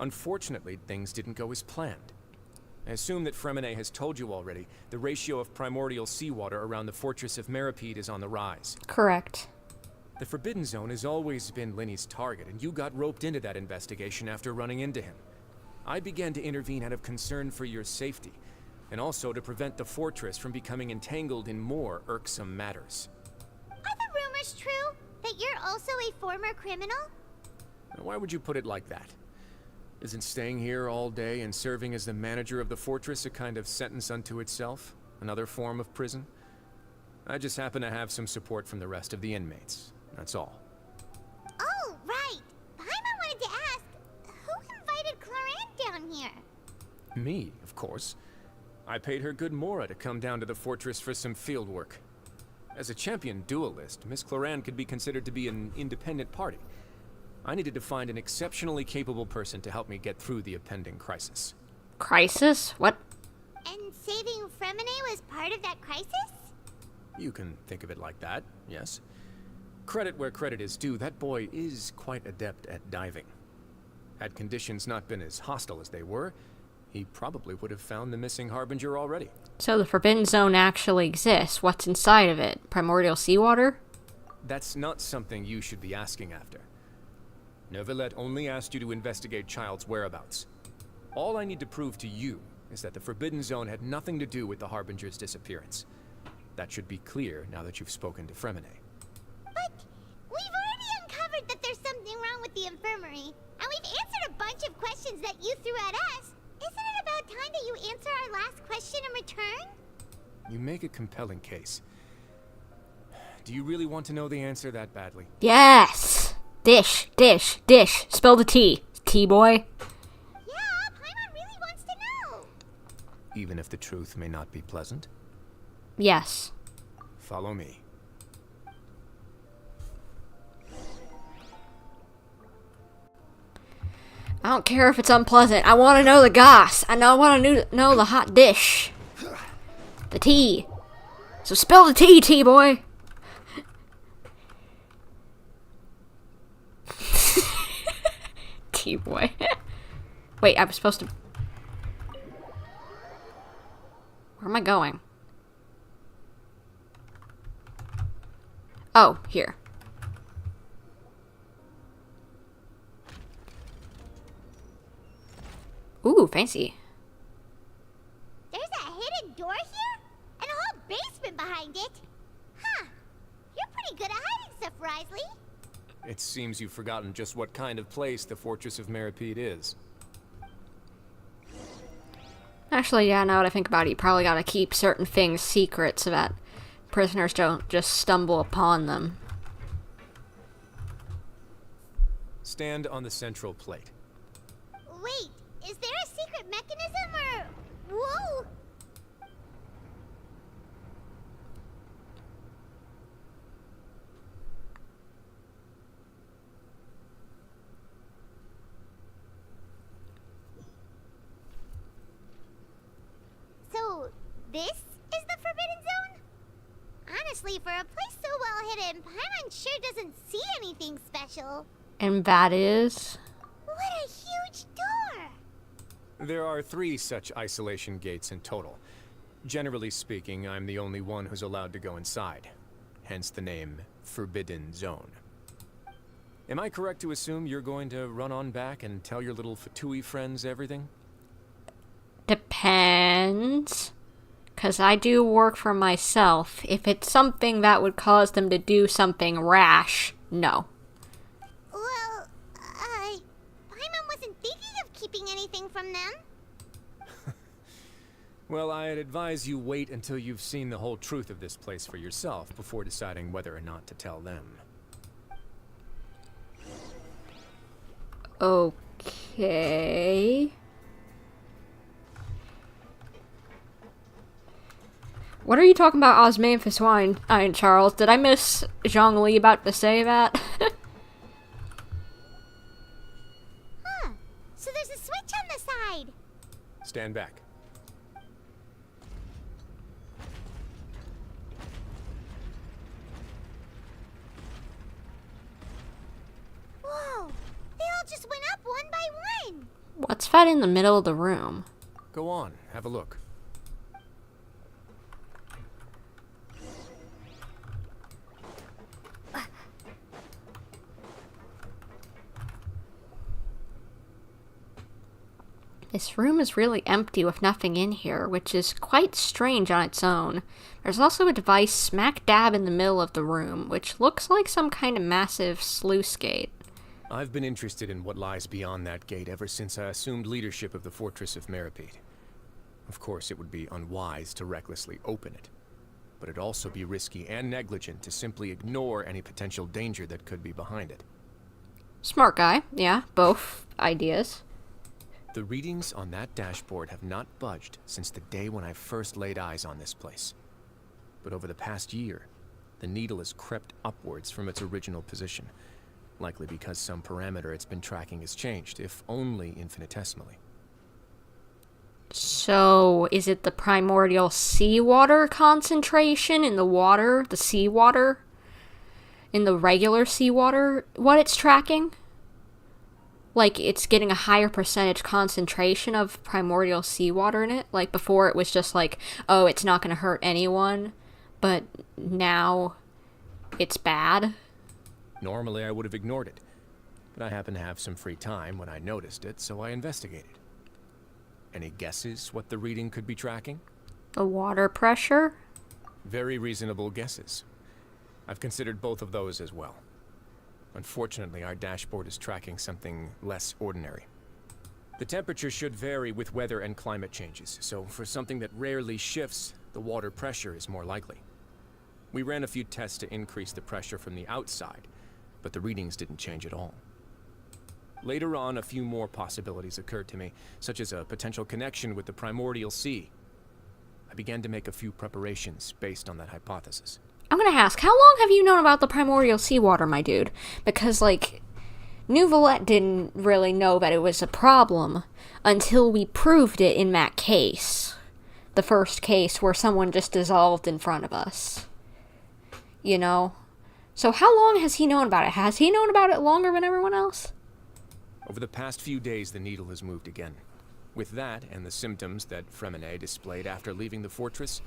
Unfortunately, things didn't go as planned. I assume that Fremine has told you already, the ratio of primordial seawater around the fortress of Meripede is on the rise.
Correct.
The Forbidden Zone has always been Lyney's target, and you got roped into that investigation after running into him. I began to intervene out of concern for your safety, and also to prevent the fortress from becoming entangled in more irksome matters.
Are the rumors true? That you're also a former criminal?
Why would you put it like that? Isn't staying here all day and serving as the manager of the fortress a kind of sentence unto itself? Another form of prison? I just happen to have some support from the rest of the inmates. That's all.
Oh, right. Paimon wanted to ask, who invited Clorinde down here?
Me, of course. I paid her good mora to come down to the fortress for some field work. As a champion duelist, Miss Clorinde could be considered to be an independent party. I needed to find an exceptionally capable person to help me get through the impending crisis.
Crisis? What?
And saving Fremine was part of that crisis?
You can think of it like that, yes. Credit where credit is due, that boy is quite adept at diving. Had conditions not been as hostile as they were, he probably would have found the missing Harbinger already.
So the Forbidden Zone actually exists. What's inside of it? Primordial seawater?
That's not something you should be asking after. Neuvillette only asked you to investigate Child's whereabouts. All I need to prove to you is that the Forbidden Zone had nothing to do with the Harbinger's disappearance. That should be clear now that you've spoken to Fremine.
But we've already uncovered that there's something wrong with the infirmary, and we've answered a bunch of questions that you threw at us. Isn't it about time that you answer our last question in return?
You make a compelling case. Do you really want to know the answer that badly?
Yes! Dish, dish, dish. Spill the tea, tea-boy.
Yeah, Paimon really wants to know.
Even if the truth may not be pleasant?
Yes.
Follow me.
I don't care if it's unpleasant. I want to know the goss. I want to know the hot dish. The tea. So spill the tea, tea-boy. Tea-boy. Wait, I was supposed to... Where am I going? Oh, here. Ooh, fancy.
There's a hidden door here? And a whole basement behind it? Huh. You're pretty good at hiding stuff, Wriothesley.
It seems you've forgotten just what kind of place the Fortress of Meripede is.
Actually, yeah, now that I think about it, you probably gotta keep certain things secret so that prisoners don't just stumble upon them.
Stand on the central plate.
Wait, is there a secret mechanism or... Whoa! So, this is the Forbidden Zone? Honestly, for a place so well hidden, Paimon sure doesn't see anything special.
And that is...
What a huge door!
There are 3 such isolation gates in total. Generally speaking, I'm the only one who's allowed to go inside. Hence the name Forbidden Zone. Am I correct to assume you're going to run on back and tell your little Fatui friends everything?
Depends. 'Cause I do work for myself. If it's something that would cause them to do something rash, no.
Well, Paimon wasn't thinking of keeping anything from them.
Well, I'd advise you wait until you've seen the whole truth of this place for yourself before deciding whether or not to tell them.
Okay. What are you talking about, Osmanthus wine, Charles? Did I miss Zhongli about to say that?
Huh. So there's a switch on the side.
Stand back.
Whoa. They all just went up one by one.
What's that in the middle of the room?
Go on, have a look.
This room is really empty with nothing in here, which is quite strange on its own. There's also a device smack dab in the middle of the room, which looks like some kind of massive sluice gate.
I've been interested in what lies beyond that gate ever since I assumed leadership of the Fortress of Meripede. Of course, it would be unwise to recklessly open it, but it'd also be risky and negligent to simply ignore any potential danger that could be behind it.
Smart guy, yeah, both ideas.
The readings on that dashboard have not budged since the day when I first laid eyes on this place. But over the past year, the needle has crept upwards from its original position, likely because some parameter it's been tracking has changed, if only infinitesimally.
So, is it the primordial seawater concentration in the water, the seawater, in the regular seawater, what it's tracking? Like, it's getting a higher percentage concentration of primordial seawater in it? Like, before it was just like, oh, it's not going to hurt anyone, but now it's bad?
Normally I would have ignored it, but I happened to have some free time when I noticed it, so I investigated. Any guesses what the reading could be tracking?
The water pressure?
Very reasonable guesses. I've considered both of those as well. Unfortunately, our dashboard is tracking something less ordinary. The temperature should vary with weather and climate changes, so for something that rarely shifts, the water pressure is more likely. We ran a few tests to increase the pressure from the outside, but the readings didn't change at all. Later on, a few more possibilities occurred to me, such as a potential connection with the primordial sea. I began to make a few preparations based on that hypothesis.
I'm gonna ask, how long have you known about the primordial seawater, my dude? Because, like, Navia didn't really know that it was a problem until we proved it in that case. The first case where someone just dissolved in front of us. You know? So how long has he known about it? Has he known about it longer than everyone else?
Over the past few days, the needle has moved again. With that, and the symptoms that Furina displayed after leaving the fortress,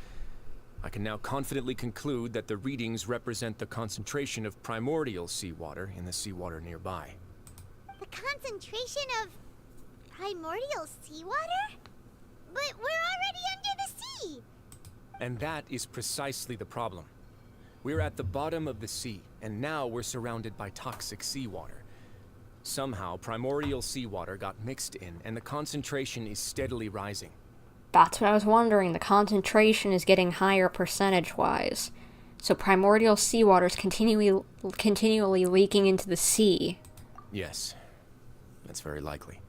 I can now confidently conclude that the readings represent the concentration of primordial seawater in the seawater nearby.
The concentration of primordial seawater? But we're already under the sea!
And that is precisely the problem. We're at the bottom of the sea, and now we're surrounded by toxic seawater. Somehow, primordial seawater got mixed in, and the concentration is steadily rising.
That's what I was wondering. The concentration is getting higher percentage-wise. So primordial seawater is continually leaking into the sea.
Yes, that's very likely.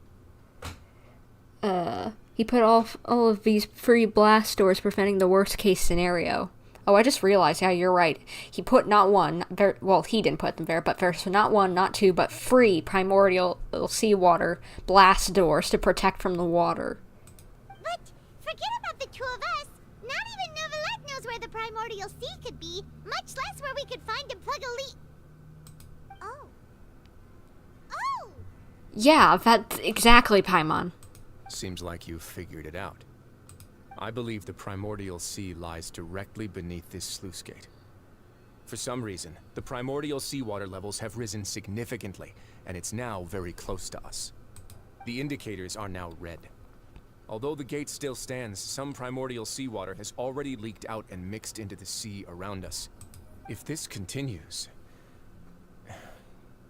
He put all of these free blast doors, preventing the worst-case scenario. Oh, I just realized, yeah, you're right. He put not one, well, he didn't put them there, but there's not one, not two, but free primordial seawater blast doors to protect from the water.
But forget about the two of us. Not even Navia knows where the primordial sea could be, much less where we could find and plug a leak. Oh. Oh!
Yeah, that's exactly, Paimon.
Seems like you've figured it out. I believe the primordial sea lies directly beneath this sluice gate. For some reason, the primordial seawater levels have risen significantly, and it's now very close to us. The indicators are now red. Although the gate still stands, some primordial seawater has already leaked out and mixed into the sea around us. If this continues,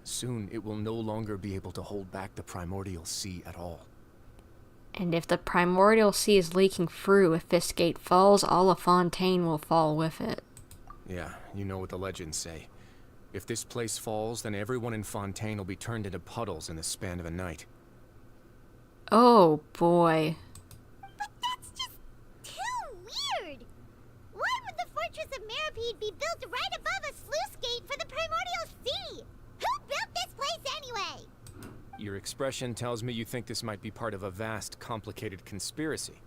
soon it will no longer be able to hold back the primordial sea at all.
And if the primordial sea is leaking through, if this gate falls, all of Fontaine will fall with it.
Yeah, you know what the legends say. If this place falls, then everyone in Fontaine will be turned into puddles in the span of a night.
Oh, boy.
But that's just too weird! Why would the Fortress of Meropide be built right above a sluice gate for the Primordial Sea? Who built this place anyway?
Your expression tells me you think this might be part of a vast, complicated conspiracy.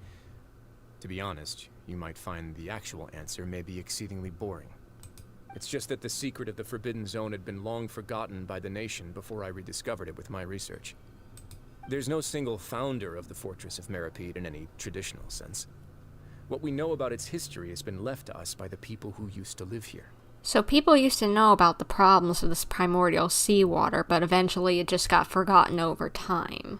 To be honest, you might find the actual answer may be exceedingly boring. It's just that the secret of the Forbidden Zone had been long forgotten by the nation before I rediscovered it with my research. There's no single founder of the Fortress of Meropide in any traditional sense. What we know about its history has been left to us by the people who used to live here.
So people used to know about the problems of this primordial seawater, but eventually it just got forgotten over time.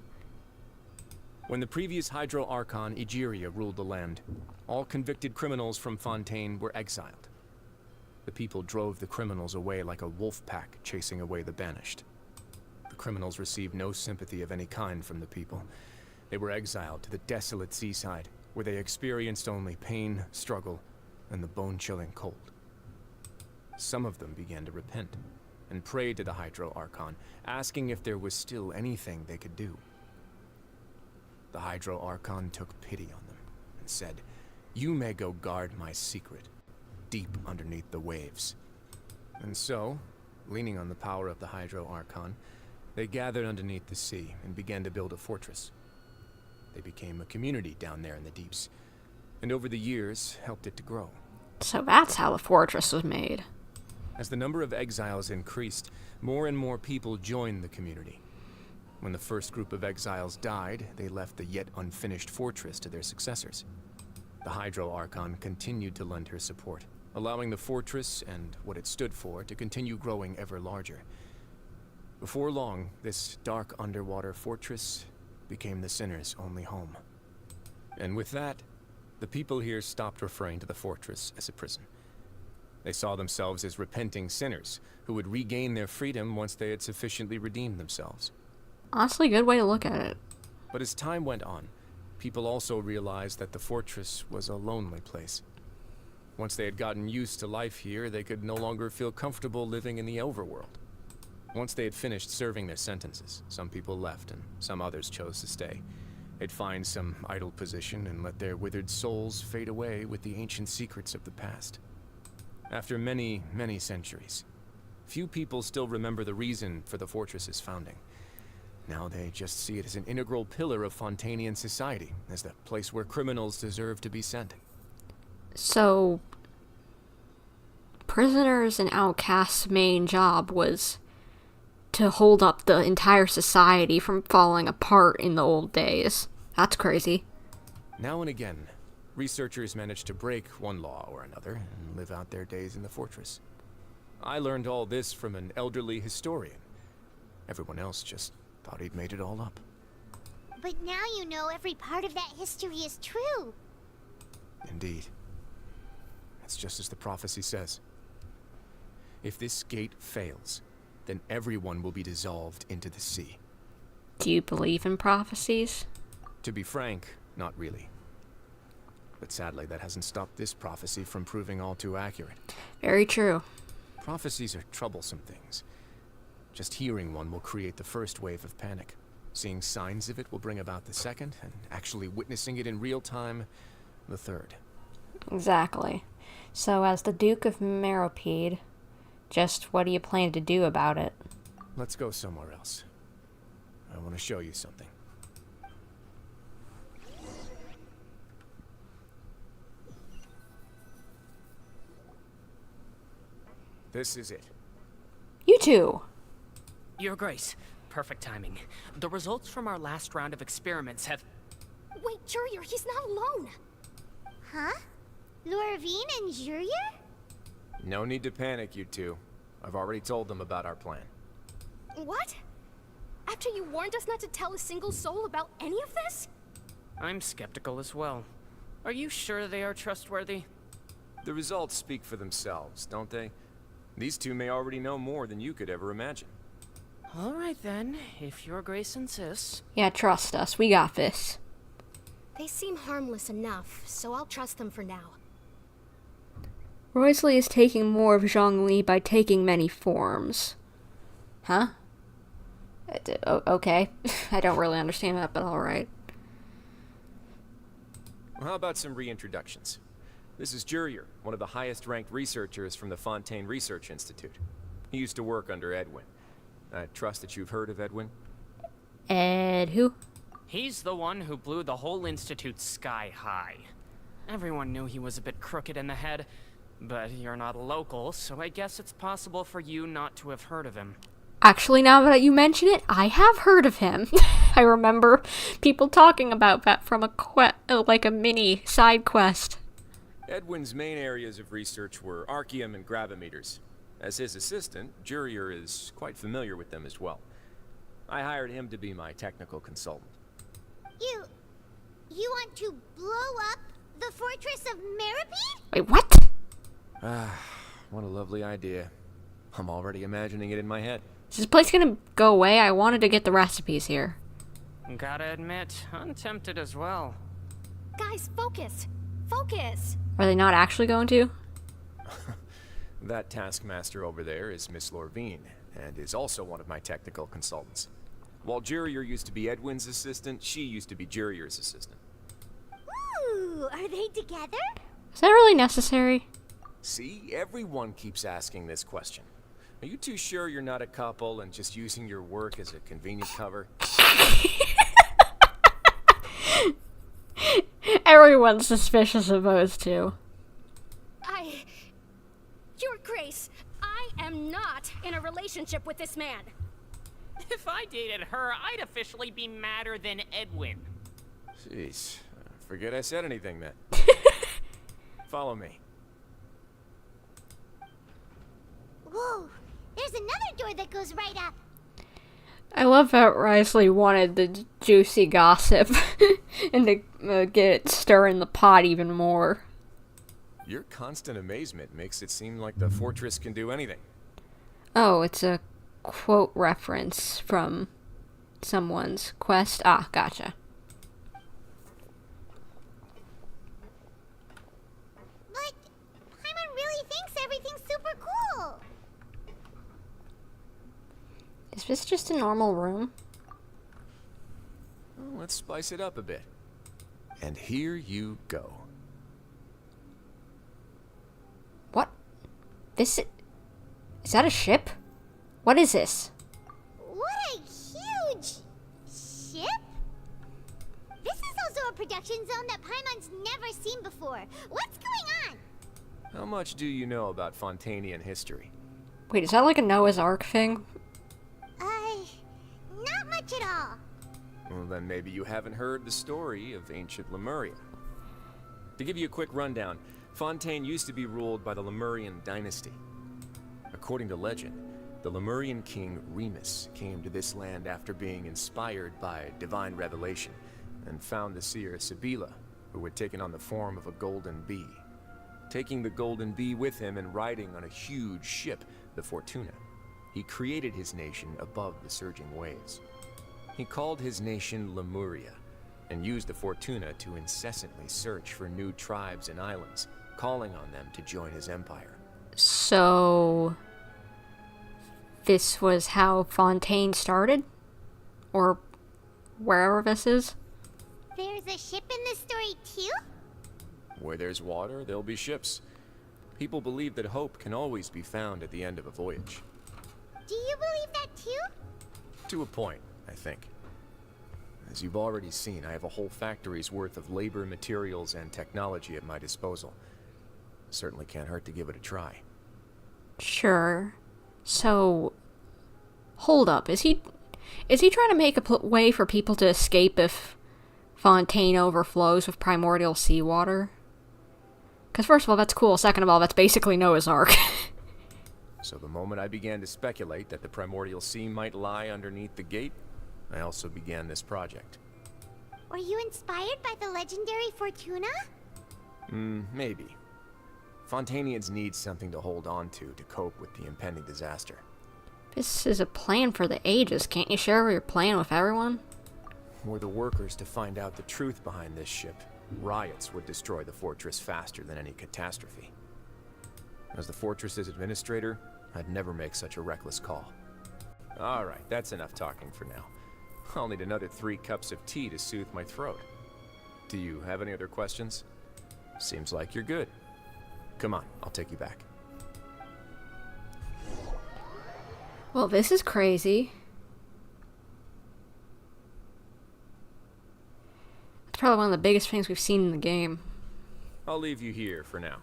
When the previous Hydro Archon, Egeria, ruled the land, all convicted criminals from Fontaine were exiled. The people drove the criminals away like a wolf pack chasing away the banished. The criminals received no sympathy of any kind from the people. They were exiled to the desolate seaside, where they experienced only pain, struggle, and the bone-chilling cold. Some of them began to repent, and prayed to the Hydro Archon, asking if there was still anything they could do. The Hydro Archon took pity on them, and said, "You may go guard my secret, deep underneath the waves." And so, leaning on the power of the Hydro Archon, they gathered underneath the sea and began to build a fortress. They became a community down there in the deeps, and over the years helped it to grow.
So that's how the fortress was made.
As the number of exiles increased, more and more people joined the community. When the first group of exiles died, they left the yet unfinished fortress to their successors. The Hydro Archon continued to lend her support, allowing the fortress and what it stood for to continue growing ever larger. Before long, this dark underwater fortress became the sinner's only home. And with that, the people here stopped referring to the fortress as a prison. They saw themselves as repenting sinners who would regain their freedom once they had sufficiently redeemed themselves.
Honestly, good way to look at it.
But as time went on, people also realized that the fortress was a lonely place. Once they had gotten used to life here, they could no longer feel comfortable living in the overworld. Once they had finished serving their sentences, some people left and some others chose to stay. They'd find some idle position and let their withered souls fade away with the ancient secrets of the past. After many, many centuries, few people still remember the reason for the fortress's founding. Now they just see it as an integral pillar of Fontainian society, as the place where criminals deserve to be sent.
So, prisoners and outcasts' main job was to hold up the entire society from falling apart in the old days. That's crazy.
Now and again, researchers manage to break one law or another and live out their days in the fortress. I learned all this from an elderly historian. Everyone else just thought he'd made it all up.
But now you know every part of that history is true.
Indeed. It's just as the prophecy says. If this gate fails, then everyone will be dissolved into the sea.
Do you believe in prophecies?
To be frank, not really. But sadly, that hasn't stopped this prophecy from proving all too accurate.
Very true.
Prophecies are troublesome things. Just hearing one will create the first wave of panic. Seeing signs of it will bring about the second, and actually witnessing it in real time, the third.
Exactly. So as the Duke of Meropide, just what do you plan to do about it?
Let's go somewhere else. I want to show you something. This is it.
You two!
Your Grace, perfect timing. The results from our last round of experiments have...
Wait, Jurier, he's not alone!
Huh? Lorvine and Jurier?
No need to panic, you two. I've already told them about our plan.
What? After you warned us not to tell a single soul about any of this?
I'm skeptical as well. Are you sure they are trustworthy?
The results speak for themselves, don't they? These two may already know more than you could ever imagine.
All right then, if Your Grace insists.
Yeah, trust us. We got this.
They seem harmless enough, so I'll trust them for now.
Wriothesley is taking more of Zhongli by taking many forms. Huh? Okay. I don't really understand that, but alright.
How about some reintroductions? This is Jurier, one of the highest-ranked researchers from the Fontaine Research Institute. He used to work under Edwin. I trust that you've heard of Edwin?
Ed who?
He's the one who blew the whole institute sky high. Everyone knew he was a bit crooked in the head, but you're not a local, so I guess it's possible for you not to have heard of him.
Actually, now that you mention it, I have heard of him. I remember people talking about that from a mini side quest.
Edwin's main areas of research were archaeum and gravimeters. As his assistant, Jurier is quite familiar with them as well. I hired him to be my technical consultant.
You want to blow up the fortress of Meripede?
Wait, what?
What a lovely idea. I'm already imagining it in my head.
Is this place gonna go away? I wanted to get the recipes here.
Gotta admit, I'm tempted as well.
Guys, focus! Focus!
Are they not actually going to?
That taskmaster over there is Miss Lorvine, and is also one of my technical consultants. While Jurier used to be Edwin's assistant, she used to be Jurier's assistant.
Ooh, are they together?
Is that really necessary?
See, everyone keeps asking this question. Are you too sure you're not a couple and just using your work as a convenient cover?
Everyone's suspicious of those two.
Your Grace, I am not in a relationship with this man.
If I dated her, I'd officially be madder than Edwin.
Jeez, forget I said anything then. Follow me.
Whoa, there's another door that goes right up.
I love how Wriothesley wanted the juicy gossip and to get it stirring the pot even more.
Your constant amazement makes it seem like the fortress can do anything.
Oh, it's a quote reference from someone's quest. Ah, gotcha.
But Paimon really thinks everything's super cool.
Is this just a normal room?
Well, let's spice it up a bit. And here you go.
What? Is that a ship? What is this?
What a huge ship! This is also a production zone that Paimon's never seen before. What's going on?
How much do you know about Fontainian history?
Wait, is that like a Noah's Ark thing?
Not much at all.
Well, then maybe you haven't heard the story of ancient Lemuria. To give you a quick rundown, Fontaine used to be ruled by the Lemurian dynasty. According to legend, the Lemurian king Remus came to this land after being inspired by divine revelation and found the seer Sibila, who had taken on the form of a golden bee. Taking the golden bee with him and riding on a huge ship, the Fortuna, he created his nation above the surging waves. He called his nation Lemuria and used the Fortuna to incessantly search for new tribes and islands, calling on them to join his empire.
So, this was how Fontaine started? Or wherever this is?
There's a ship in this story too?
Where there's water, there'll be ships. People believe that hope can always be found at the end of a voyage.
Do you believe that too?
To a point, I think. As you've already seen, I have a whole factory's worth of labor, materials, and technology at my disposal. Certainly can't hurt to give it a try.
Sure. So, hold up. Is he trying to make a way for people to escape if Fontaine overflows with primordial seawater? Because first of all, that's cool. Second of all, that's basically Noah's Ark.
So the moment I began to speculate that the primordial sea might lie underneath the gate, I also began this project.
Were you inspired by the legendary Fortuna?
Maybe. Fontainians need something to hold on to cope with the impending disaster.
This is a plan for the ages. Can't you share your plan with everyone?
Were the workers to find out the truth behind this ship, riots would destroy the fortress faster than any catastrophe. As the fortress's administrator, I'd never make such a reckless call. Alright, that's enough talking for now. I'll need another 3 cups of tea to soothe my throat. Do you have any other questions? Seems like you're good. Come on, I'll take you back.
Well, this is crazy. It's probably one of the biggest things we've seen in the game.
I'll leave you here for now.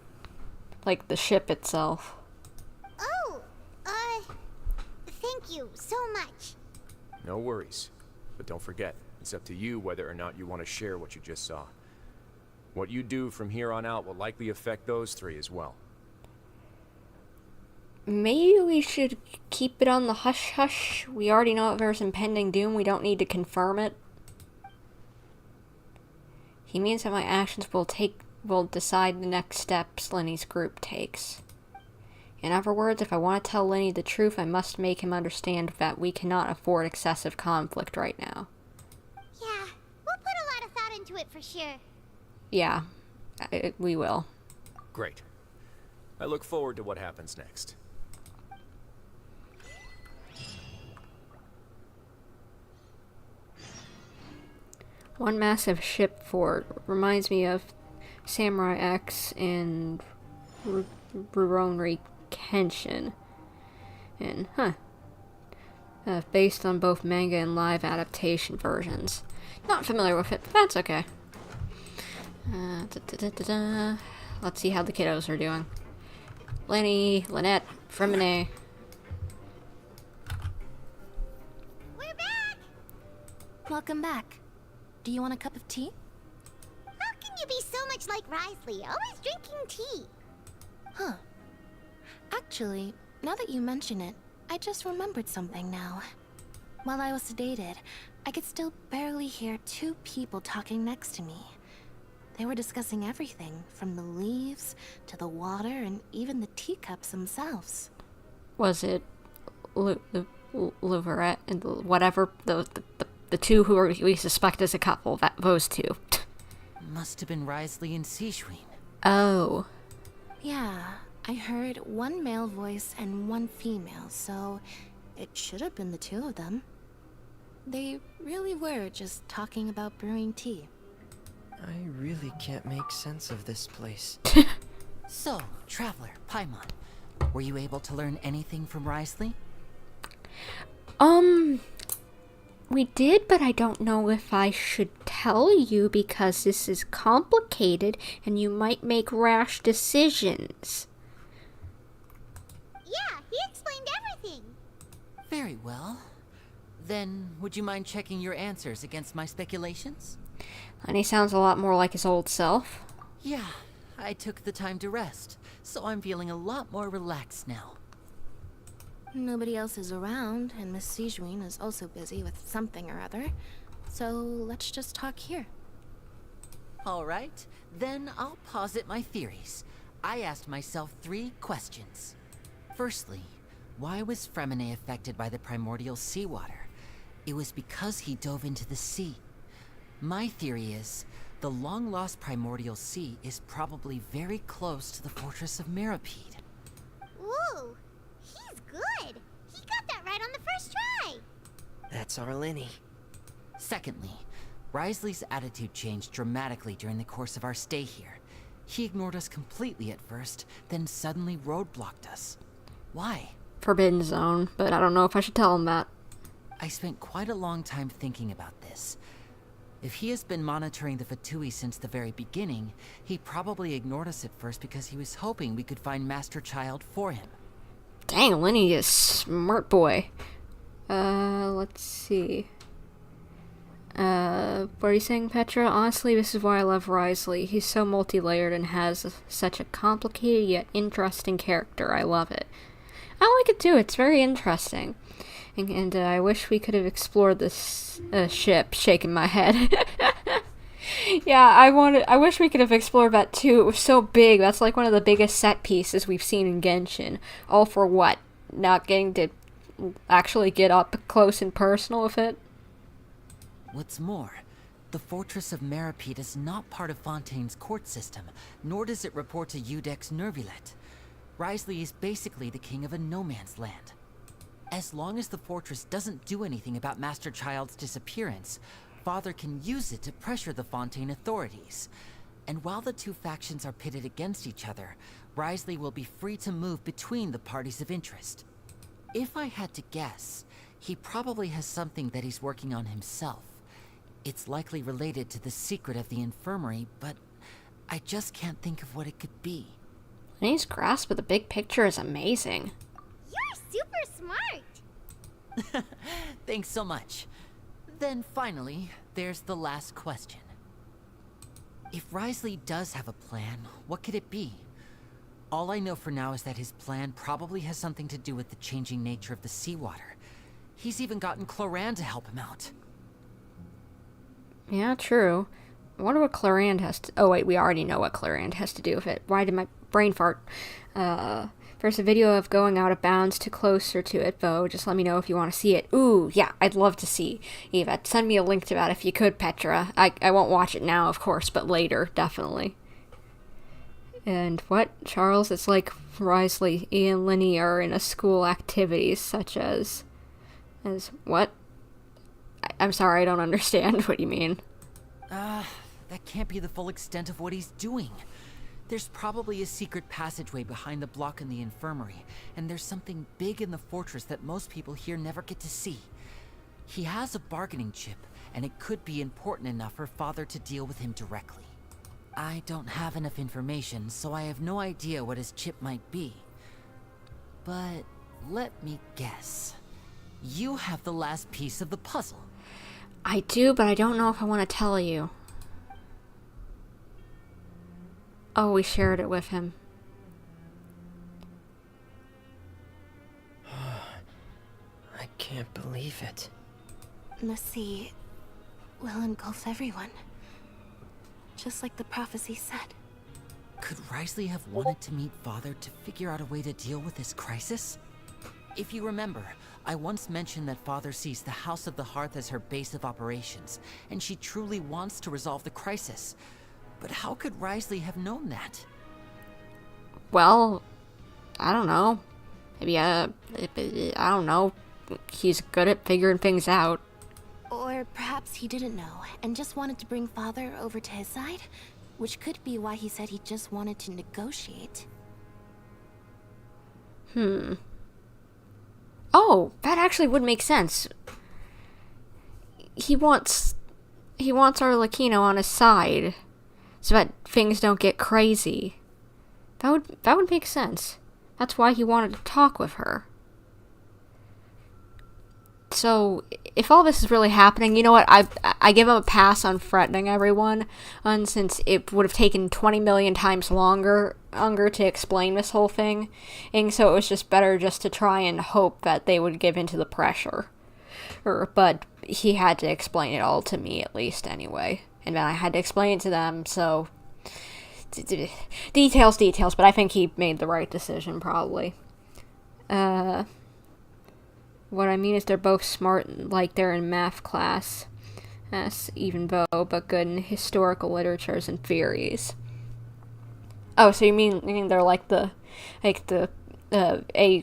Like the ship itself.
Oh, thank you so much.
No worries. But don't forget, it's up to you whether or not you want to share what you just saw. What you do from here on out will likely affect those 3 as well.
Maybe we should keep it on the hush-hush. We already know if there's impending doom. We don't need to confirm it. He means that my actions will decide the next steps Lyney's group takes. In other words, if I want to tell Lyney the truth, I must make him understand that we cannot afford excessive conflict right now.
Yeah, we'll put a lot of thought into it for sure.
Yeah, we will.
Great. I look forward to what happens next.
One massive ship fort reminds me of Samurai X and Rurouni Kenshin. And, based on both manga and live adaptation versions. Not familiar with it, but that's okay. Let's see how the kiddos are doing. Lyney, Lynett, Furina.
We're back!
Welcome back. Do you want a cup of tea?
How can you be so much like Wriothesley, always drinking tea?
Huh. Actually, now that you mention it, I just remembered something now. While I was sedated, I could still barely hear 2 people talking next to me. They were discussing everything, from the leaves, to the water, and even the teacups themselves.
Was it Leverett and whatever, the 2 who we suspect as a couple, those 2?
Must have been Wriothesley and sigewinne.
Oh.
Yeah, I heard 1 male voice and 1 female, so it should have been the 2 of them. They really were just talking about brewing tea.
I really can't make sense of this place.
So, Traveler, Paimon, were you able to learn anything from Wriothesley?
We did, but I don't know if I should tell you because this is complicated and you might make rash decisions.
Yeah, he explained everything.
Very well. Then, would you mind checking your answers against my speculations?
And he sounds a lot more like his old self.
Yeah, I took the time to rest, so I'm feeling a lot more relaxed now.
Nobody else is around, and Miss sigewinne is also busy with something or other. So let's just talk here.
All right, then I'll posit my theories. I asked myself 3 questions. Firstly, why was Furina affected by the primordial seawater? It was because he dove into the sea. My theory is, the long-lost primordial sea is probably very close to the fortress of Mirapede.
Whoa, he's good. He got that right on the first try.
That's our Lyney.
Secondly, Wriothesley's attitude changed dramatically during the course of our stay here. He ignored us completely at first, then suddenly roadblocked us. Why?
Forbidden Zone, but I don't know if I should tell him that.
I spent quite a long time thinking about this. If he has been monitoring the Fatui since the very beginning, he probably ignored us at first because he was hoping we could find Master Child for him.
Dang, Lyney is smart boy. Let's see. What are you saying, Petra? Honestly, this is why I love Wriothesley. He's so multi-layered and has such a complicated yet interesting character. I love it. I like it too. It's very interesting. And I wish we could have explored this ship. Shaking my head. Yeah, I wish we could have explored that too. It was so big. That's like one of the biggest set pieces we've seen in Genshin. All for what? Not getting to actually get up close and personal with it?
What's more, the Fortress of Meropide is not part of Fontaine's court system, nor does it report to Iudex Nervulet. Wriothesley is basically the king of a no-man's land. As long as the fortress doesn't do anything about Master Child's disappearance, Father can use it to pressure the Fontaine authorities. And while the two factions are pitted against each other, Wriothesley will be free to move between the parties of interest. If I had to guess, he probably has something that he's working on himself. It's likely related to the secret of the infirmary, but I just can't think of what it could be.
Lyney's grasp of the big picture is amazing.
You're super smart.
Thanks so much. Then finally, there's the last question. If Wriothesley does have a plan, what could it be? All I know for now is that his plan probably has something to do with the changing nature of the seawater. He's even gotten Clorinde to help him out.
Yeah, true. I wonder what Clorinde has to... Oh, wait, we already know what Clorinde has to do with it. Why did my brain fart? There's a video of going out of bounds to closer to it, though. Just let me know if you want to see it. Ooh, yeah, I'd love to see Eva. Send me a link to that if you could, Petra. I won't watch it now, of course, but later, definitely. And what, Charles? It's like Wriothesley and Lyney are in a school activities such as what? I'm sorry, I don't understand what you mean.
That can't be the full extent of what he's doing. There's probably a secret passageway behind the block in the infirmary, and there's something big in the fortress that most people here never get to see. He has a bargaining chip, and it could be important enough for Father to deal with him directly. I don't have enough information, so I have no idea what his chip might be. But let me guess. You have the last piece of the puzzle.
I do, but I don't know if I want to tell you. Oh, we shared it with him.
I can't believe it.
The sea will engulf everyone. Just like the prophecy said.
Could Wriothesley have wanted to meet Father to figure out a way to deal with this crisis? If you remember, I once mentioned that Father sees the House of the Hearth as her base of operations, and she truly wants to resolve the crisis. But how could Wriothesley have known that?
Well, I don't know. Maybe, I don't know. He's good at figuring things out.
Or perhaps he didn't know, and just wanted to bring Father over to his side? Which could be why he said he just wanted to negotiate.
Oh, that actually would make sense. He wants Arlecchino on his side, so that things don't get crazy. That would make sense. That's why he wanted to talk with her. So, if all this is really happening, you know what? I give him a pass on threatening everyone, since it would have taken 20 million times longer to explain this whole thing, and so it was just better just to try and hope that they would give into the pressure. But he had to explain it all to me, at least, anyway. And then I had to explain it to them, so... Details, but I think he made the right decision, probably. What I mean is they're both smart, like they're in math class. Even though, but good in historical literatures and theories. Oh, so you mean they're like the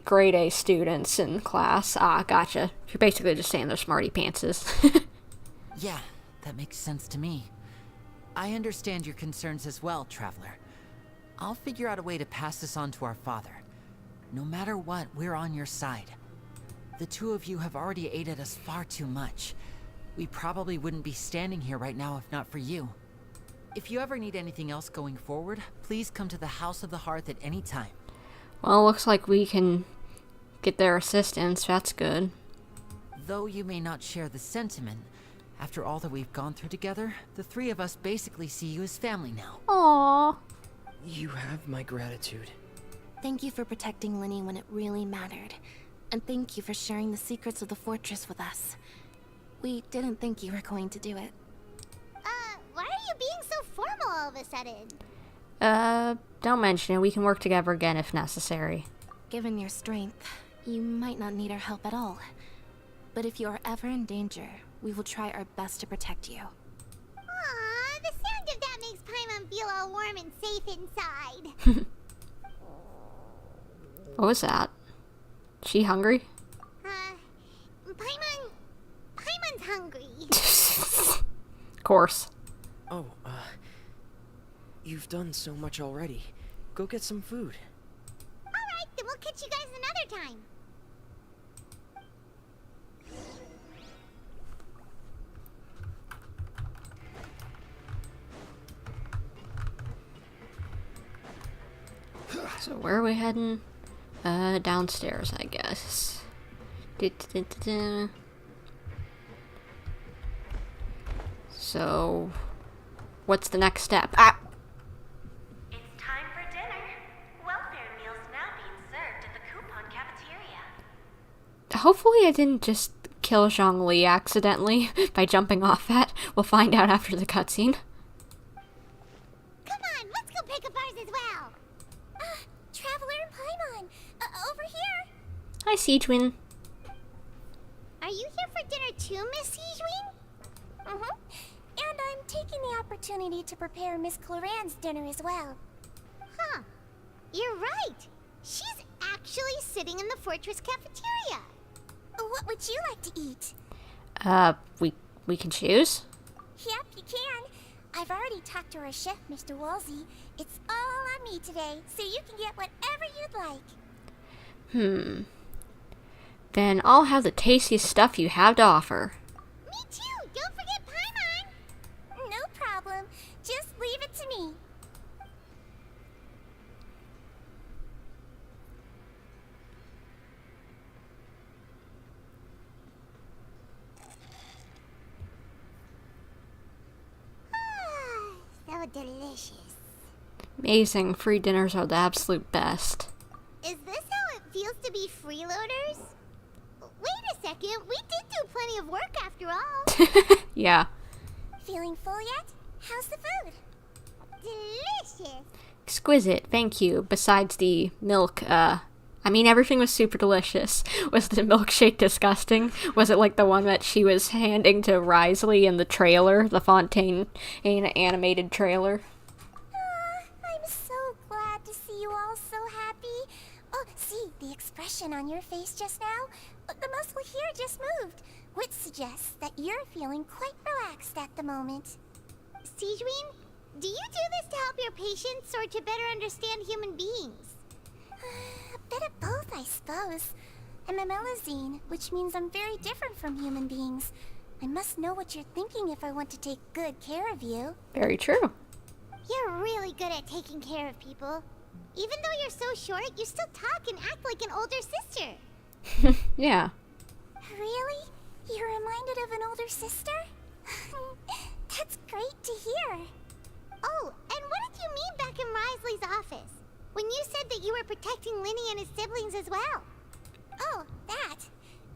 grade A students in class? Ah, gotcha. You're basically just saying they're smarty pantses.
Yeah, that makes sense to me. I understand your concerns as well, Traveler. I'll figure out a way to pass this on to our father. No matter what, we're on your side. The two of you have already aided us far too much. We probably wouldn't be standing here right now if not for you. If you ever need anything else going forward, please come to the House of the Hearth at any time.
Well, it looks like we can get their assistance. That's good.
Though you may not share the sentiment, after all that we've gone through together, the three of us basically see you as family now.
Aww.
You have my gratitude.
Thank you for protecting Lyney when it really mattered. And thank you for sharing the secrets of the fortress with us. We didn't think you were going to do it.
Why are you being so formal all of a sudden?
Don't mention it. We can work together again if necessary.
Given your strength, you might not need our help at all. But if you are ever in danger, We will try our best to protect you.
Aw, the sound of that makes Paimon feel all warm and safe inside.
What was that? She hungry?
Paimon's hungry.
Of course.
Oh, you've done so much already. Go get some food.
Alright, then we'll catch you guys another time.
So where are we heading? Downstairs, I guess. So, what's the next step? Ah!
It's time for dinner. Welfare meals now being served at the coupon cafeteria.
Hopefully I didn't just kill Zhongli accidentally by jumping off that. We'll find out after the cutscene.
Come on, let's go pick up ours as well.
Traveler and Paimon, over here.
Hi, sigewinne.
Are you here for dinner too, Miss sigewinne?
And I'm taking the opportunity to prepare Miss Clorinde's dinner as well.
Huh. You're right. She's actually sitting in the fortress cafeteria.
What would you like to eat?
We can choose?
Yep, you can. I've already talked to our chef, Mr. Wolsey. It's all on me today, so you can get whatever you'd like.
Then I'll have the tastiest stuff you have to offer.
Me too! Don't forget Paimon!
No problem. Just leave it to me.
So delicious.
Amazing. Free dinners are the absolute best.
Is this how it feels to be freeloaders? Wait a second, we did do plenty of work after all.
Yeah.
Feeling full yet? How's the food?
Delicious.
Exquisite, thank you. Besides the milk, I mean, everything was super delicious. Was the milkshake disgusting? Was it like the one that she was handing to Wriothesley in the trailer, the Fontaine animated trailer?
I'm so glad to see you all so happy. Oh, see, the expression on your face just now? The muscle here just moved, which suggests that you're feeling quite relaxed at the moment.
sigewinne, do you do this to help your patients or to better understand human beings?
A bit of both, I suppose. I'm a Melusine, which means I'm very different from human beings. I must know what you're thinking if I want to take good care of you.
Very true.
You're really good at taking care of people. Even though you're so short, you still talk and act like an older sister.
Yeah.
Really? You're reminded of an older sister? That's great to hear.
Oh, and what did you mean back in Wriothesley's office? When you said that you were protecting Lyney and his siblings as well?
Oh, that.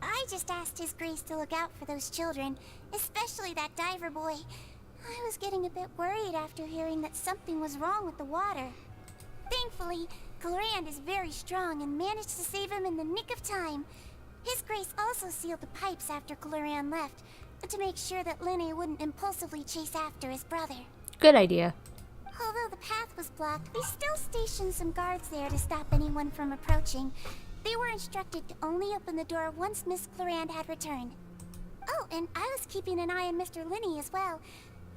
I just asked His Grace to look out for those children, especially that diver boy. I was getting a bit worried after hearing that something was wrong with the water. Thankfully, Clorinde is very strong and managed to save him in the nick of time. His Grace also sealed the pipes after Clorinde left, to make sure that Lyney wouldn't impulsively chase after his brother.
Good idea.
Although the path was blocked, we still stationed some guards there to stop anyone from approaching. They were instructed to only open the door once Miss Clorinde had returned. Oh, and I was keeping an eye on Mr. Lyney as well.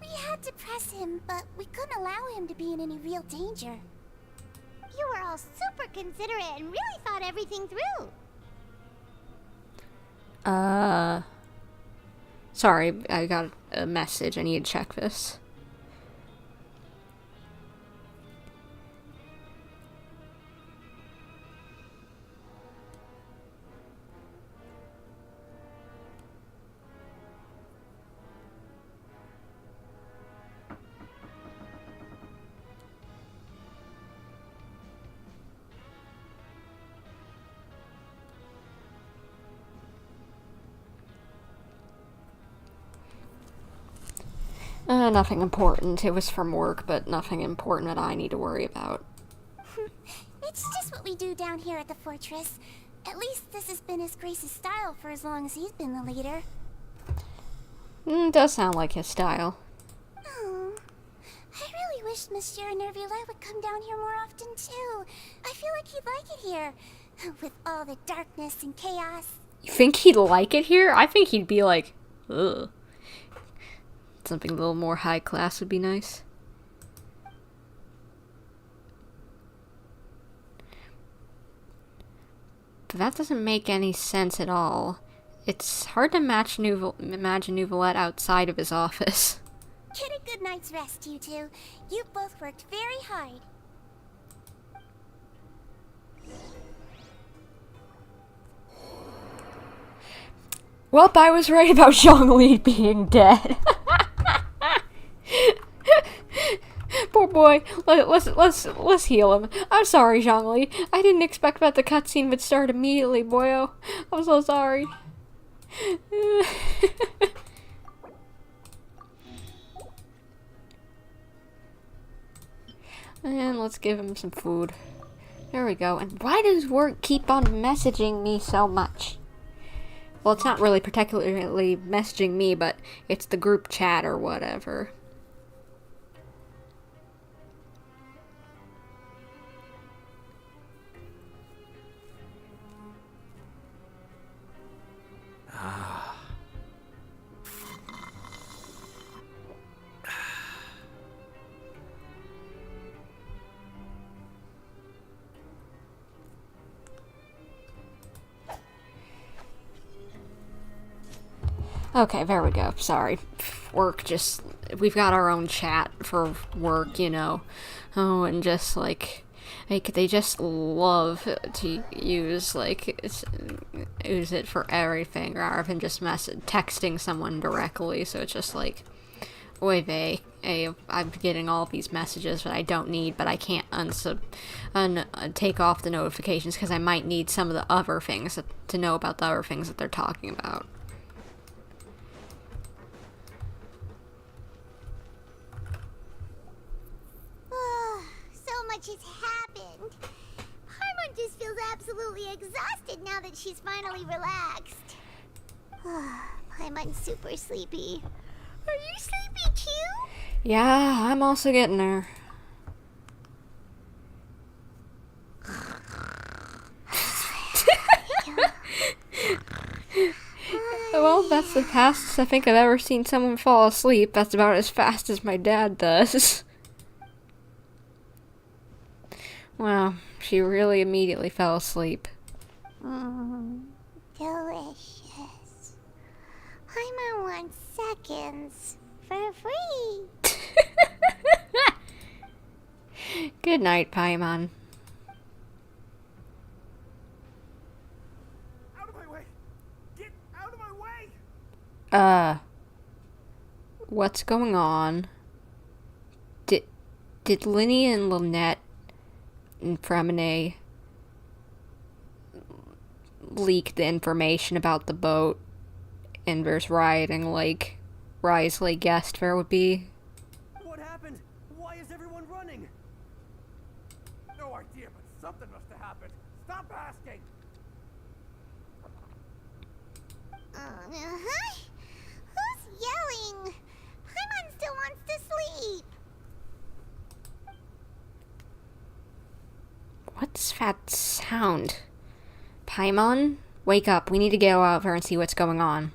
We had to press him, but we couldn't allow him to be in any real danger.
You were all super considerate and really thought everything through.
Sorry, I got a message. I need to check this. Nothing important. It was from work, but nothing important that I need to worry about.
It's just what we do down here at the fortress. At least this has been His Grace's style for as long as he's been the leader.
Does sound like his style.
Oh, I really wish Monsieur Nervula would come down here more often too. I feel like he'd like it here, with all the darkness and chaos.
You think he'd like it here? I think he'd be like, ugh. Something a little more high class would be nice. But that doesn't make any sense at all. It's hard to imagine Nouvelette outside of his office.
Get a good night's rest, you two. You both worked very hard.
Well, I was right about Zhongli being dead. Poor boy. Let's heal him. I'm sorry, Zhongli. I didn't expect that the cutscene would start immediately, boyo. I'm so sorry. And let's give him some food. There we go. And why does work keep on messaging me so much? Well, it's not really particularly messaging me, but it's the group chat or whatever. Okay, there we go. Sorry. Work just... We've got our own chat for work, you know. Oh, and just, like... they just love to use, like... use it for everything, rather than just texting someone directly. So it's just like... Oy vey. I'm getting all these messages that I don't need, but I can't take off the notifications because I might need some of the other things to know about the other things that they're talking about.
So much has happened. Paimon just feels absolutely exhausted now that she's finally relaxed. Paimon's super sleepy. Are you sleepy too?
Yeah, I'm also getting there. Well, that's the fastest I think I've ever seen someone fall asleep. That's about as fast as my dad does. Wow, she really immediately fell asleep.
Delicious. Paimon wants seconds for free.
Good night, Paimon.
Out of my way! Get out of my way!
What's going on? Did Lyney and Lynett and Furina leak the information about the boat and there's rioting like Wriothesley guessed there would be?
What happened? Why is everyone running?
No idea, but something must have happened. Stop asking!
Who's yelling? Paimon still wants to sleep.
What's that sound? Paimon? Wake up. We need to go out there and see what's going on.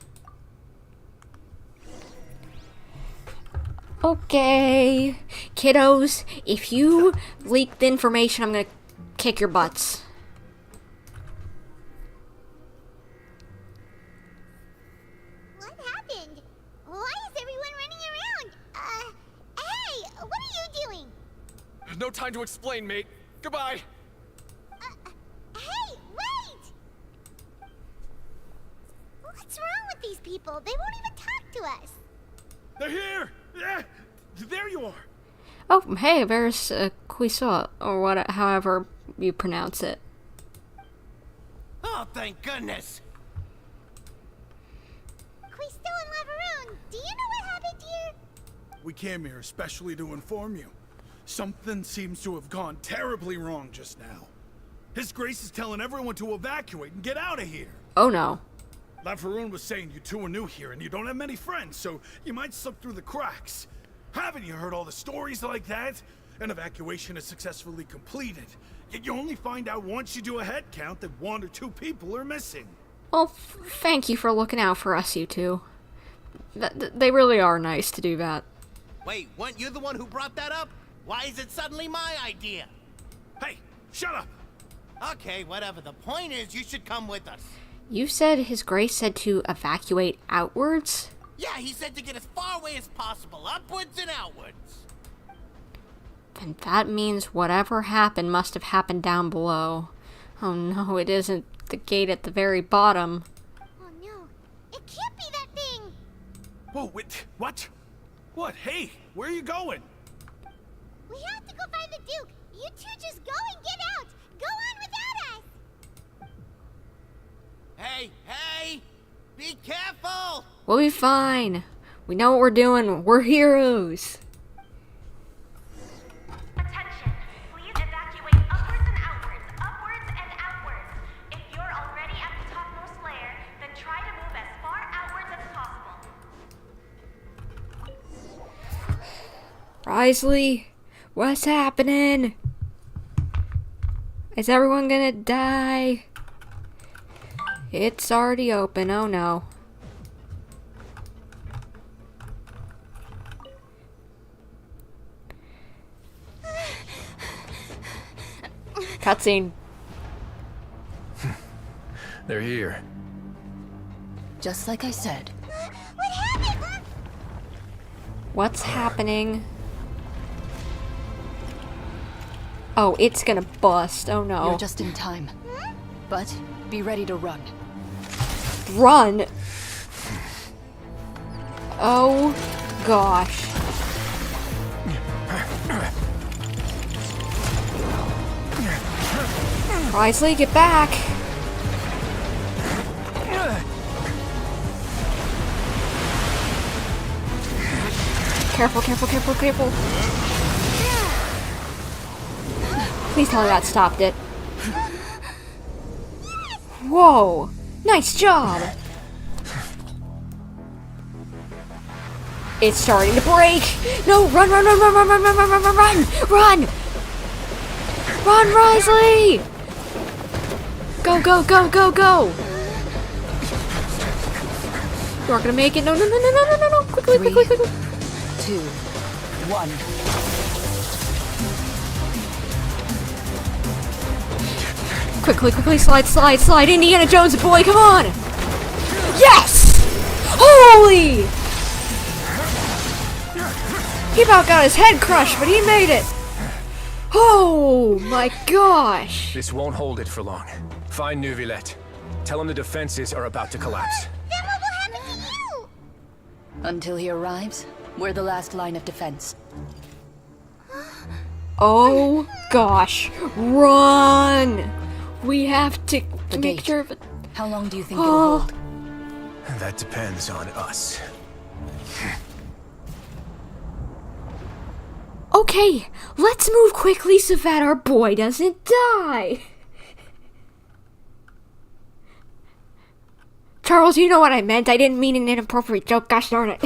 Okay. Kiddos, if you leak the information, I'm gonna kick your butts.
What happened? Why is everyone running around? Hey, what are you doing?
No time to explain, mate. Goodbye.
Hey, wait! What's wrong with these people? They won't even talk to us.
They're here! Yeah, there you are.
Oh, hey, there's Quisot, or what, however you pronounce it.
Oh, thank goodness!
Quisto and Laveroon, do you know what happened here?
We came here especially to inform you. Something seems to have gone terribly wrong just now. His Grace is telling everyone to evacuate and get out of here.
Oh no.
Laveroon was saying you two are new here and you don't have many friends, so you might slip through the cracks. Haven't you heard all the stories like that? An evacuation is successfully completed, yet you only find out once you do a head count that 1 or 2 people are missing.
Well, thank you for looking out for us, you two. They really are nice to do that.
Wait, weren't you the one who brought that up? Why is it suddenly my idea?
Hey, shut up!
Okay, whatever. The point is, you should come with us.
You said His Grace said to evacuate outwards?
Yeah, he said to get as far away as possible, upwards and outwards.
Then that means whatever happened must have happened down below. Oh no, it isn't the gate at the very bottom.
Oh no, it can't be that thing!
Whoa, wait, what? What? Hey, where are you going?
We have to go find the Duke! You two just go and get out! Go on without us!
Hey, hey! Be careful!
We'll be fine. We know what we're doing. We're heroes.
Attention, please evacuate upwards and outwards, upwards and outwards. If you're already at the topmost layer, then try to move as far outwards as possible.
Wriothesley, what's happening? Is everyone gonna die? It's already open, oh no. Cutscene.
They're here.
Just like I said.
What happened?
What's happening? Oh, it's gonna bust. Oh no.
You're just in time. But be ready to run.
Run? Oh gosh. Wriothesley, get back! Careful, careful, careful, careful. Please tell me that stopped it. Whoa! Nice job! It's starting to break! No! Run, run, run, run, run, run, run, run, run, run, run! Run! Run, Wriothesley! Go, go, go, go, go! You aren't gonna make it. No, no, no, no, no, no, no, no! Quickly, quickly, quickly!
2, 1.
Quickly, quickly, slide, slide, slide! Indiana Jones, boy, come on! Yes! Holy! He about got his head crushed, but he made it! Oh my gosh!
This won't hold it for long. Find Navia. Tell him the defenses are about to collapse.
Then what will happen to you?
Until he arrives, we're the last line of defense.
Oh gosh! Run! We have to make sure of it.
How long do you think it'll hold?
That depends on us.
Okay, let's move quickly so that our boy doesn't die. Charles, you know what I meant. I didn't mean an inappropriate joke. Gosh darn it.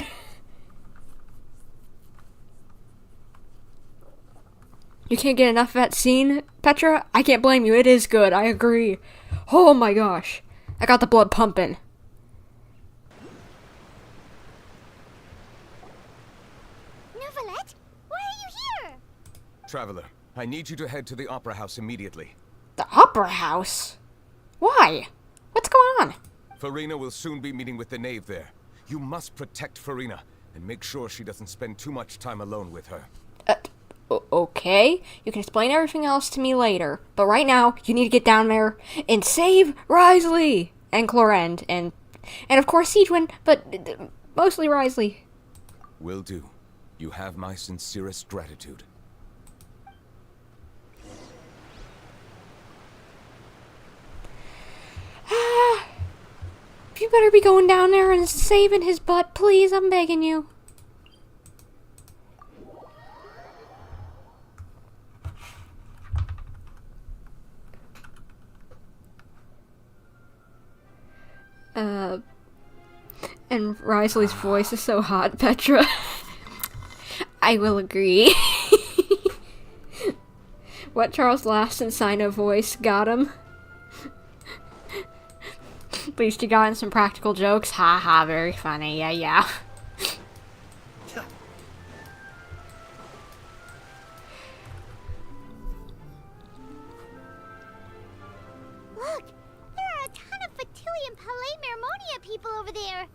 You can't get enough of that scene, Petra? I can't blame you. It is good. I agree. Oh my gosh. I got the blood pumping.
Navia, why are you here?
Traveler, I need you to head to the Opera House immediately.
The Opera House? Why? What's going on?
Furina will soon be meeting with the knave there. You must protect Furina and make sure she doesn't spend too much time alone with her.
Okay, you can explain everything else to me later, but right now, you need to get down there and save Wriothesley and Clorinde and of course sigewinne, but mostly Wriothesley.
Will do. You have my sincerest gratitude.
You better be going down there and saving his butt, please, I'm begging you. And Wriothesley's voice is so hot, Petra. I will agree. What Charles Laston sign of voice got him? At least you got in some practical jokes. Haha, very funny. Yeah.
Look! There are a ton of Fatui Palais Mermonia people over there.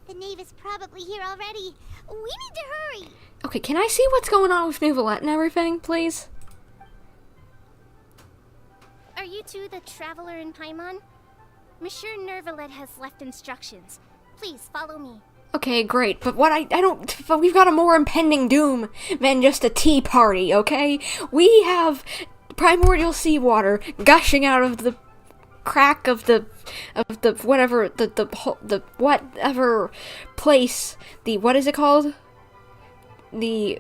The knave is probably here already. We need to hurry.
Okay, can I see what's going on with Nouvellette and everything, please?
Are you two the traveler in Paimon? Monsieur Nouvellette has left instructions. Please follow me.
Okay, great, but what I don't, but we've got a more impending doom than just a tea party, okay? We have primordial seawater gushing out of the crack of the whatever, the whatever place, what is it called? The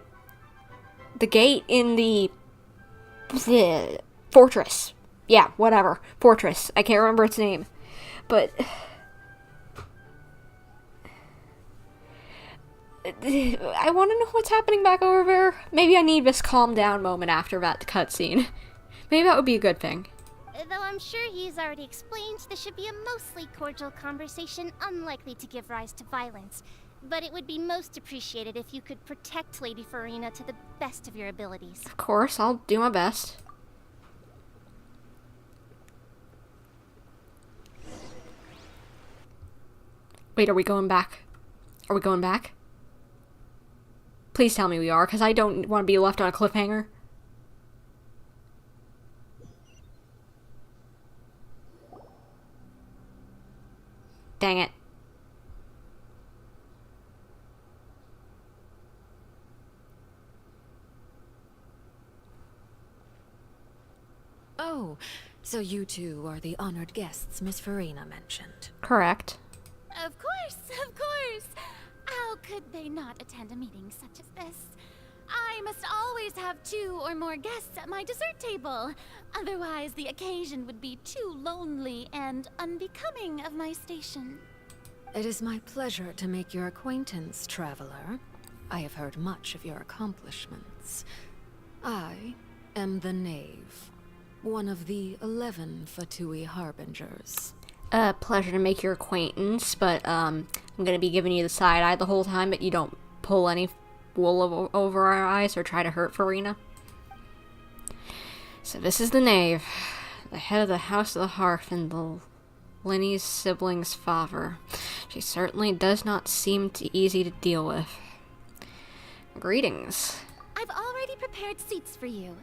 gate in the fortress. Yeah, whatever. Fortress. I can't remember its name. But I want to know what's happening back over there. Maybe I need this calm down moment after that cutscene. Maybe that would be a good thing.
Though I'm sure he's already explained, this should be a mostly cordial conversation, unlikely to give rise to violence. But it would be most appreciated if you could protect Lady Furina to the best of your abilities.
Of course, I'll do my best. Wait, are we going back? Are we going back? Please tell me we are, because I don't want to be left on a cliffhanger. Dang it.
Oh, so you two are the honored guests Miss Furina mentioned.
Correct.
Of course, of course. How could they not attend a meeting such as this? I must always have 2 or more guests at my dessert table. Otherwise, the occasion would be too lonely and unbecoming of my station.
It is my pleasure to make your acquaintance, traveler. I have heard much of your accomplishments. I am the Knave, one of the 11 Fatui Harbingers.
Pleasure to make your acquaintance, but, I'm gonna be giving you the side eye the whole time, but you don't pull any wool over our eyes or try to hurt Furina. So this is the Knave, the head of the House of the Hearth and the Lyney's sibling's father. She certainly does not seem easy to deal with. Greetings.
I've already prepared seats for you.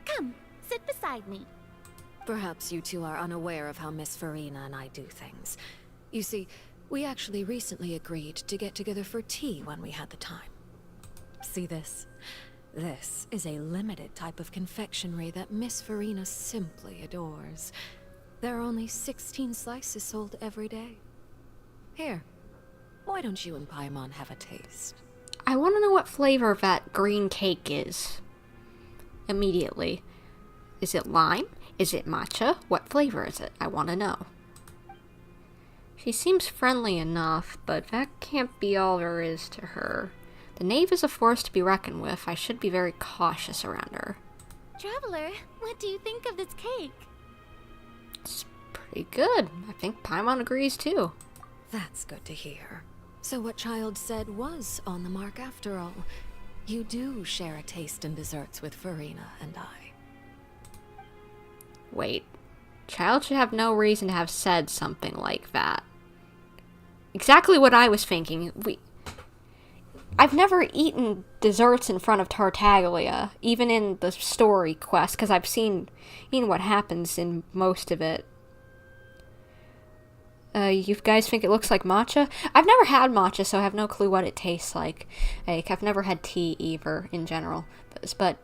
Come, sit beside me.
Perhaps you two are unaware of how Miss Furina and I do things. You see, we actually recently agreed to get together for tea when we had the time. See this? This is a limited type of confectionery that Miss Furina simply adores. There are only 16 slices sold every day. Here, why don't you and Paimon have a taste?
I want to know what flavor that green cake is. Immediately. Is it lime? Is it matcha? What flavor is it? I want to know. She seems friendly enough, but that can't be all there is to her. The Knave is a force to be reckoned with. I should be very cautious around her.
Traveler, what do you think of this cake?
It's pretty good. I think Paimon agrees too.
That's good to hear. So what Child said was on the mark after all. You do share a taste in desserts with Furina and I.
Wait. Child should have no reason to have said something like that. Exactly what I was thinking. I've never eaten desserts in front of Tartaglia, even in the story quest, because I've seen what happens in most of it. You guys think it looks like matcha? I've never had matcha, so I have no clue what it tastes like. I've never had tea either, in general. But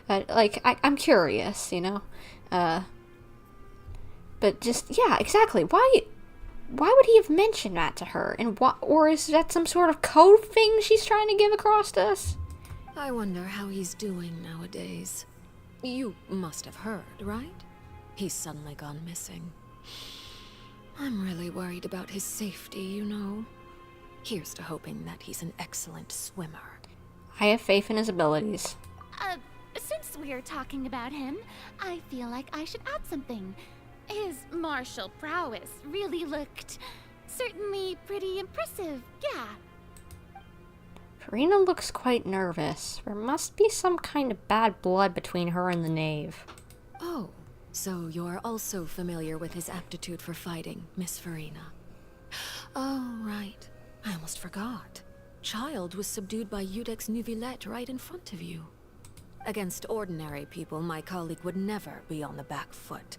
I'm curious, you know? But just, yeah, exactly. Why would he have mentioned that to her? And or is that some sort of code thing she's trying to give across to us?
I wonder how he's doing nowadays. You must have heard, right? He's suddenly gone missing. I'm really worried about his safety, you know. Here's to hoping that he's an excellent swimmer.
I have faith in his abilities.
Since we're talking about him, I feel like I should add something. His martial prowess really looked certainly pretty impressive, yeah.
Furina looks quite nervous. There must be some kind of bad blood between her and the knave.
Oh, so you're also familiar with his aptitude for fighting, Miss Furina. Oh, right. I almost forgot. Child was subdued by Iudex Neuvillette right in front of you. Against ordinary people, my colleague would never be on the back foot.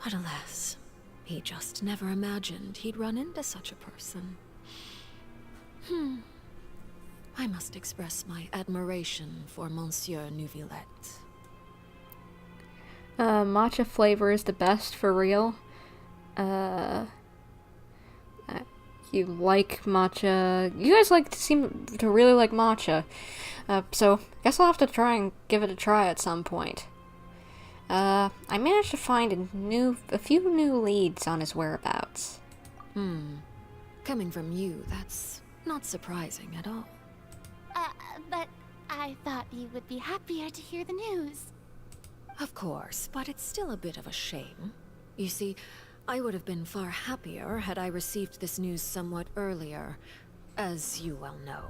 But alas, he just never imagined he'd run into such a person. I must express my admiration for Monsieur Neuvillette.
Matcha flavor is the best for real. You like matcha. You guys seem to really like matcha. So I guess I'll have to try and give it a try at some point. I managed to find a few new leads on his whereabouts.
Coming from you, that's not surprising at all.
But I thought you would be happier to hear the news.
Of course, but it's still a bit of a shame. You see, I would have been far happier had I received this news somewhat earlier. As you well know,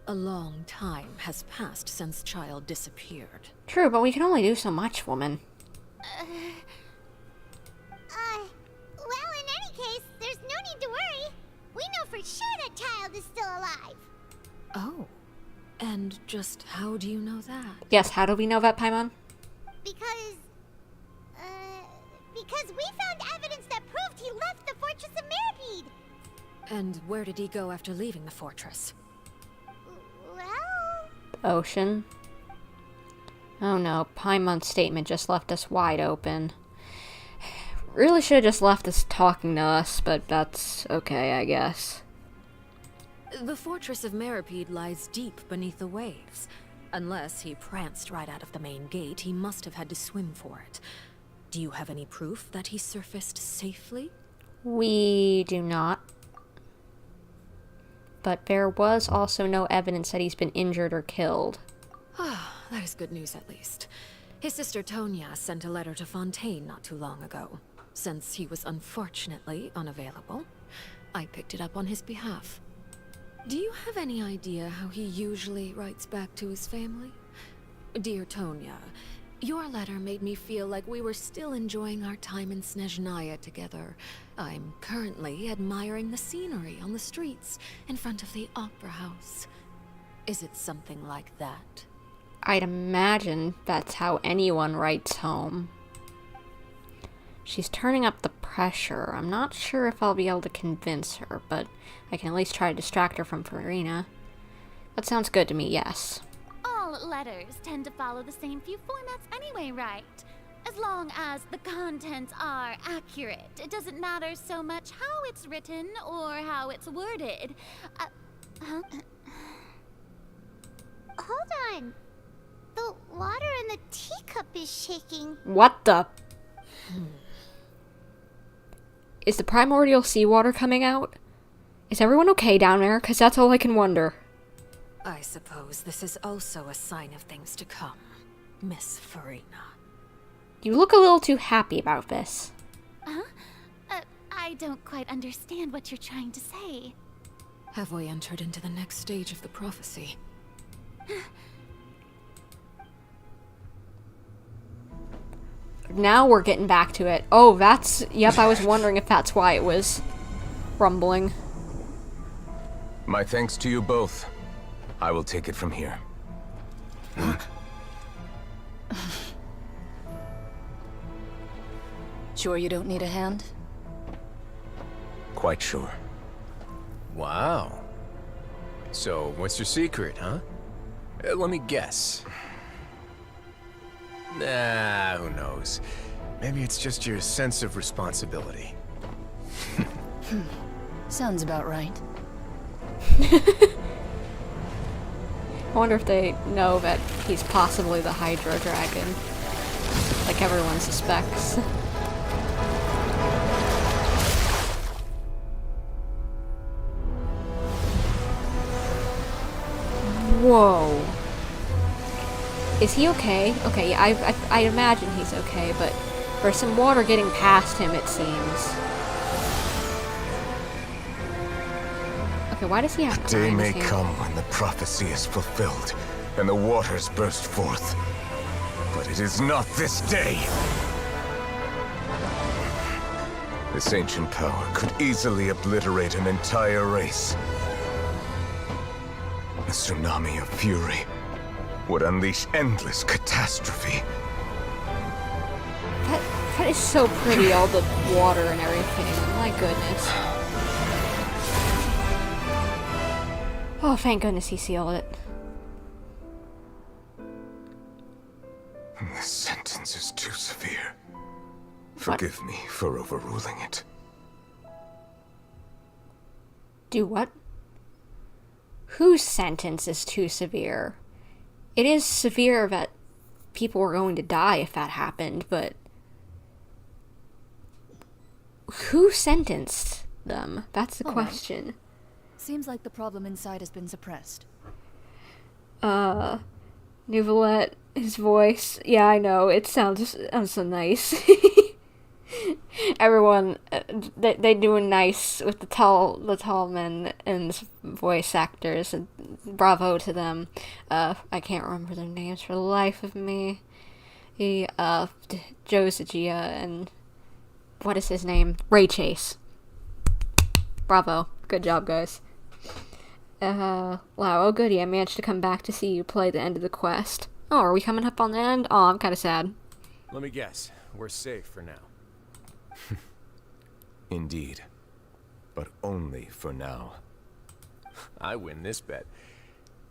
a long time has passed since Child disappeared.
True, but we can only do so much, woman.
Well, in any case, there's no need to worry. We know for sure that Child is still alive.
Oh, and just how do you know that?
Yes, how do we know that, Paimon?
Because we found evidence that proved he left the Fortress of Meripede.
And where did he go after leaving the fortress?
Well...
Ocean. Oh no, Paimon's statement just left us wide open. Really should have just left us talking to us, but that's okay, I guess.
The Fortress of Meripede lies deep beneath the waves. Unless he pranced right out of the main gate, he must have had to swim for it. Do you have any proof that he surfaced safely?
We do not. But there was also no evidence that he's been injured or killed.
That is good news at least. His sister Tonya sent a letter to Fontaine not too long ago. Since he was unfortunately unavailable, I picked it up on his behalf. Do you have any idea how he usually writes back to his family? Dear Tonya, your letter made me feel like we were still enjoying our time in Snezhnaya together. I'm currently admiring the scenery on the streets in front of the opera house. Is it something like that?
I'd imagine that's how anyone writes home. She's turning up the pressure. I'm not sure if I'll be able to convince her, but I can at least try to distract her from Furina. That sounds good to me, yes.
All letters tend to follow the same few formats anyway, right? As long as the contents are accurate, it doesn't matter so much how it's written or how it's worded.
Hold on. The water in the teacup is shaking.
What the... Is the primordial seawater coming out? Is everyone okay down there? Because that's all I can wonder.
I suppose this is also a sign of things to come, Miss Furina.
You look a little too happy about this.
I don't quite understand what you're trying to say.
Have we entered into the next stage of the prophecy?
Now we're getting back to it. Oh, that's... Yep, I was wondering if that's why it was rumbling.
My thanks to you both. I will take it from here.
Sure you don't need a hand?
Quite sure.
Wow. So, what's your secret, huh? Let me guess. Nah, who knows? Maybe it's just your sense of responsibility.
Sounds about right.
I wonder if they know that he's possibly the Hydra Dragon, like everyone suspects. Is he okay? Okay, yeah, I imagine he's okay, but there's some water getting past him, it seems. Okay, why does he have
The day may come when the prophecy is fulfilled, and the waters burst forth. But it is not this day! This ancient power could easily obliterate an entire race. A tsunami of fury would unleash endless catastrophe.
That is so pretty, all the water and everything. My goodness. Oh, thank goodness he sealed it.
This sentence is too severe. Forgive me for overruling it.
Do what? Whose sentence is too severe? It is severe that people were going to die if that happened, but who sentenced them? That's the question.
Seems like the problem inside has been suppressed.
Lynett, his voice. Yeah, I know. It sounds so nice. Everyone, they doing nice with the tall men and voice actors, and bravo to them. I can't remember their names for the life of me. Josagia and what is his name? Ray Chase. Bravo. Good job, guys. Wow, oh goody, I managed to come back to see you play the end of the quest. Oh, are we coming up on the end? Oh, I'm kinda sad.
Let me guess. We're safe for now.
Indeed. But only for now.
I win this bet.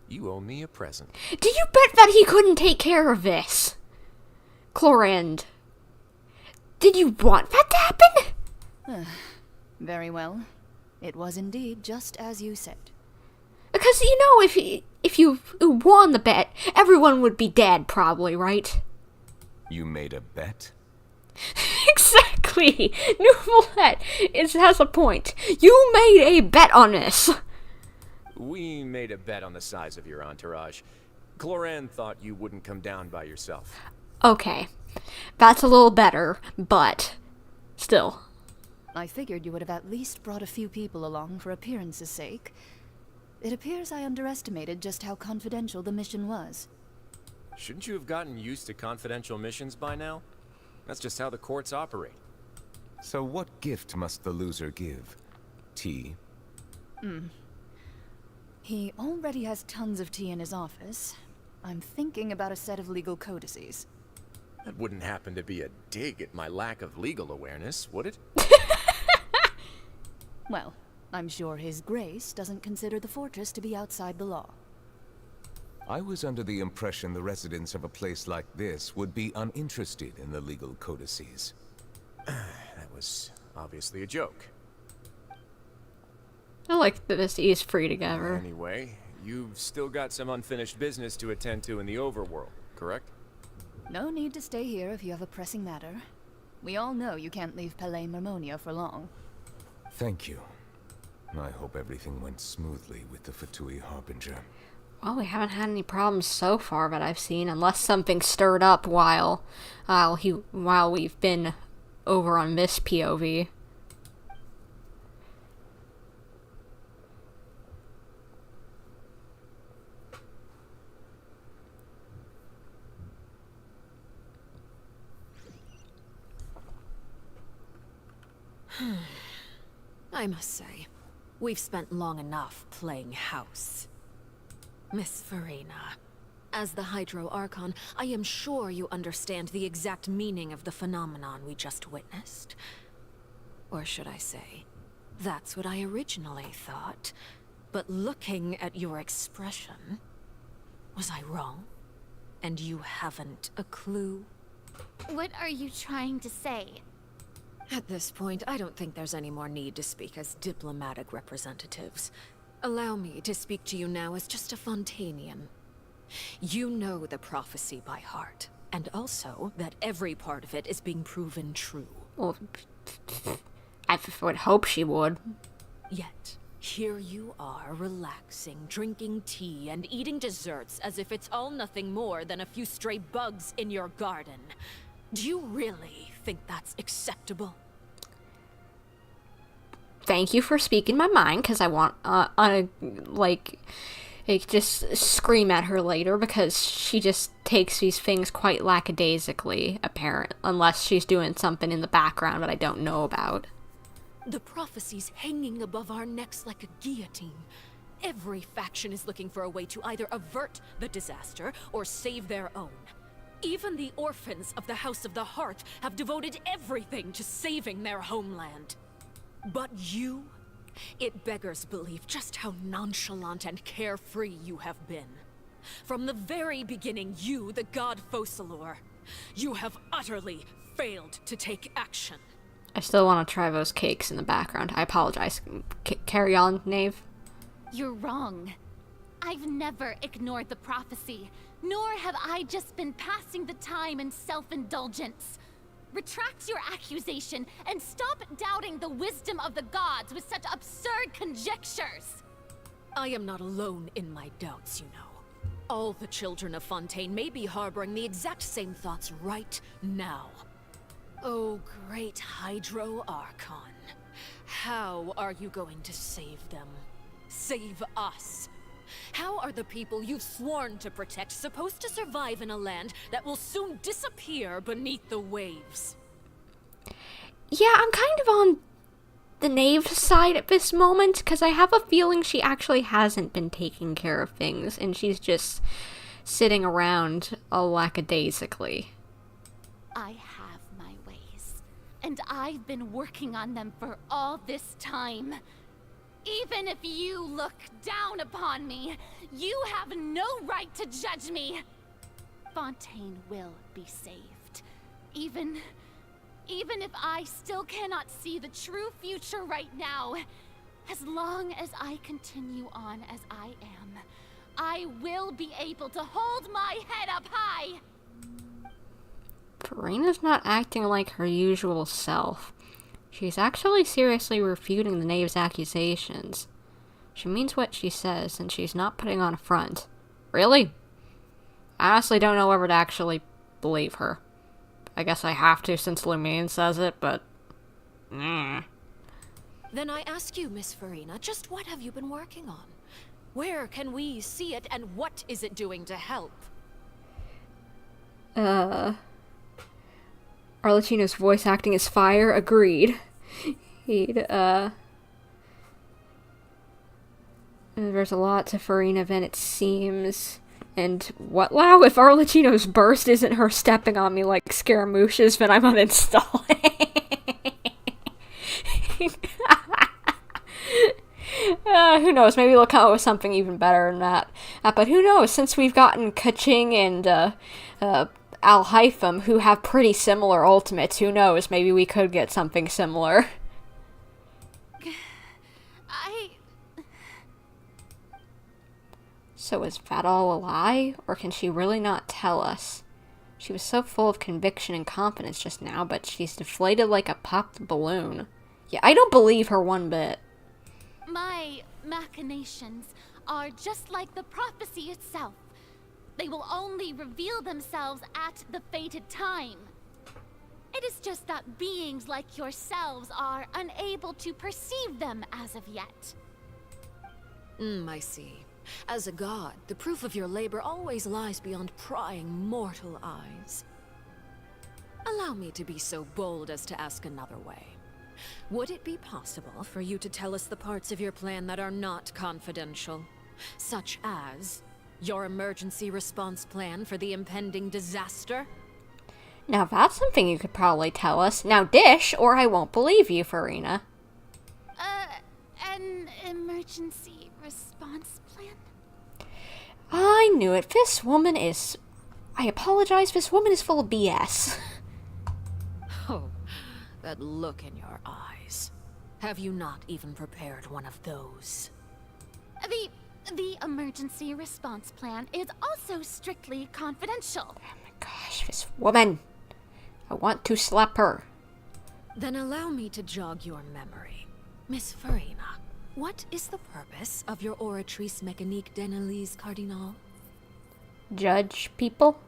You owe me a present.
Do you bet that he couldn't take care of this? Clorinde. Did you want that to happen?
Very well. It was indeed just as you said.
Because, you know, if you won the bet, everyone would be dead, probably, right?
You made a bet?
Exactly! Lynett has a point. You made a bet on this!
We made a bet on the size of your entourage. Clorinde thought you wouldn't come down by yourself.
Okay. That's a little better, but still.
I figured you would have at least brought a few people along for appearance's sake. It appears I underestimated just how confidential the mission was.
Shouldn't you have gotten used to confidential missions by now? That's just how the courts operate.
So what gift must the loser give? Tea?
He already has tons of tea in his office. I'm thinking about a set of legal codices.
That wouldn't happen to be a dig at my lack of legal awareness, would it?
Well, I'm sure His Grace doesn't consider the fortress to be outside the law.
I was under the impression the residents of a place like this would be uninterested in the legal codices.
That was obviously a joke.
I like that this is free together.
Anyway, you've still got some unfinished business to attend to in the overworld, correct?
No need to stay here if you have a pressing matter. We all know you can't leave Palais Mermonia for long.
Thank you. I hope everything went smoothly with the Fatui Harbinger.
Well, we haven't had any problems so far that I've seen, unless something stirred up while we've been over on this POV.
I must say, we've spent long enough playing house. Miss Furina, as the Hydro Archon, I am sure you understand the exact meaning of the phenomenon we just witnessed. Or should I say, that's what I originally thought. But looking at your expression, was I wrong? And you haven't a clue?
What are you trying to say?
At this point, I don't think there's any more need to speak as diplomatic representatives. Allow me to speak to you now as just a Fontainian. You know the prophecy by heart, and also that every part of it is being proven true.
Well, I would hope she would.
Yet, here you are, relaxing, drinking tea, and eating desserts as if it's all nothing more than a few stray bugs in your garden. Do you really think that's acceptable?
Thank you for speaking my mind, because I want, just scream at her later, because she just takes these things quite lackadaisically, apparent, unless she's doing something in the background that I don't know about.
The prophecy's hanging above our necks like a guillotine. Every faction is looking for a way to either avert the disaster or save their own. Even the orphans of the House of the Hearth have devoted everything to saving their homeland. But you? It beggars belief just how nonchalant and carefree you have been. From the very beginning, you, the god Focalor, you have utterly failed to take action.
I still want to try those cakes in the background. I apologize. Carry on, Knave.
You're wrong. I've never ignored the prophecy, nor have I just been passing the time in self-indulgence. Retract your accusation and stop doubting the wisdom of the gods with such absurd conjectures.
I am not alone in my doubts, you know. All the children of Fontaine may be harboring the exact same thoughts right now. Oh, great Hydro Archon. How are you going to save them? Save us? How are the people you've sworn to protect supposed to survive in a land that will soon disappear beneath the waves?
Yeah, I'm kind of on the Knave side at this moment, because I have a feeling she actually hasn't been taking care of things, and she's just sitting around lackadaisically.
I have my ways, and I've been working on them for all this time. Even if you look down upon me, you have no right to judge me. Fontaine will be saved. Even if I still cannot see the true future right now, as long as I continue on as I am, I will be able to hold my head up high.
Furina's not acting like her usual self. She's actually seriously refuting the Knave's accusations. She means what she says, and she's not putting on a front. Really? I honestly don't know whether to actually believe her. I guess I have to since Lumine says it, but...
Then I ask you, Miss Furina, just what have you been working on? Where can we see it, and what is it doing to help?
Arlecchino's voice acting as fire, agreed. There's a lot to Furina then, it seems. And what, wow, if Arlecchino's burst isn't her stepping on me like Scaramouches, then I'm uninstalling. Who knows, maybe they'll come up with something even better than that. But who knows, since we've gotten Quickening and, Alhaitham, who have pretty similar ultimates, who knows, maybe we could get something similar. So is that all a lie, or can she really not tell us? She was so full of conviction and confidence just now, but she's deflated like a popped balloon. Yeah, I don't believe her one bit.
My machinations are just like the prophecy itself. They will only reveal themselves at the fated time. It is just that beings like yourselves are unable to perceive them as of yet.
I see. As a god, the proof of your labor always lies beyond prying mortal eyes. Allow me to be so bold as to ask another way. Would it be possible for you to tell us the parts of your plan that are not confidential? Such as your emergency response plan for the impending disaster?
Now that's something you could probably tell us. Now dish, or I won't believe you, Furina.
An emergency response plan?
I knew it. This woman is... I apologize, this woman is full of BS.
Oh, that look in your eyes. Have you not even prepared one of those?
The emergency response plan is also strictly confidential.
Oh my gosh, this woman. I want to slap her.
Then allow me to jog your memory. Miss Furina, What is the purpose of your oratrice mécanique d'analyse, Cardinal?
Judge people?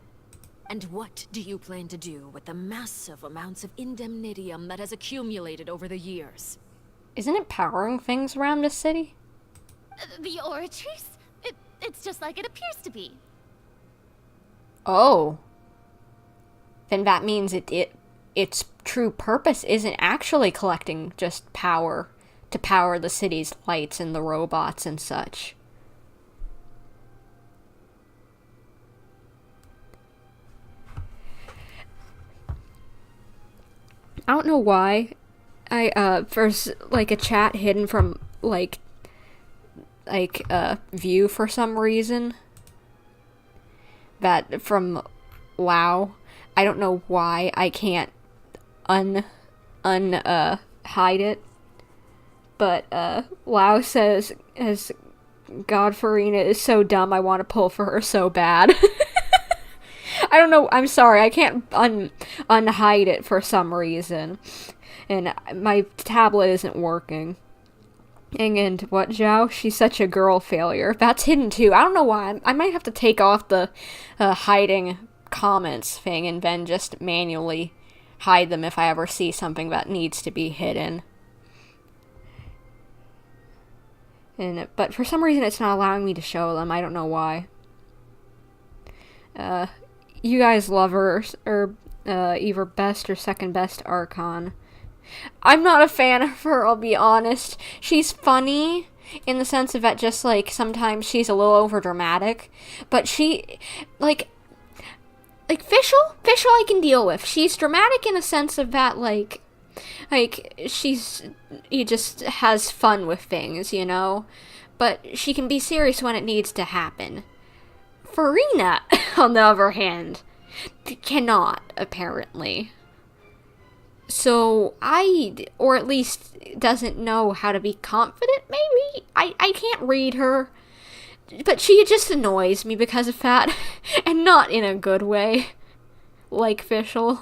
And what do you plan to do with the massive amounts of indemnitium that has accumulated over the years?
Isn't it powering things around the city?
The oratrice? It's just like it appears to be.
Oh. Then that means its true purpose isn't actually collecting just power to power the city's lights and the robots and such. I don't know why. There's like a chat hidden from like view for some reason. That from WoW. I don't know why I can't hide it. But WoW says as God Furina is so dumb I want to pull for her so bad. I don't know, I'm sorry, I can't unhide it for some reason. And my tablet isn't working. And what, Zhao? She's such a girl failure. That's hidden too. I don't know why. I might have to take off the hiding comments thing and then just manually hide them if I ever see something that needs to be hidden. But for some reason it's not allowing me to show them. I don't know why. You guys love her, or either best or second best Archon. I'm not a fan of her, I'll be honest. She's funny in the sense of that just, like, sometimes she's a little overdramatic. But she, like Fischl I can deal with. She's dramatic in a sense of that, like, he just has fun with things, you know? But she can be serious when it needs to happen. Furina, on the other hand, cannot, apparently. So, or at least doesn't know how to be confident, maybe? I can't read her. But she just annoys me because of that. And not in a good way. Like Fischl.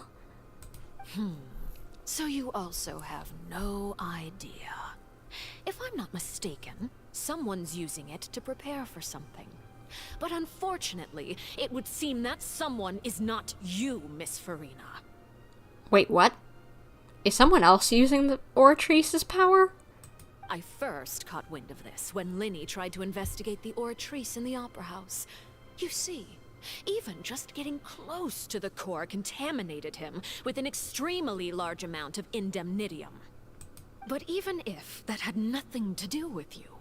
So you also have no idea. If I'm not mistaken, someone's using it to prepare for something. But unfortunately, it would seem that someone is not you, Miss Furina.
Wait, what? Is someone else using the Oratrice's power?
I first caught wind of this when Lyney tried to investigate the Oratrice in the Opera House. You see, even just getting close to the core contaminated him with an extremely large amount of indemnitium. But even if that had nothing to do with you,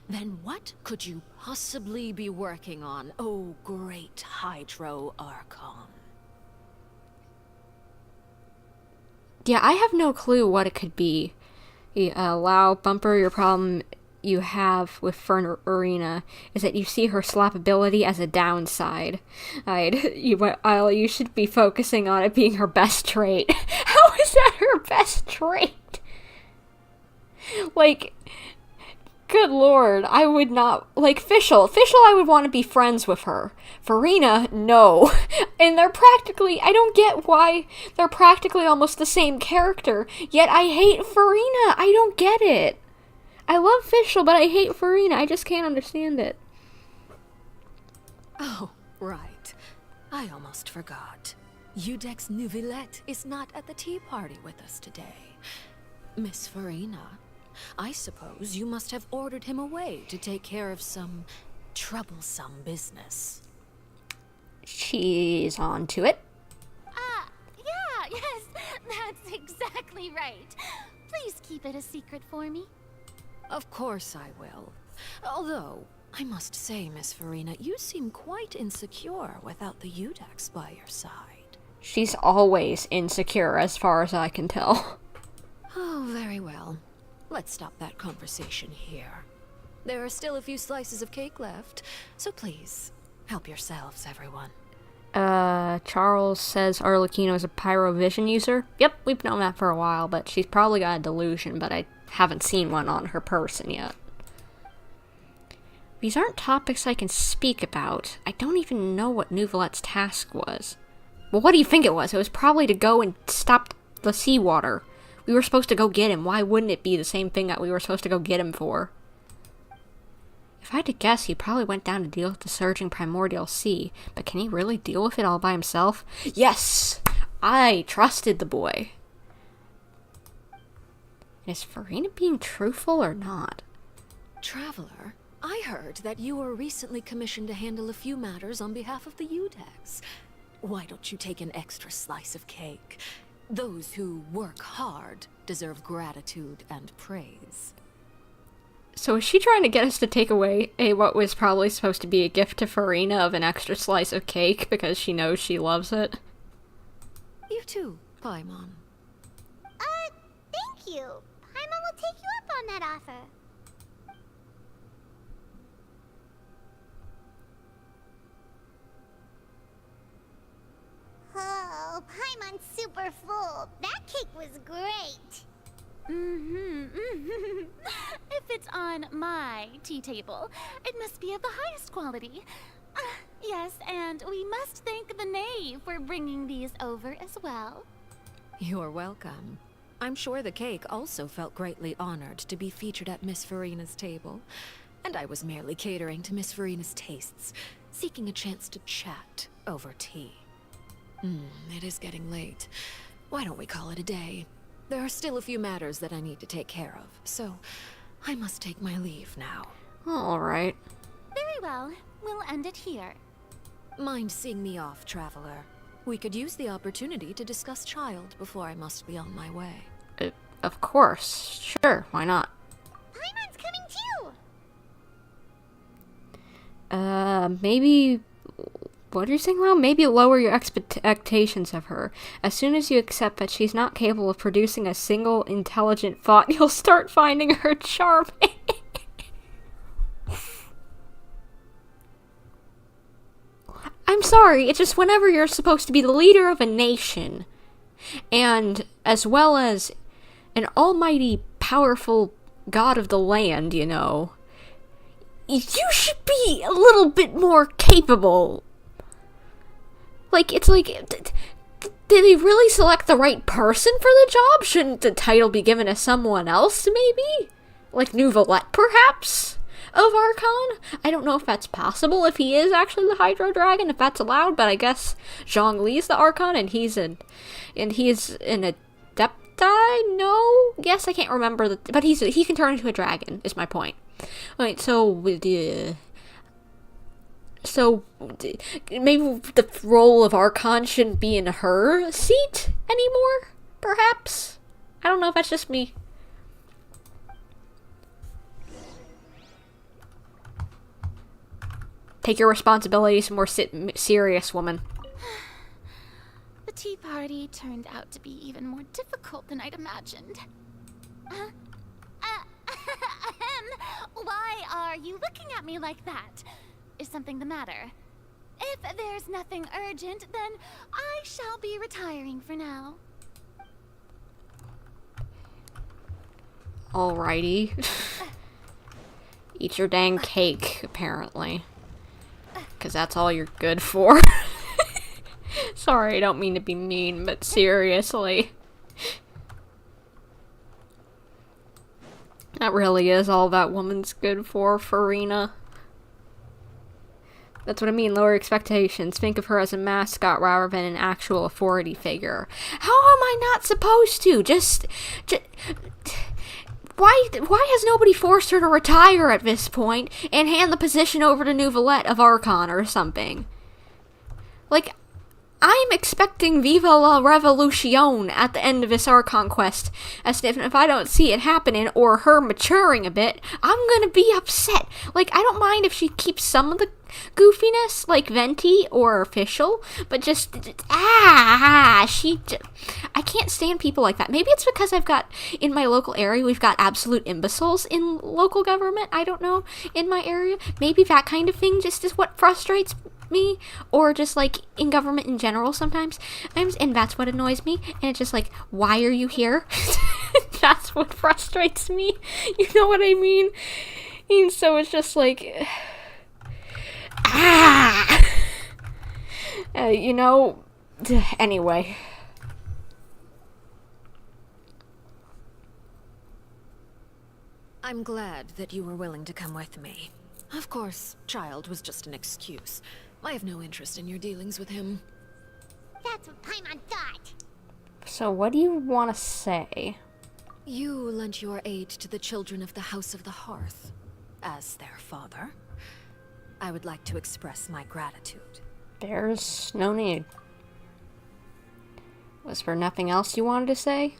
then what could you possibly be working on, oh great Hydro Archon?
Yeah, I have no clue what it could be. Lao, Bumper, your problem you have with Furina is that you see her slap ability as a downside. You should be focusing on it being her best trait. How is that her best trait? Like, good lord, I would not, like, Fischl I would want to be friends with her. Furina, no. And they're practically, I don't get why they're practically almost the same character, yet I hate Furina. I don't get it. I love Fischl, but I hate Furina. I just can't understand it.
Oh, right. I almost forgot. Udex Nuvillette is not at the tea party with us today. Miss Furina, I suppose you must have ordered him away to take care of some troublesome business.
She's on to it.
Yeah, yes, that's exactly right. Please keep it a secret for me.
Of course I will. Although, I must say, Miss Furina, you seem quite insecure without the Udex by your side.
She's always insecure, as far as I can tell.
Oh, very well. Let's stop that conversation here. There are still a few slices of cake left, so please, help yourselves, everyone.
Charles says Arlecchino is a pyrovision user. Yep, we've known that for a while, but she's probably got a delusion, but I haven't seen one on her person yet. These aren't topics I can speak about. I don't even know what Neuvillette's task was. Well, what do you think it was? It was probably to go and stop the seawater. We were supposed to go get him. Why wouldn't it be the same thing that we were supposed to go get him for? If I had to guess, he probably went down to deal with the surging primordial sea. But can he really deal with it all by himself? Yes! I trusted the boy. Is Furina being truthful or not?
Traveler, I heard that you were recently commissioned to handle a few matters on behalf of the Udex. Why don't you take an extra slice of cake? Those who work hard deserve gratitude and praise.
So is she trying to get us to take away what was probably supposed to be a gift to Furina of an extra slice of cake because she knows she loves it?
You too, Paimon.
Thank you. Paimon will take you up on that offer. Oh, Paimon's super full. That cake was great.
If it's on my tea table, it must be of the highest quality. Yes, and we must thank the knave for bringing these over as well.
You're welcome. I'm sure the cake also felt greatly honored to be featured at Miss Furina's table. And I was merely catering to Miss Furina's tastes, seeking a chance to chat over tea. It is getting late. Why don't we call it a day? There are still a few matters that I need to take care of, so I must take my leave now.
Alright.
Very well. We'll end it here.
Mind seeing me off, traveler? We could use the opportunity to discuss Child before I must be on my way.
Of course. Sure, why not?
Paimon's coming too!
Maybe... What are you saying, Lau? Maybe lower your expectations of her. As soon as you accept that she's not capable of producing a single intelligent thought, you'll start finding her charming. I'm sorry, it's just whenever you're supposed to be the leader of a nation, and as well as an almighty, powerful god of the land, you know, you should be a little bit more capable. Like, it's like, did they really select the right person for the job? Shouldn't the title be given to someone else, maybe? Like Nuvillette, perhaps? Of Archon? I don't know if that's possible, if he is actually the Hydro Dragon, if that's allowed, but I guess Zhongli's the Archon, and he's an Adepti? No? Yes, I can't remember, but he can turn into a dragon, is my point. Alright, so maybe the role of Archon shouldn't be in her seat anymore, perhaps? I don't know if that's just me. Take your responsibilities more serious, woman.
The tea party turned out to be even more difficult than I'd imagined. Why are you looking at me like that? Is something the matter? If there's nothing urgent, then I shall be retiring for now.
Alrighty. Eat your dang cake, apparently. Because that's all you're good for. Sorry, I don't mean to be mean, but seriously. That really is all that woman's good for, Furina. That's what I mean, lower expectations. Think of her as a mascot rather than an actual authority figure. How am I not supposed to? Why has nobody forced her to retire at this point and hand the position over to Nuvillette of Archon or something? Like, I'm expecting Viva la Revolution at the end of this Archon quest, as if I don't see it happening or her maturing a bit, I'm gonna be upset. Like, I don't mind if she keeps some of the goofiness, like Venti or Official, but I can't stand people like that. Maybe it's because in my local area, we've got absolute imbeciles in local government, I don't know, in my area. Maybe that kind of thing just is what frustrates me, or just like in government in general sometimes, and that's what annoys me, and it's just like, why are you here? That's what frustrates me, you know what I mean? And so it's just like, you know, anyway.
I'm glad that you were willing to come with me. Of course, Child was just an excuse. I have no interest in your dealings with him.
That's what Paimon thought.
So what do you want to say?
You lent your aid to the children of the House of the Hearth. As their father, I would like to express my gratitude.
There's no need. Was there nothing else you wanted to say?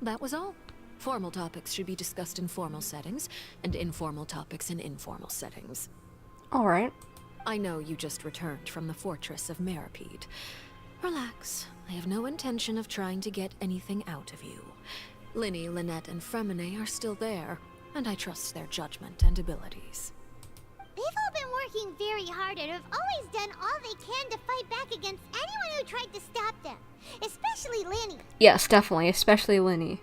That was all. Formal topics should be discussed in formal settings, and informal topics in informal settings.
Alright.
I know you just returned from the fortress of Meripede. Relax. I have no intention of trying to get anything out of you. Lyney, Lynett, and Furina are still there, and I trust their judgment and abilities.
They've all been working very hard and have always done all they can to fight back against anyone who tried to stop them. Especially Lyney.
Yes, definitely, especially Lyney.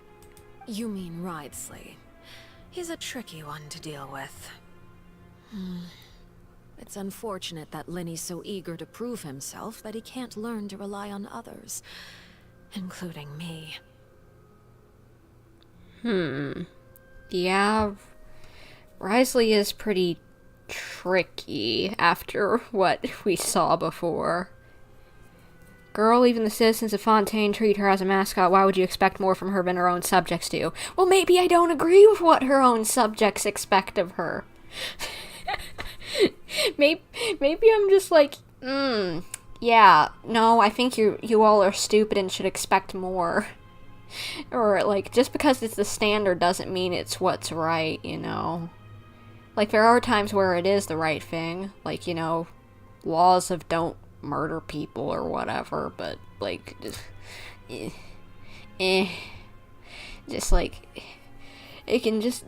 You mean Wriothesley. He's a tricky one to deal with. It's unfortunate that Lyney's so eager to prove himself that he can't learn to rely on others, including me.
Yeah, Wriothesley is pretty tricky after what we saw before. Girl, even the citizens of Fontaine treat her as a mascot. Why would you expect more from her than her own subjects do? Well, maybe I don't agree with what her own subjects expect of her. maybe I'm just like, yeah, no, I think you all are stupid and should expect more. Or, like, just because it's the standard doesn't mean it's what's right, you know? Like, there are times where it is the right thing. Like, you know, laws of don't murder people or whatever, but, like, just, like, it can just,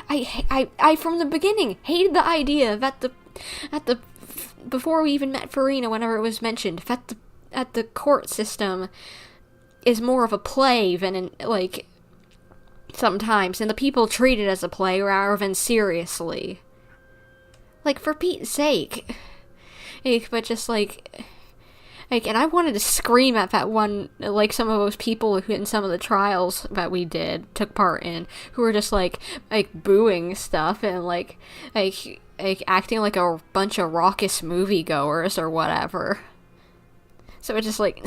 I from the beginning hated the idea that before we even met Furina, whenever it was mentioned, that the court system is more of a play than, like, sometimes, and the people treat it as a play rather than seriously. Like, for Pete's sake. But just, like, and I wanted to scream at that one, like, some of those people who, in some of the trials that we took part in, who were just, like, booing stuff, and, like, acting like a bunch of raucous moviegoers or whatever. So it's just, like,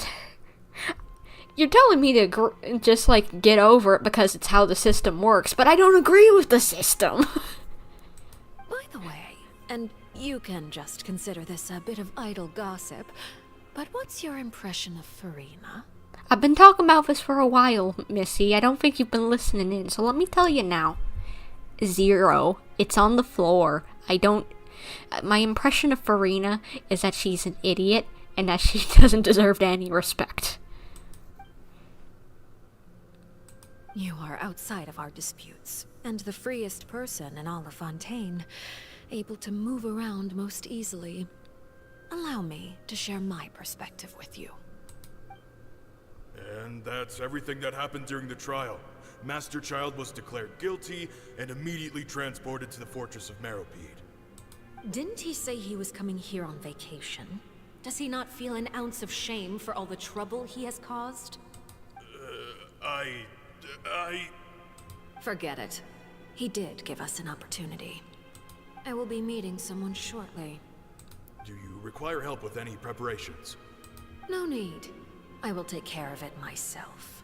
you're telling me to just, like, get over it because it's how the system works, but I don't agree with the system.
By the way, and you can just consider this a bit of idle gossip, but what's your impression of Furina?
I've been talking about this for a while, Missy. I don't think you've been listening in, so let me tell you now. 0. It's on the floor. My impression of Furina is that she's an idiot, and that she doesn't deserve any respect.
You are outside of our disputes, and the freest person in all of Fontaine, able to move around most easily. Allow me to share my perspective with you.
And that's everything that happened during the trial. Master Child was declared guilty and immediately transported to the Fortress of Meripede.
Didn't he say he was coming here on vacation? Does he not feel an ounce of shame for all the trouble he has caused? Forget it. He did give us an opportunity. I will be meeting someone shortly.
Do you require help with any preparations?
No need. I will take care of it myself.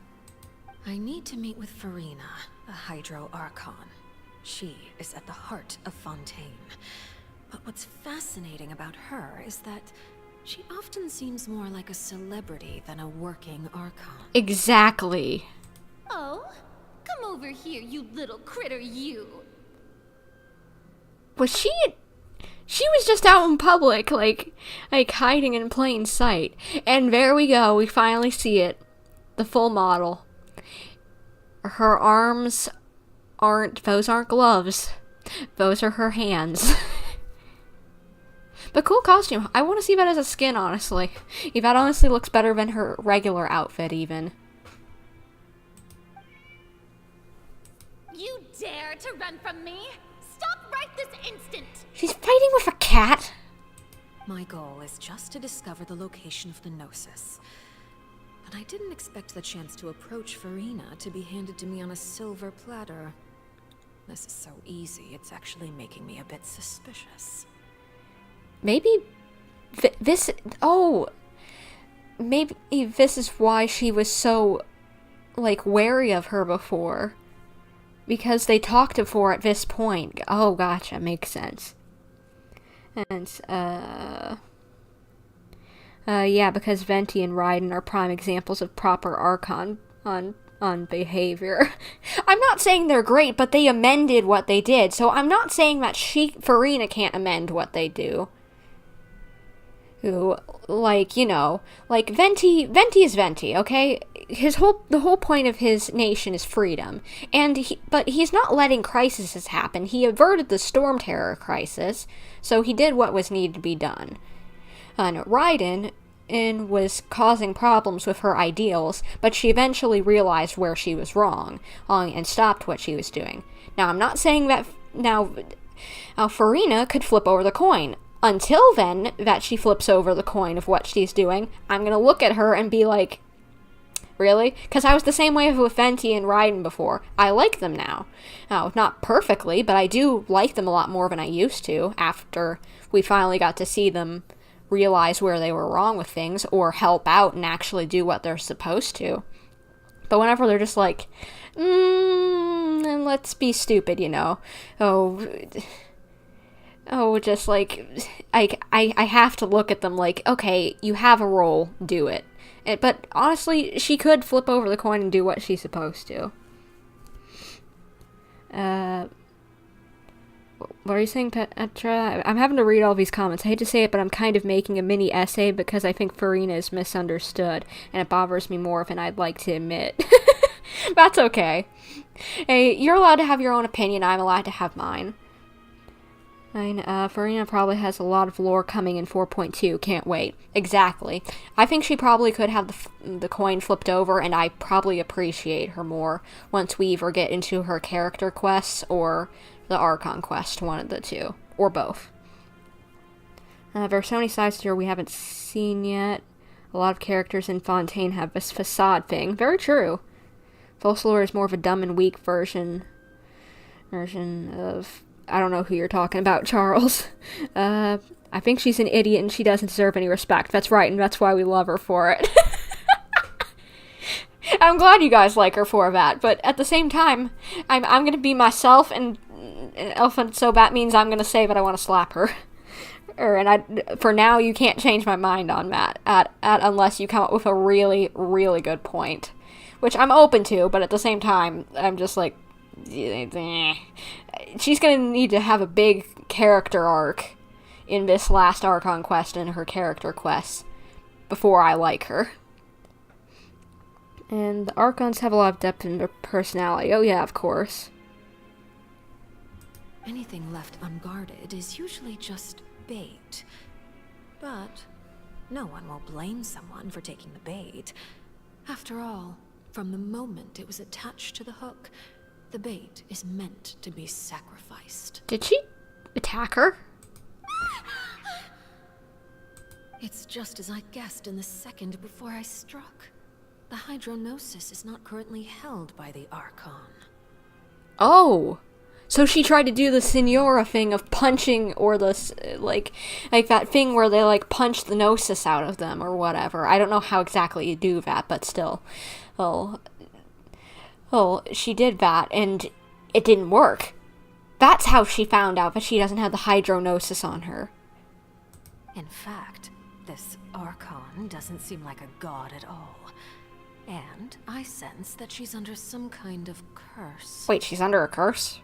I need to meet with Furina, a Hydro Archon. She is at the heart of Fontaine. But what's fascinating about her is that she often seems more like a celebrity than a working Archon.
Exactly.
Oh, come over here, you little critter, you.
Was she was just out in public, like hiding in plain sight. And there we go, we finally see it. The full model. Her arms those aren't gloves. Those are her hands. But cool costume. I want to see that as a skin, honestly. That honestly looks better than her regular outfit, even.
You dare to run from me? Stop right this instant!
She's fighting with a cat?
My goal is just to discover the location of the Gnosis. But I didn't expect the chance to approach Furina to be handed to me on a silver platter. This is so easy, it's actually making me a bit suspicious.
Maybe this... Oh! Maybe this is why she was so, like, wary of her before. Because they talked before at this point. Oh, gotcha. Makes sense. And, yeah, because Venti and Raiden are prime examples of proper Archon on behavior. I'm not saying they're great, but they amended what they did, so I'm not saying that Furina can't amend what they do. Who, like, you know, like, Venti is Venti, okay? The whole point of his nation is freedom. But he's not letting crises happen. He averted the Storm Terror crisis, so he did what was needed to be done. And Raiden was causing problems with her ideals, but she eventually realized where she was wrong, and stopped what she was doing. Now, I'm not saying that now Furina could flip over the coin. Until then, that she flips over the coin of what she's doing, I'm gonna look at her and be like, really? Because I was the same way with Venti and Raiden before. I like them now. Now, not perfectly, but I do like them a lot more than I used to after we finally got to see them realize where they were wrong with things, or help out and actually do what they're supposed to. But whenever they're just like, let's be stupid, you know. Just like, I have to look at them like, okay, you have a role, do it. But honestly, she could flip over the coin and do what she's supposed to. What are you saying, Petra? I'm having to read all these comments. I hate to say it, but I'm kind of making a mini essay because I think Furina is misunderstood, and it bothers me more than I'd like to admit. That's okay. Hey, you're allowed to have your own opinion, I'm allowed to have mine. Furina probably has a lot of lore coming in 4.2. Can't wait. Exactly. I think she probably could have the coin flipped over, and I probably appreciate her more once we either get into her character quests or the Archon quest, one of the two. Or both. There are so many sides to her we haven't seen yet. A lot of characters in Fontaine have this facade thing. Very true. Volsalor is more of a dumb and weak version of... I don't know who you're talking about, Charles. I think she's an idiot and she doesn't deserve any respect. That's right, and that's why we love her for it. I'm glad you guys like her for that, but at the same time, I'm gonna be myself, and Elephant So Bat means I'm gonna say that I want to slap her. For now, you can't change my mind on that, unless you come up with a really, really good point. Which I'm open to, but at the same time, I'm just like... She's gonna need to have a big character arc in this last Archon quest and her character quests before I like her. And the Archons have a lot of depth in their personality. Oh yeah, of course.
Anything left unguarded is usually just bait. But no one will blame someone for taking the bait. After all, from the moment it was attached to the hook, the bait is meant to be sacrificed.
Did she attack her?
It's just as I guessed in the second before I struck. The Hydronosis is not currently held by the Archon.
Oh! So she tried to do the Signora thing of punching, or the, like that thing where they, like, punch the Gnosis out of them, or whatever. I don't know how exactly you do that, but still. Well, she did that, and it didn't work. That's how she found out that she doesn't have the Hydronosis on her.
In fact, this Archon doesn't seem like a god at all. And I sense that she's under some kind of curse.
Wait, she's under a curse?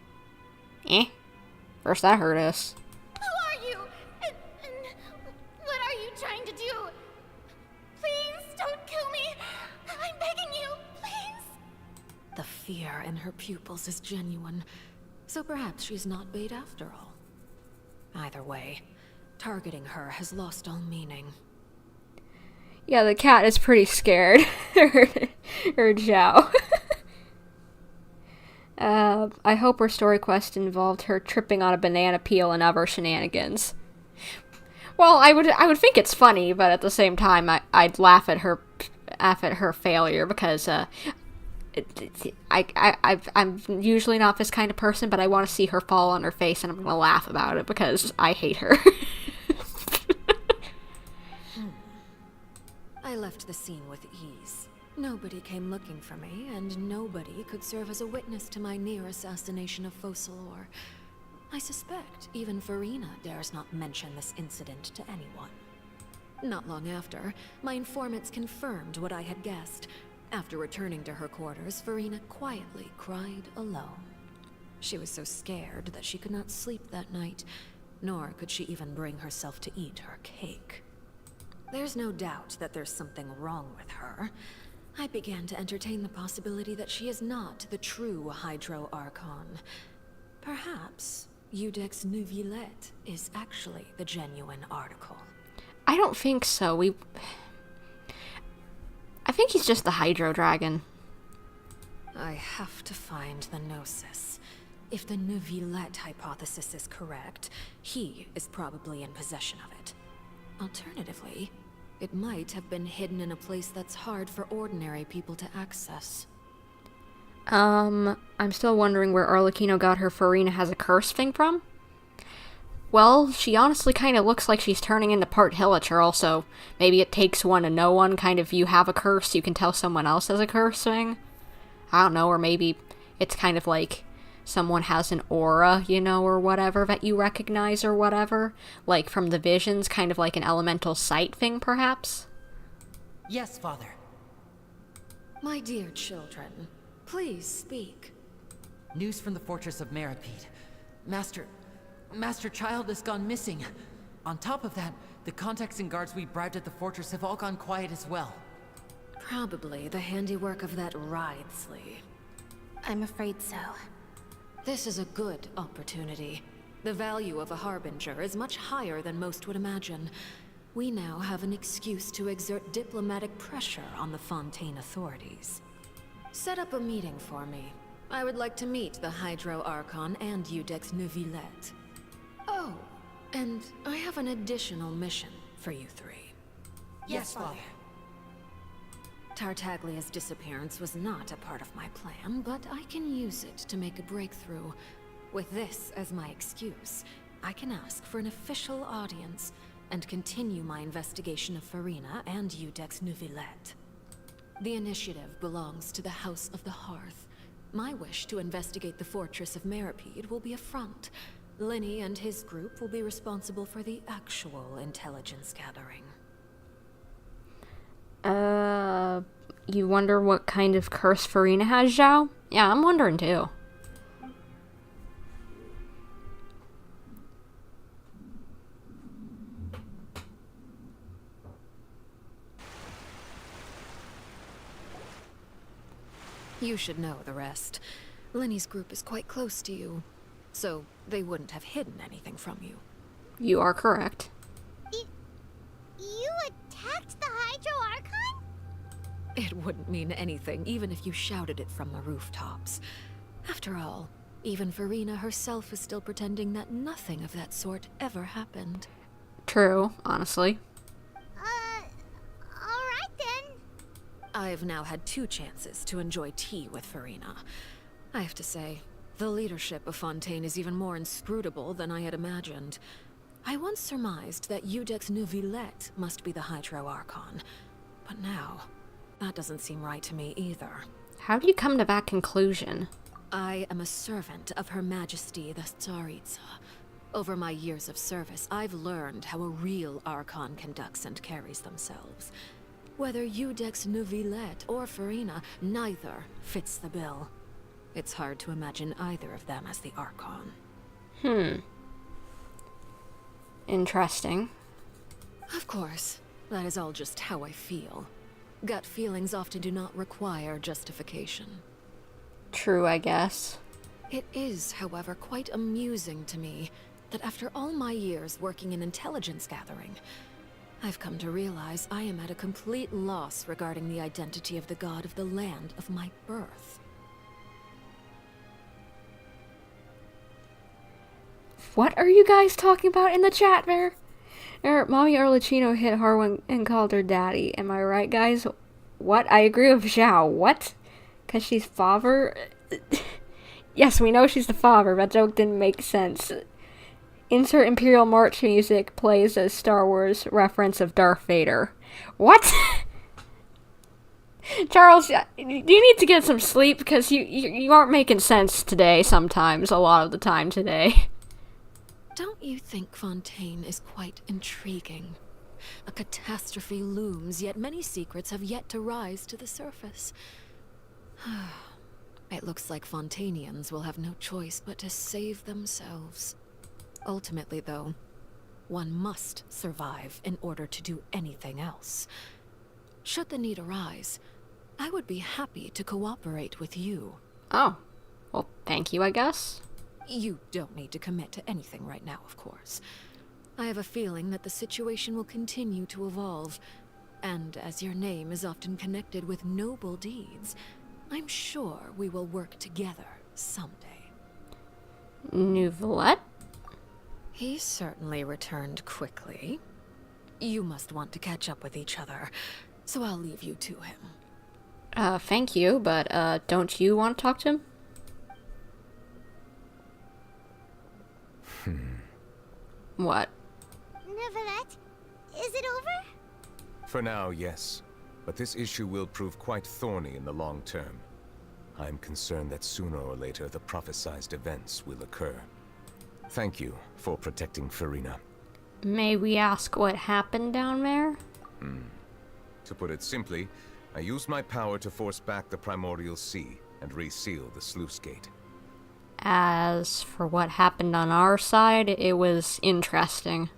First that hurt us.
Who are you? And what are you trying to do? Please don't kill me. I'm begging you, please.
The fear in her pupils is genuine, so perhaps she's not bait after all. Either way, targeting her has lost all meaning.
Yeah, the cat is pretty scared. Or Zhao. I hope her story quest involved her tripping on a banana peel and other shenanigans. Well, I would think it's funny, but at the same time, I'd laugh at her failure, because I'm usually not this kind of person, but I want to see her fall on her face, and I'm gonna laugh about it because I hate her.
I left the scene with ease. Nobody came looking for me, and nobody could serve as a witness to my near assassination of Focalor. I suspect even Furina dares not mention this incident to anyone. Not long after, my informants confirmed what I had guessed. After returning to her quarters, Furina quietly cried alone. She was so scared that she could not sleep that night, nor could she even bring herself to eat her cake. There's no doubt that there's something wrong with her. I began to entertain the possibility that she is not the true Hydro Archon. Perhaps Iudex Neuvillette is actually the genuine article.
I don't think so. I think he's just the Hydro Dragon.
I have to find the Gnosis. If the Neuvillette hypothesis is correct, he is probably in possession of it. Alternatively, it might have been hidden in a place that's hard for ordinary people to access.
I'm still wondering where Arlecchino got her Furina has a curse thing from. Well, she honestly kind of looks like she's turning into part Hilichurl, so maybe it takes one to know one, kind of you have a curse, you can tell someone else has a curse thing. I don't know, or maybe it's kind of like someone has an aura, you know, or whatever that you recognize or whatever. Like from the visions, kind of like an elemental sight thing, perhaps?
Yes, Father.
My dear children, please speak.
News from the fortress of Meripede. Master Child has gone missing. On top of that, the contacts and guards we bribed at the fortress have all gone quiet as well.
Probably the handiwork of that Wriothesley.
I'm afraid so.
This is a good opportunity. The value of a Harbinger is much higher than most would imagine. We now have an excuse to exert diplomatic pressure on the Fontaine authorities. Set up a meeting for me. I would like to meet the Hydro Archon and Iudex Neuvillette. Oh, and I have an additional mission for you three.
Yes, Father.
Tartaglia's disappearance was not a part of my plan, but I can use it to make a breakthrough. With this as my excuse, I can ask for an official audience and continue my investigation of Furina and Iudex Neuvillette. The initiative belongs to the House of the Hearth. My wish to investigate the fortress of Meripede will be a front. Lyney and his group will be responsible for the actual intelligence gathering.
You wonder what kind of curse Furina has, Zhao? Yeah, I'm wondering too.
You should know the rest. Lyney's group is quite close to you, so they wouldn't have hidden anything from you.
You are correct.
You attacked the Hydro Archon?
It wouldn't mean anything, even if you shouted it from the rooftops. After all, even Furina herself is still pretending that nothing of that sort ever happened.
True, honestly.
Alright then.
I've now had 2 chances to enjoy tea with Furina. I have to say, the leadership of Fontaine is even more inscrutable than I had imagined. I once surmised that Iudex Neuvillette must be the Hydro Archon, but now, that doesn't seem right to me either.
How do you come to that conclusion?
I am a servant of Her Majesty the Tsaritsa. Over my years of service, I've learned how a real Archon conducts and carries themselves. Whether Iudex Neuvillette or Furina, neither fits the bill. It's hard to imagine either of them as the Archon.
Interesting.
Of course, that is all just how I feel. Gut feelings often do not require justification.
True, I guess.
It is, however, quite amusing to me that after all my years working in intelligence gathering, I've come to realize I am at a complete loss regarding the identity of the god of the land of my birth.
What are you guys talking about in the chat there? Mommy Arlecchino hit hard and called her daddy. Am I right, guys? What? I agree with Zhao. What? Because she's father? Yes, we know she's the father. That joke didn't make sense. Insert Imperial March music plays as Star Wars reference of Darth Vader. What? Charles, you need to get some sleep because you aren't making sense today sometimes, a lot of the time today.
Don't you think Fontaine is quite intriguing? A catastrophe looms, yet many secrets have yet to rise to the surface. It looks like Fontainians will have no choice but to save themselves. Ultimately, though, one must survive in order to do anything else. Should the need arise, I would be happy to cooperate with you.
Oh. Well, thank you, I guess.
You don't need to commit to anything right now, of course. I have a feeling that the situation will continue to evolve, and as your name is often connected with noble deeds, I'm sure we will work together someday.
Nouvellette?
He certainly returned quickly. You must want to catch up with each other, so I'll leave you to him.
Thank you, but, don't you want to talk to him? What?
Nouvellette, is it over?
For now, yes. But this issue will prove quite thorny in the long term. I'm concerned that sooner or later the prophesized events will occur. Thank you for protecting Furina.
May we ask what happened down there?
To put it simply, I used my power to force back the primordial sea and reseal the sluice gate.
As for what happened on our side, it was interesting.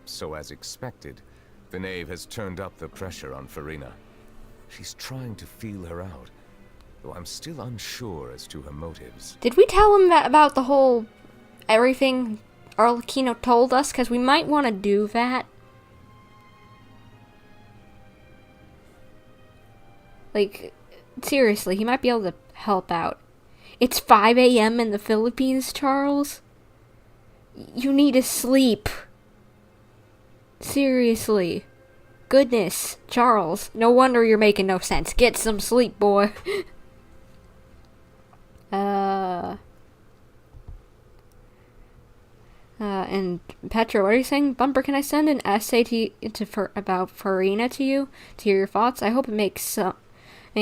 So as expected, the knave has turned up the pressure on Furina. She's trying to feel her out, though I'm still unsure as to her motives.
Did we tell him that about the whole everything Arlecchino told us? Because we might want to do that. Like, seriously, he might be able to help out. It's 5 a.m. in the Philippines, Charles. You need to sleep. Seriously. Goodness, Charles. No wonder you're making no sense. Get some sleep, boy. And Petra, what are you saying? Bumper, can I send an essay about Furina to you? To hear your thoughts? I hope it makes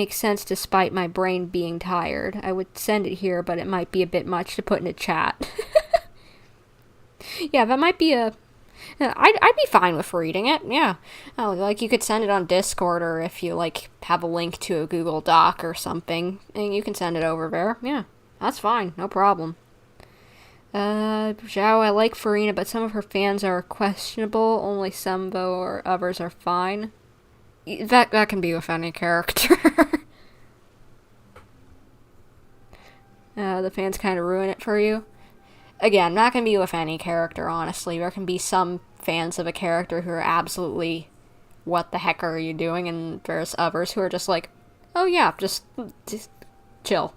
sense despite my brain being tired. I would send it here, but it might be a bit much to put in a chat. Yeah, that might be a... I'd be fine with reading it, yeah. Oh, like, you could send it on Discord, or if you, like, have a link to a Google Doc or something, and you can send it over there. Yeah, that's fine, no problem. Zhao, I like Furina, but some of her fans are questionable. Only some, though, or others are fine. That can be with any character. The fans kind of ruin it for you. Again, that can be with any character, honestly. There can be some fans of a character who are absolutely, what the heck are you doing? And there's others who are just like, oh yeah, just chill.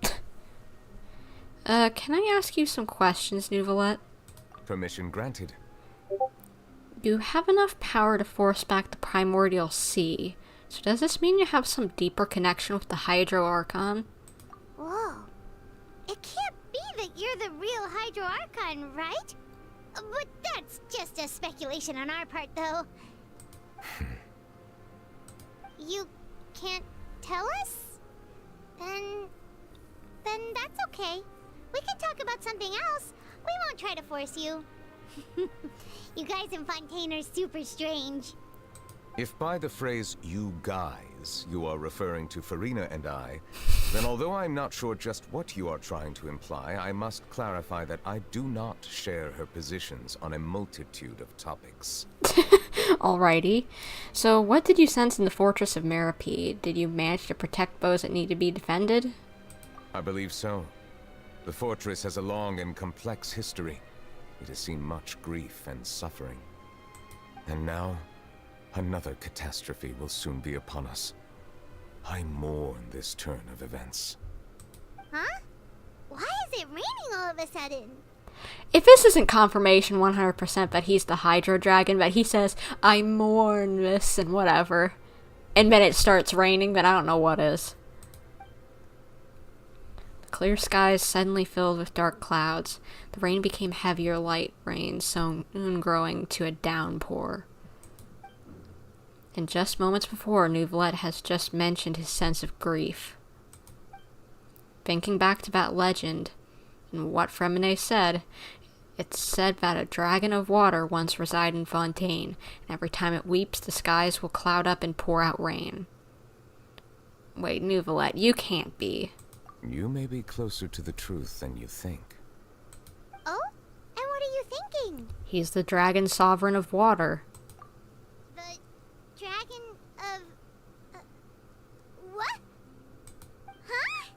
Can I ask you some questions, Nouvellette?
Permission granted.
You have enough power to force back the primordial sea. So does this mean you have some deeper connection with the Hydro Archon?
Whoa. It can't be that you're the real Hydro Archon, right? But that's just a speculation on our part, though. You can't tell us? Then that's okay. We can talk about something else. We won't try to force you. You guys in Fontaine are super strange.
If by the phrase, you guys, you are referring to Furina and I, then although I'm not sure just what you are trying to imply, I must clarify that I do not share her positions on a multitude of topics.
Alrighty. So what did you sense in the Fortress of Meripede? Did you manage to protect those that need to be defended?
I believe so. The fortress has a long and complex history. It has seen much grief and suffering. And now, another catastrophe will soon be upon us. I mourn this turn of events.
Huh? Why is it raining all of a sudden?
If this isn't confirmation 100% that he's the Hydro Dragon, but he says, I mourn this and whatever, and then it starts raining, then I don't know what is. The clear skies suddenly filled with dark clouds. The rain became heavier light rain, soon growing to a downpour. And just moments before, Neuvillette has just mentioned his sense of grief. Thinking back to that legend, and what Freminet said, it's said that a dragon of water once resided in Fontaine, and every time it weeps, the skies will cloud up and pour out rain. Wait, Neuvillette, you can't be.
You may be closer to the truth than you think.
Oh? And what are you thinking?
He's the dragon sovereign of water.
The dragon of... what? Huh?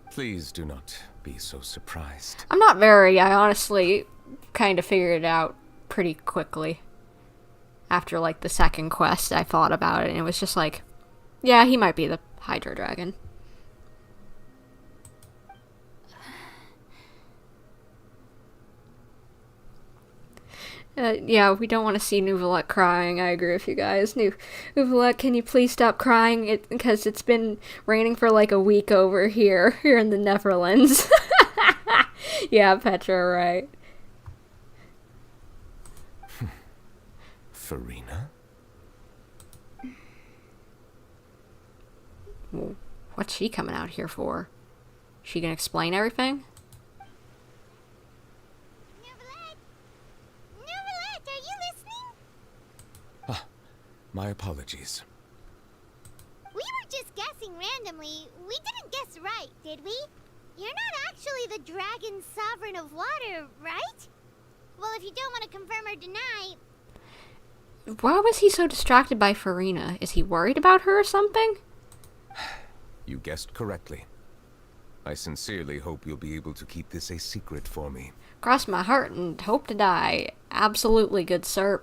Please do not be so surprised.
I'm not very. I honestly kind of figured it out pretty quickly. After, like, the second quest, I thought about it, and it was just like, yeah, he might be the Hydro Dragon. Yeah, we don't want to see Neuvillette crying. I agree with you guys. Neuvillette, can you please stop crying? Because it's been raining for like a week over here in the Netherlands. Yeah, Petra, right.
Furina?
Well, what's she coming out here for? She gonna explain everything?
My apologies.
We were just guessing randomly. We didn't guess right, did we? You're not actually the dragon sovereign of water, right? Well, if you don't want to confirm or deny...
Why was he so distracted by Furina? Is he worried about her or something?
You guessed correctly. I sincerely hope you'll be able to keep this a secret for me.
Cross my heart and hope to die. Absolutely, good sir.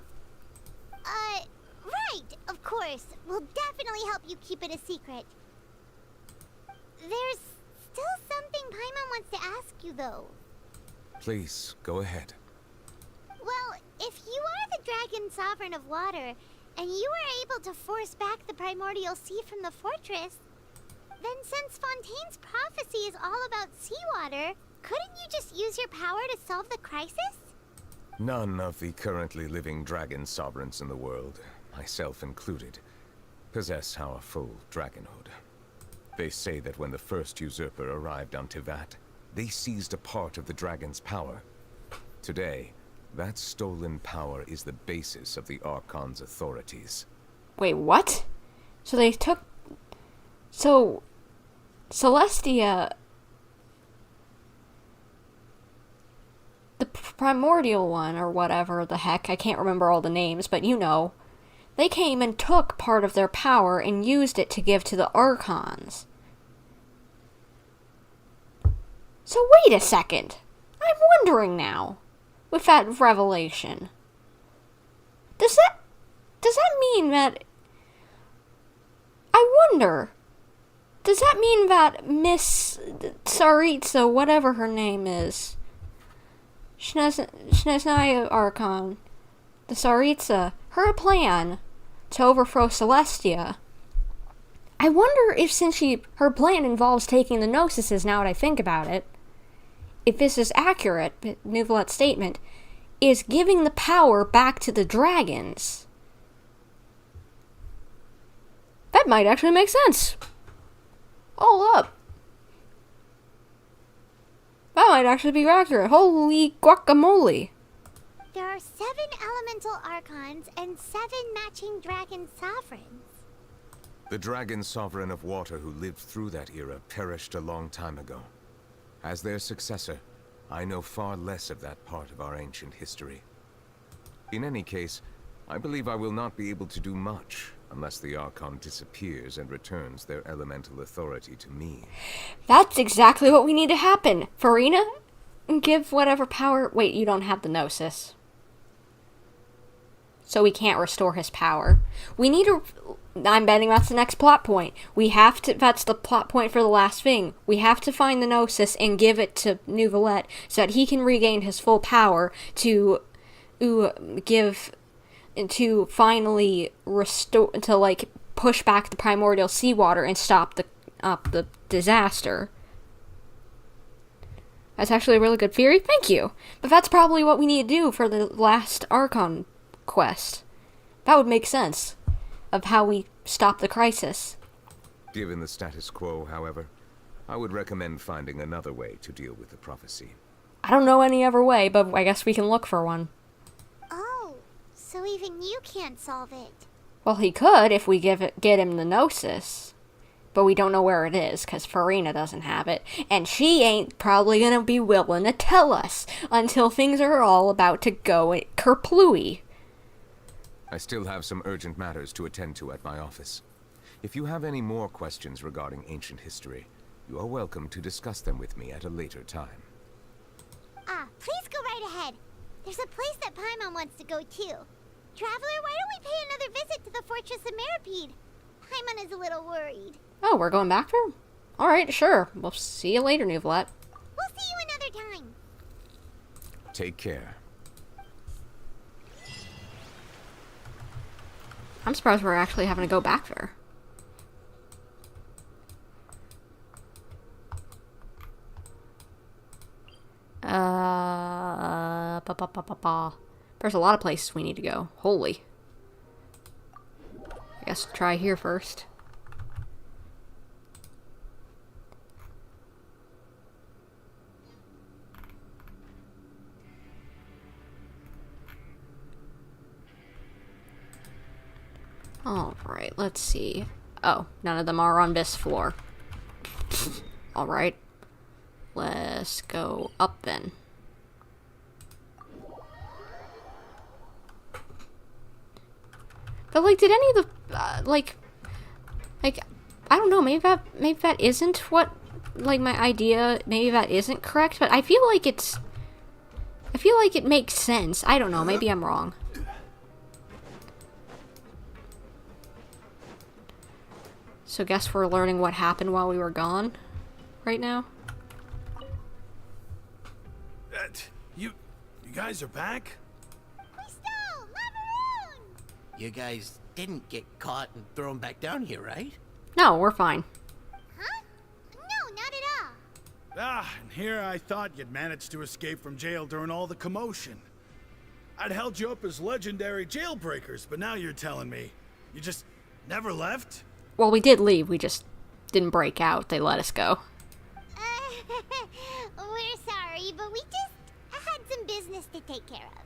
Right, of course. We'll definitely help you keep it a secret. There's still something Paimon wants to ask you, though.
Please, go ahead.
Well, if you are the dragon sovereign of water, and you were able to force back the primordial sea from the fortress, then since Fontaine's prophecy is all about seawater, couldn't you just use your power to solve the crisis?
None of the currently living dragon sovereigns in the world, myself included, possess our full dragonhood. They say that when the first usurper arrived on Tivat, they seized a part of the dragon's power. Today, that stolen power is the basis of the Archon's authorities.
Wait, what? So they took... So... Celestia... The primordial one, or whatever the heck, I can't remember all the names, but you know. They came and took part of their power and used it to give to the Archons. So wait a second. I'm wondering now, with that revelation. Does that mean that... I wonder... Does that mean that Miss Tsaritsa, whatever her name is... Snezhnaya Archon, the Tsaritsa, her plan to overthrow Celestia. I wonder if since her plan involves taking the Gnosis, now that I think about it, if this is accurate, Neuvillette's statement, is giving the power back to the dragons. That might actually make sense. Hold up. That might actually be accurate. Holy guacamole.
There are 7 elemental archons and 7 matching dragon sovereigns.
The dragon sovereign of water who lived through that era perished a long time ago. As their successor, I know far less of that part of our ancient history. In any case, I believe I will not be able to do much unless the Archon disappears and returns their elemental authority to me.
That's exactly what we need to happen. Furina, give whatever power... Wait, you don't have the Gnosis. So we can't restore his power. We need to I'm betting that's the next plot point. That's the plot point for the last thing. We have to find the Gnosis and give it to Neuvillette so that he can regain his full power to finally restore, to like push back the primordial seawater and stop the disaster. That's actually a really good theory. Thank you. But that's probably what we need to do for the last Archon quest. That would make sense of how we stop the crisis.
Given the status quo, however, I would recommend finding another way to deal with the prophecy.
I don't know any other way, but I guess we can look for one.
Oh, so even you can't solve it.
Well, he could if we get him the Gnosis. But we don't know where it is, because Furina doesn't have it. And she ain't probably gonna be willing to tell us until things are all about to go kerplooey.
I still have some urgent matters to attend to at my office. If you have any more questions regarding ancient history, you are welcome to discuss them with me at a later time.
Please go right ahead. There's a place that Paimon wants to go too. Traveler, why don't we pay another visit to the Fortress of Meripede? Paimon is a little worried.
Oh, we're going back there? Alright, sure. We'll see you later, Neuvillette.
We'll see you another time.
Take care.
I'm surprised we're actually having to go back there. There's a lot of places we need to go. Holy. I guess we'll try here first. Alright, let's see. Oh, none of them are on this floor. Alright. Let's go up then. But, like, did any of the, like, I don't know, maybe that isn't what, like, my idea, maybe that isn't correct, but I feel like it makes sense. I don't know, maybe I'm wrong. So guess we're learning what happened while we were gone right now.
You guys are back?
You guys didn't get caught and thrown back down here, right?
No, we're fine.
Huh? No, not at all.
And here I thought you'd managed to escape from jail during all the commotion. I'd held you up as legendary jailbreakers, but now you're telling me you just never left?
Well, we did leave. We just didn't break out. They let us go.
We're sorry, but we just had some business to take care of.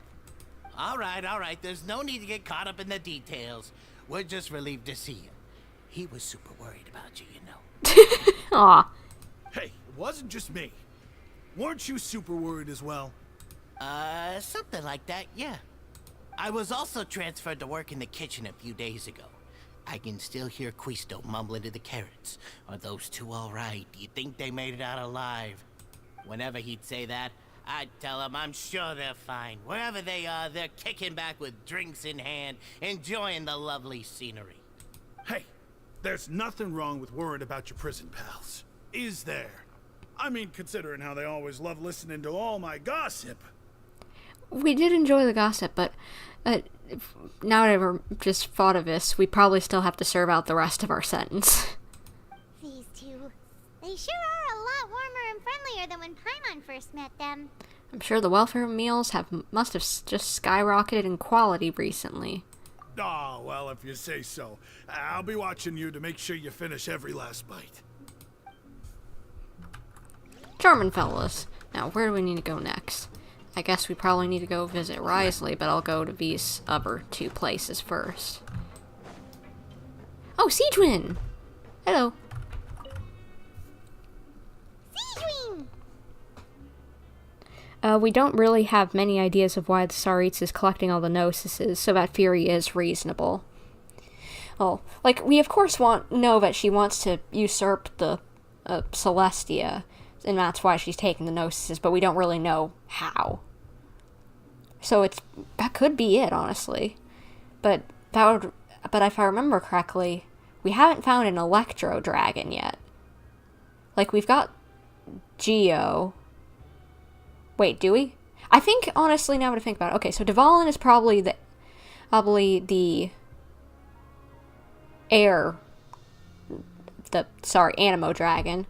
All right. There's no need to get caught up in the details. We're just relieved to see you. He was super worried about you, you know.
Aw.
Hey, it wasn't just me. Weren't you super worried as well?
Something like that, yeah. I was also transferred to work in the kitchen a few days ago. I can still hear Quisto mumbling to the carrots. Are those two all right? Do you think they made it out alive? Whenever he'd say that, I'd tell him I'm sure they're fine. Wherever they are, they're kicking back with drinks in hand, enjoying the lovely scenery.
Hey, there's nothing wrong with worrying about your prison pals. Is there? I mean, considering how they always love listening to all my gossip.
We did enjoy the gossip, but now that I've just thought of this, we probably still have to serve out the rest of our sentence.
These two, they sure are a lot warmer and friendlier than when Paimon first met them.
I'm sure the welfare meals must have just skyrocketed in quality recently.
Oh, well, if you say so. I'll be watching you to make sure you finish every last bite.
Charmin' fellas. Now, where do we need to go next? I guess we probably need to go visit Wriothesley, but I'll go to these other two places first. Oh, sigewinne! Hello.
Sigewinne!
We don't really have many ideas of why the Tsaritsa is collecting all the Gnosises, so that theory is reasonable. Oh, like, we of course know that she wants to usurp the Celestia, and that's why she's taking the Gnosises, but we don't really know how. So that could be it, honestly. But that would, but if I remember correctly, we haven't found an Electro Dragon yet. Like, we've got Geo. Wait, do we? I think, honestly, now that I think about it, okay, so Dvalin is probably the air, Anemo Dragon.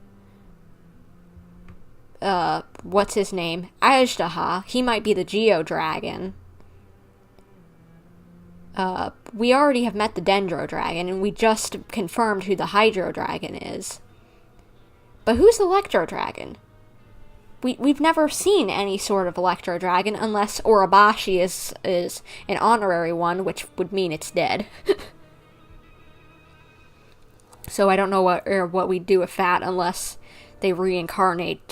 What's his name? Ajdaha. He might be the Geo Dragon. We already have met the Dendro Dragon, and we just confirmed who the Hydro Dragon is. But who's the Electro Dragon? We've never seen any sort of Electro Dragon, unless Orobashi is an honorary one, which would mean it's dead. So I don't know what we do with that, unless they reincarnate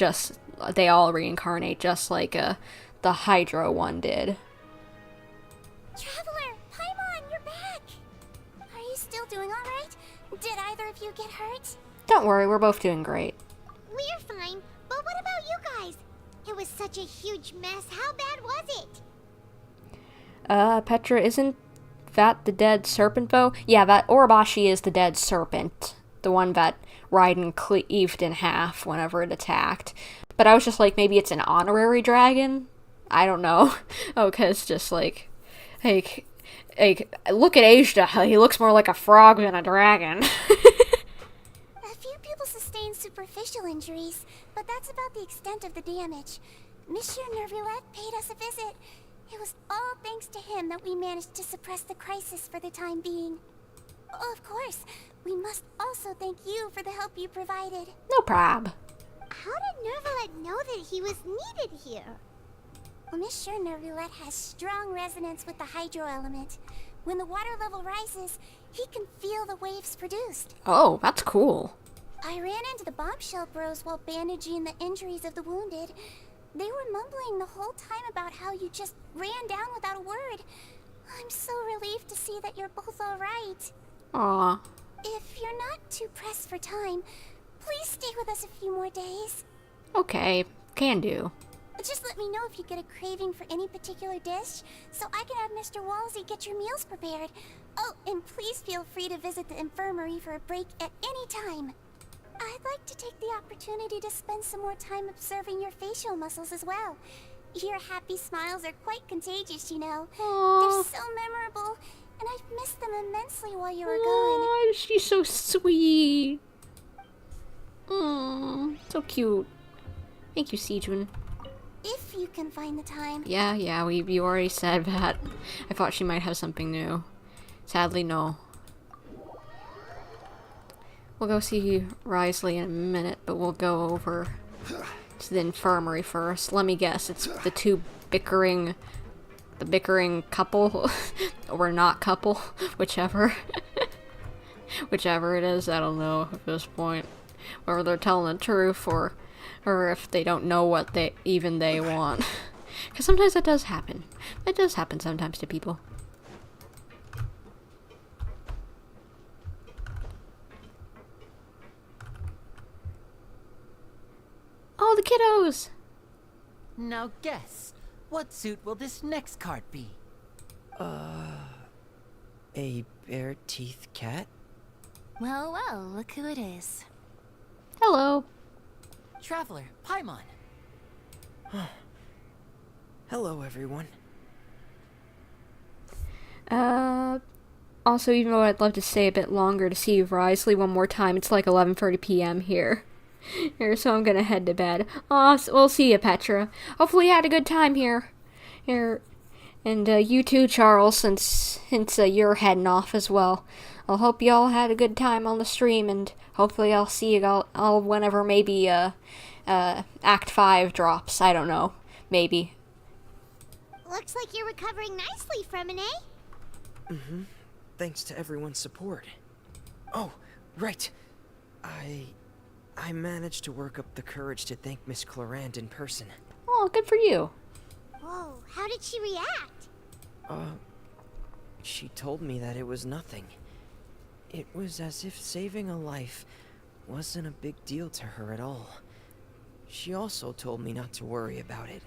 they all reincarnate just like the Hydro one did.
Traveler, Paimon, you're back! Are you still doing alright? Did either of you get hurt?
Don't worry, we're both doing great.
We're fine, but what about you guys? It was such a huge mess. How bad was it?
Petra, isn't that the dead serpent bow? Yeah, that Orobashi is the dead serpent. The one that Raiden cleaved in half whenever it attacked. But I was just like, maybe it's an honorary dragon? I don't know. Oh, cause just like, hey, look at Ajda. He looks more like a frog than a dragon.
A few people sustained superficial injuries, but that's about the extent of the damage. Monsieur Nervilette paid us a visit. It was all thanks to him that we managed to suppress the crisis for the time being. Oh, of course, we must also thank you for the help you provided.
No prob.
How did Nervilette know that he was needed here? Well, Monsieur Nervilette has strong resonance with the hydro element. When the water level rises, he can feel the waves produced.
Oh, that's cool.
I ran into the bombshell bros while bandaging the injuries of the wounded. They were mumbling the whole time about how you just ran down without a word. I'm so relieved to see that you're both alright.
Aww.
If you're not too pressed for time, please stay with us a few more days.
Okay, can do.
Just let me know if you get a craving for any particular dish, so I can have Mr. Walsey get your meals prepared. Oh, and please feel free to visit the infirmary for a break at any time. I'd like to take the opportunity to spend some more time observing your facial muscles as well. Your happy smiles are quite contagious, you know. They're so memorable, and I've missed them immensely while you were gone.
She's so sweet. So cute. Thank you, sigewinne.
If you can find the time.
Yeah, you already said that. I thought she might have something new. Sadly, no. We'll go see Wriothesley in a minute, but we'll go over to the infirmary first. Let me guess, it's the bickering couple, or not couple, whichever. Whichever it is, I don't know at this point. Whether they're telling the truth, or if they don't know what they want. Because sometimes that does happen. It does happen sometimes to people. Oh, the kiddos!
Now guess, what suit will this next card be?
A bare-teeth cat?
Well, look who it is.
Hello.
Traveler, Paimon.
Hello, everyone.
Also, even though I'd love to stay a bit longer to see Wriothesley one more time, it's like 11:30 p.m. here, so I'm gonna head to bed. We'll see you, Petra. Hopefully you had a good time here. And you too, Charles, since you're heading off as well. I'll hope you all had a good time on the stream, and hopefully I'll see you all whenever maybe Act 5 drops. I don't know. Maybe.
Looks like you're recovering nicely, Fremine.
Mm-hmm. Thanks to everyone's support. Oh, right. I managed to work up the courage to thank Miss Clorinde in person.
Oh, good for you.
Whoa, how did she react?
She told me that it was nothing. It was as if saving a life wasn't a big deal to her at all. She also told me not to worry about it.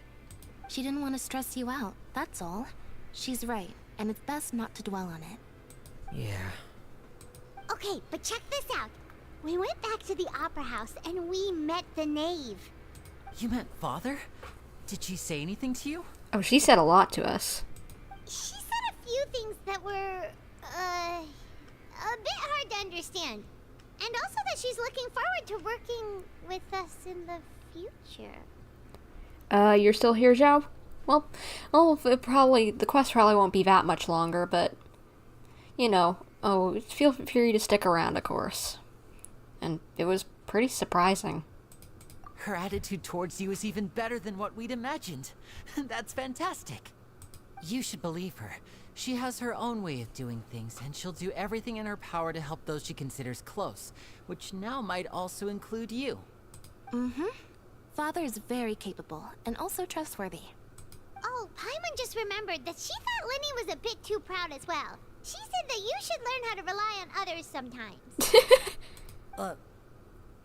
She didn't want to stress you out, that's all. She's right, and it's best not to dwell on it.
Yeah.
Okay, but check this out. We went back to the opera house and we met the knave.
You met Father? Did she say anything to you?
Oh, she said a lot to us.
She said a few things that were, a bit hard to understand. And also that she's looking forward to working with us in the future.
You're still here, Zhao? Well, the quest probably won't be that much longer, but, you know, feel free to stick around, of course. And it was pretty surprising.
Her attitude towards you is even better than what we'd imagined. That's fantastic. You should believe her. She has her own way of doing things, and she'll do everything in her power to help those she considers close, which now might also include you.
Mm-hmm. Father is very capable, and also trustworthy.
Oh, Paimon just remembered that she thought Lyney was a bit too proud as well. She said that you should learn how to rely on others sometimes.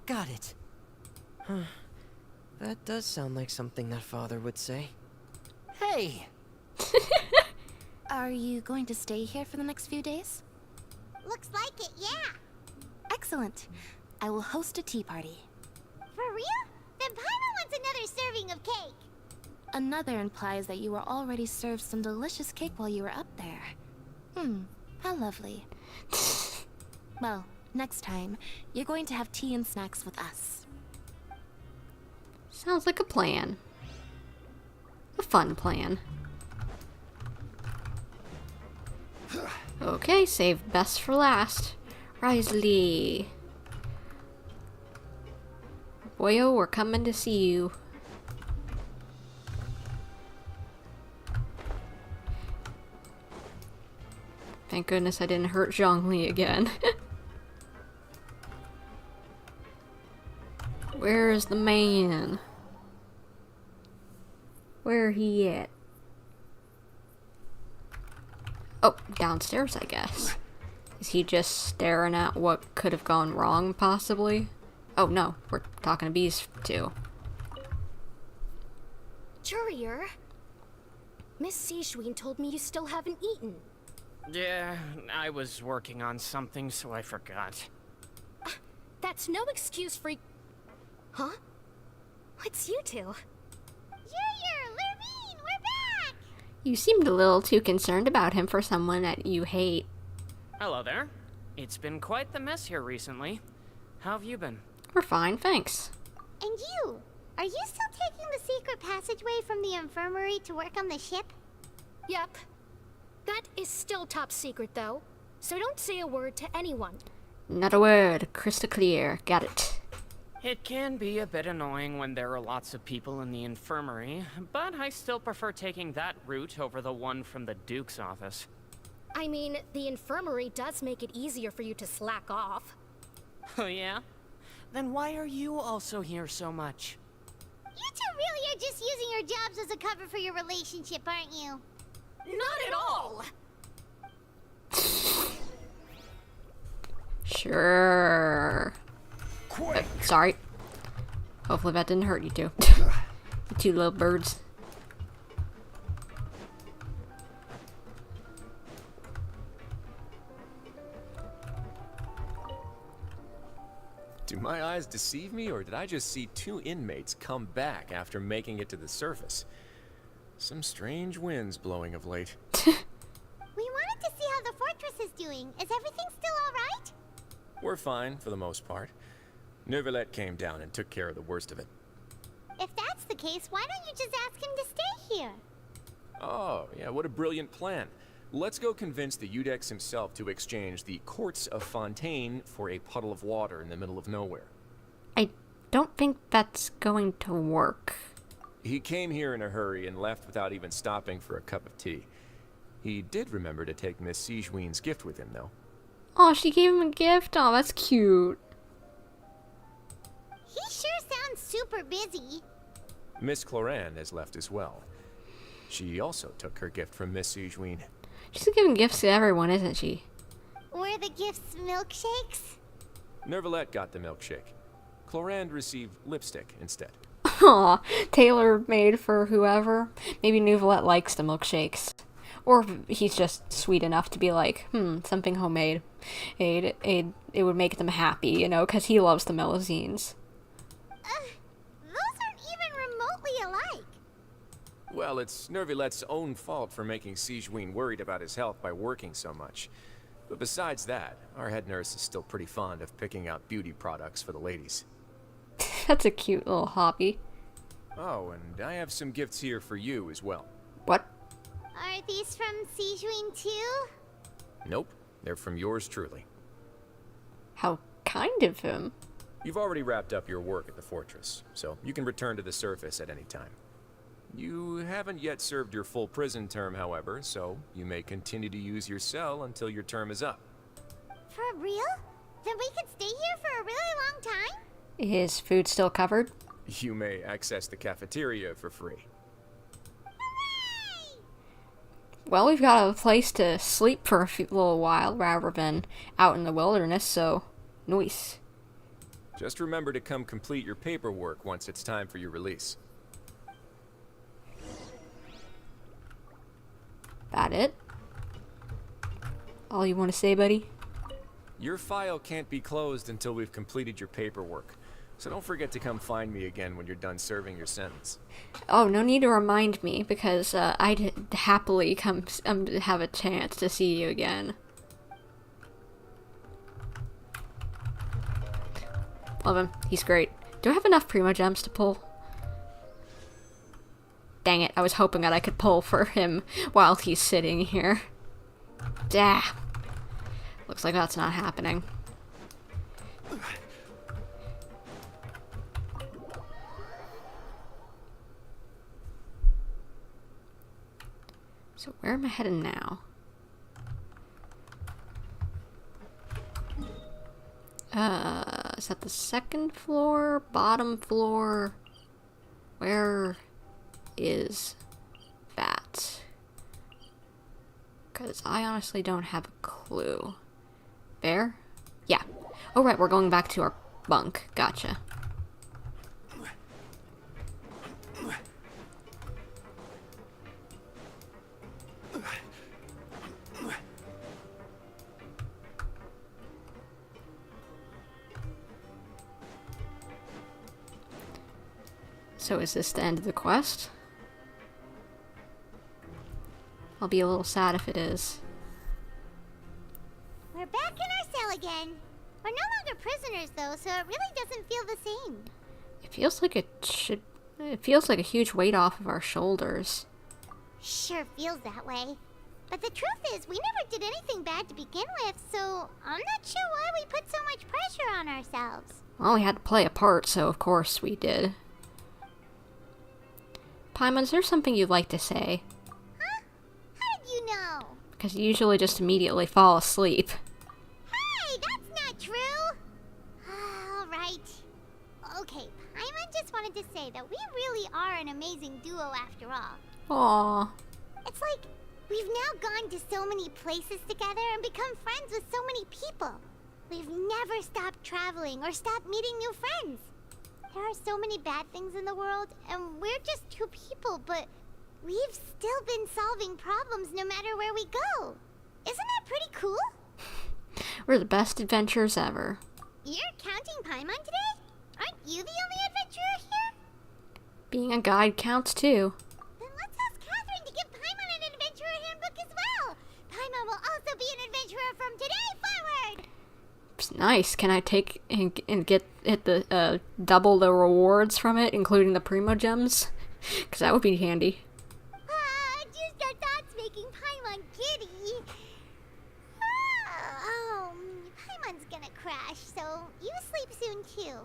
Got it.
Huh. That does sound like something that Father would say.
Hey!
Are you going to stay here for the next few days?
Looks like it, yeah.
Excellent. I will host a tea party.
For real? Then Paimon wants another serving of cake.
Another implies that you were already served some delicious cake while you were up there. How lovely. Well, next time, you're going to have tea and snacks with us.
Sounds like a plan. A fun plan. Okay, save best for last. Wriothesley. Boyo, we're coming to see you. Thank goodness I didn't hurt Zhongli again. Where is the man? Where he at? Oh, downstairs, I guess. Is he just staring at what could have gone wrong, possibly? Oh no, we're talking to bees too.
Courier, Miss sigewinne told me you still haven't eaten.
Yeah, I was working on something, so I forgot.
That's no excuse for... Huh? It's you two.
Lurvine, we're back!
You seemed a little too concerned about him for someone that you hate.
Hello there. It's been quite the mess here recently. How have you been?
We're fine, thanks.
And you? Are you still taking the secret passageway from the infirmary to work on the ship?
Yep. That is still top secret, though. So don't say a word to anyone.
Not a word. Crystal clear. Got it.
It can be a bit annoying when there are lots of people in the infirmary, but I still prefer taking that route over the one from the Duke's office.
I mean, the infirmary does make it easier for you to slack off.
Oh yeah? Then why are you also here so much?
You two really are just using your jobs as a cover for your relationship, aren't you?
Not at all!
Sure. Sorry. Hopefully that didn't hurt you two. You two little birds.
Do my eyes deceive me, or did I just see two inmates come back after making it to the surface? Some strange winds blowing of late.
We wanted to see how the fortress is doing. Is everything still alright?
We're fine, for the most part. Lynett came down and took care of the worst of it.
If that's the case, why don't you just ask him to stay here?
Oh, yeah, what a brilliant plan. Let's go convince the Iudex himself to exchange the courts of Fontaine for a puddle of water in the middle of nowhere.
I don't think that's going to work.
He came here in a hurry and left without even stopping for a cup of tea. He did remember to take Miss sigewinne's gift with him, though.
Oh, she gave him a gift? Oh, that's cute.
He sure sounds super busy.
Miss Clorinde has left as well. She also took her gift from Miss sigewinne.
She's giving gifts to everyone, isn't she?
Were the gifts milkshakes?
Lynett got the milkshake. Clorinde received lipstick instead.
Aw, tailor-made for whoever. Maybe Lynett likes the milkshakes. Or he's just sweet enough to be like, something homemade. It would make them happy, you know, because he loves the Melusines.
Those aren't even remotely alike.
Well, it's Nervilette's own fault for making sigewinne worried about his health by working so much. But besides that, our head nurse is still pretty fond of picking out beauty products for the ladies.
That's a cute little hobby.
Oh, and I have some gifts here for you as well.
What?
Are these from sigewinne too?
Nope, they're from yours truly.
How kind of him.
You've already wrapped up your work at the fortress, so you can return to the surface at any time. You haven't yet served your full prison term, however, so you may continue to use your cell until your term is up.
For real? Then we could stay here for a really long time?
Is food still covered?
You may access the cafeteria for free.
Well, we've got a place to sleep for a little while rather than out in the wilderness, so nice.
Just remember to come complete your paperwork once it's time for your release.
That it? All you want to say, buddy?
Your file can't be closed until we've completed your paperwork, so don't forget to come find me again when you're done serving your sentence.
Oh, no need to remind me, because I'd happily come have a chance to see you again. Love him. He's great. Do I have enough Primo Gems to pull? Dang it, I was hoping that I could pull for him while he's sitting here. Dah. Looks like that's not happening. So where am I heading now? Is that the second floor? Bottom floor? Where is that? Because I honestly don't have a clue. There? Yeah. Oh right, we're going back to our bunk. Gotcha. So is this the end of the quest? I'll be a little sad if it is.
We're back in our cell again. We're no longer prisoners though, so it really doesn't feel the same.
It feels like it feels like a huge weight off of our shoulders.
Sure feels that way. But the truth is, we never did anything bad to begin with, so I'm not sure why we put so much pressure on ourselves.
Well, we had to play a part, so of course we did. Paimon, is there something you'd like to say?
Huh? How did you know?
Because you usually just immediately fall asleep.
Hey, that's not true! Alright. Okay, Paimon just wanted to say that we really are an amazing duo after all.
Aww.
It's like, we've now gone to so many places together and become friends with so many people. We've never stopped traveling or stopped meeting new friends. There are so many bad things in the world, and we're just two people, but we've still been solving problems no matter where we go. Isn't that pretty cool?
We're the best adventurers ever.
You're counting Paimon today? Aren't you the only adventurer here?
Being a guide counts too.
Then let's ask Catherine to give Paimon an adventurer handbook as well. Paimon will also be an adventurer from today forward.
It's nice. Can I take and get the double the rewards from it, including the Primo Gems? Because that would be handy.
Just our thoughts making Paimon giddy. Paimon's gonna crash, so you sleep soon too.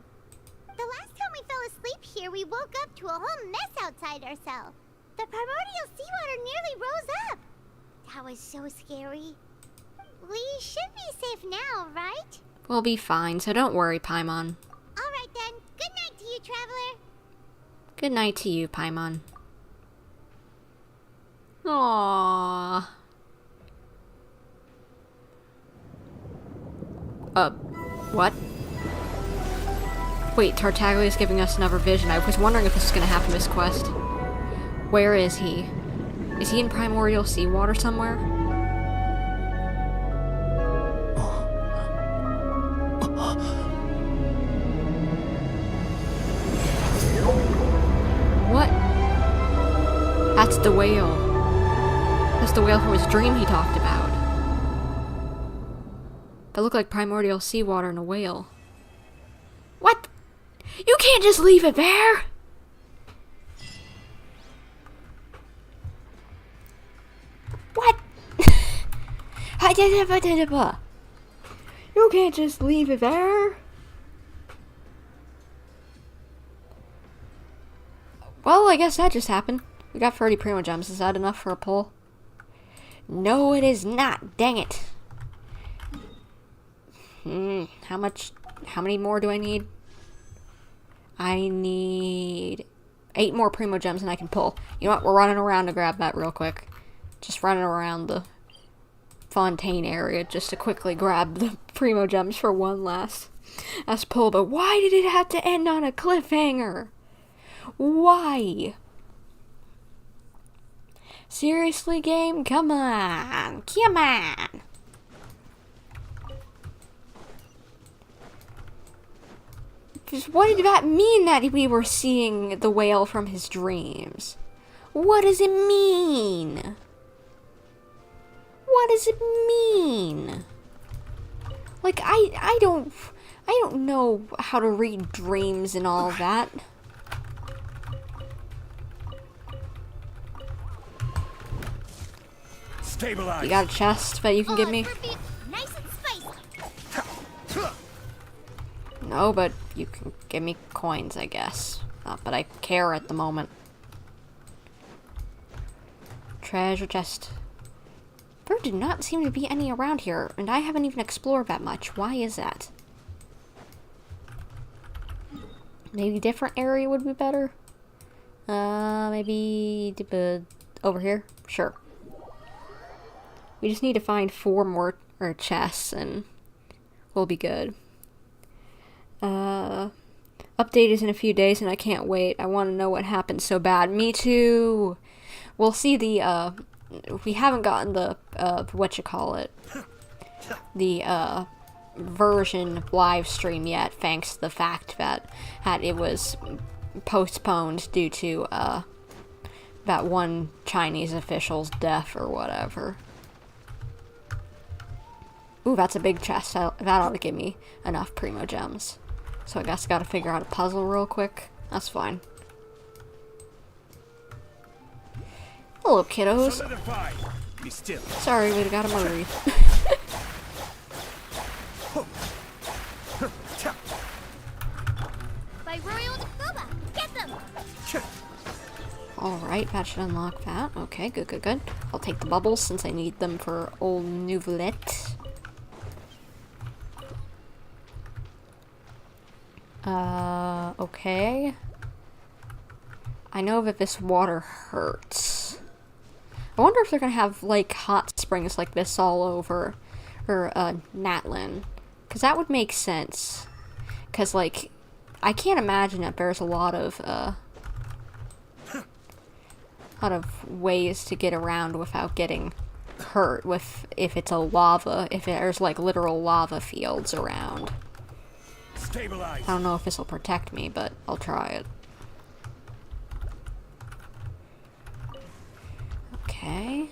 The last time we fell asleep here, we woke up to a whole mess outside our cell. The primordial seawater nearly rose up. That was so scary. We should be safe now, right?
We'll be fine, so don't worry, Paimon.
Alright then. Good night to you, Traveler.
Good night to you, Paimon. Aww. What? Wait, Tartaglia is giving us another vision. I was wondering if this is gonna happen this quest. Where is he? Is he in primordial seawater somewhere? What? That's the whale. That's the whale from his dream he talked about. That looked like primordial seawater and a whale. What? You can't just leave it there! What? You can't just leave it there! Well, I guess that just happened. We got 30 Primo Gems. Is that enough for a pull? No, it is not. Dang it. How many more do I need? I need 8 more Primo Gems and I can pull. You know what? We're running around to grab that real quick. Just running around the Fontaine area just to quickly grab the Primo Gems for one last pull. But why did it have to end on a cliffhanger? Why? Seriously, game? Come on. Come on. What did that mean that we were seeing the whale from his dreams? What does it mean? What does it mean? Like, I don't know how to read dreams and all that.
Stabilize.
You got a chest that you can give me?
Nice and spicy.
No, but you can give me coins, I guess. Not that I care at the moment. Treasure chest. There do not seem to be any around here, and I haven't even explored that much. Why is that? Maybe a different area would be better? Maybe over here? Sure. We just need to find 4 more chests, and we'll be good. Update is in a few days, and I can't wait. I want to know what happened so bad. Me too! We'll see the, we haven't gotten the, the, version live stream yet, thanks to the fact that it was postponed due to, that one Chinese official's death or whatever. Ooh, that's a big chest. That ought to give me enough Primo Gems. So I guess I gotta figure out a puzzle real quick. That's fine. Hello, kiddos.
Be still.
Sorry, we got a murray.
By Royal Boba, get them!
Alright, that should unlock that. Okay, good, good, good. I'll take the bubbles since I need them for old Nouvellette. Okay. I know that this water hurts. I wonder if they're gonna have, like, hot springs like this all over, or, Natlin. Because that would make sense. Because, like, I can't imagine that there's a lot of ways to get around without getting hurt if it's a lava, if there's, like, literal lava fields around.
Stabilize.
I don't know if this will protect me, but I'll try it. Okay.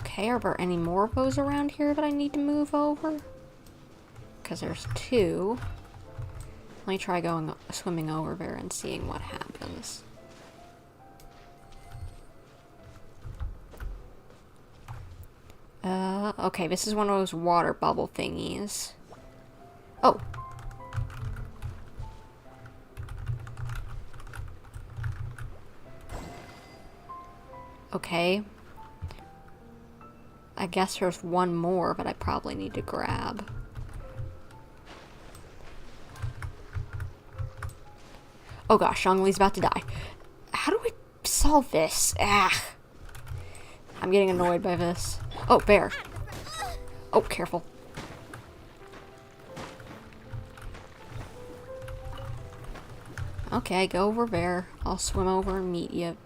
Okay, are there any more of those around here that I need to move over? Because there's 2. Let me try swimming over there and seeing what happens. Okay, this is one of those water bubble thingies. Oh! Okay. I guess there's one more, but I probably need to grab. Oh gosh, Zhongli's about to die. How do we solve this? Ah! I'm getting annoyed by this. Oh, bear. Oh, careful. Okay, go over there. I'll swim over and meet you.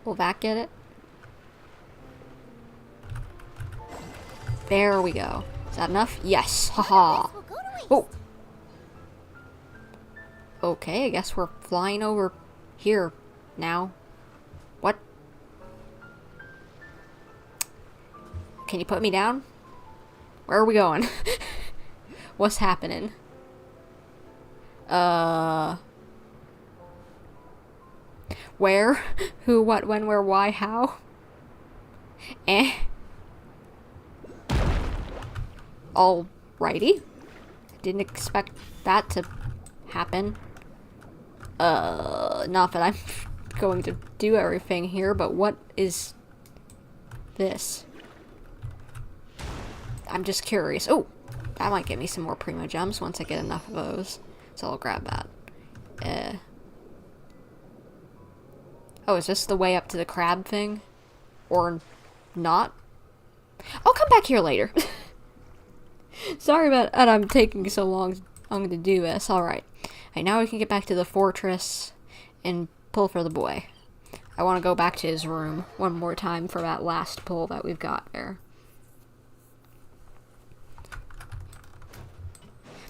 Will that get it? There we go. Is that enough? Yes. Haha. Oh. Okay, I guess we're flying over here now. What? Can you put me down? Where are we going? What's happening? Where? Who, what, when, where, why, how? Eh? Alrighty. Didn't expect that to happen. Not that I'm going to do everything here, but what is this? I'm just curious. Oh! That might get me some more primo gems once I get enough of those. So I'll grab that. Oh, is this the way up to the crab thing? Or not? I'll come back here later. Sorry about that, I'm taking so long to do this. Alright. Alright, now we can get back to the fortress and pull for the boy. I want to go back to his room one more time for that last pull that we've got there.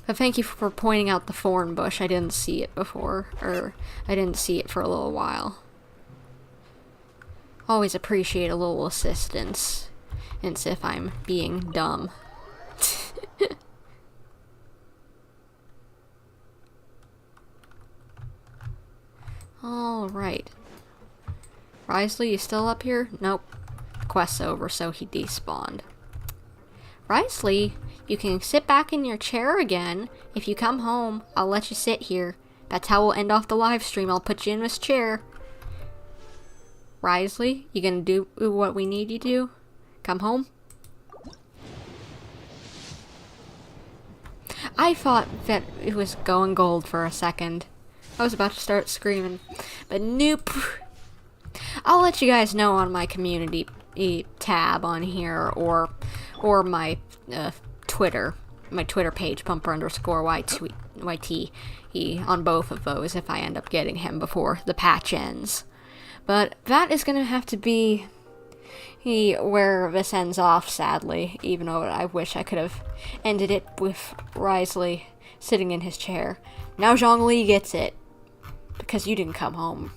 But thank you for pointing out the thorn bush. I didn't see it before. Or, I didn't see it for a little while. Always appreciate a little assistance. And if I'm being dumb. Alright. Wriothesley, you still up here? Nope. Quest's over, so he despawned. Wriothesley, you can sit back in your chair again. If you come home, I'll let you sit here. That's how we'll end off the live stream. I'll put you in this chair. Wriothesley, you gonna do what we need you to? Come home? I thought that it was going gold for a second. I was about to start screaming, but nope. I'll let you guys know on my community tab on here, or my Twitter, my Twitter page, bumper_YT, on both of those if I end up getting him before the patch ends. But that is gonna have to be where this ends off, sadly, even though I wish I could have ended it with Wriothesley sitting in his chair. Now Zhongli gets it, because you didn't come home.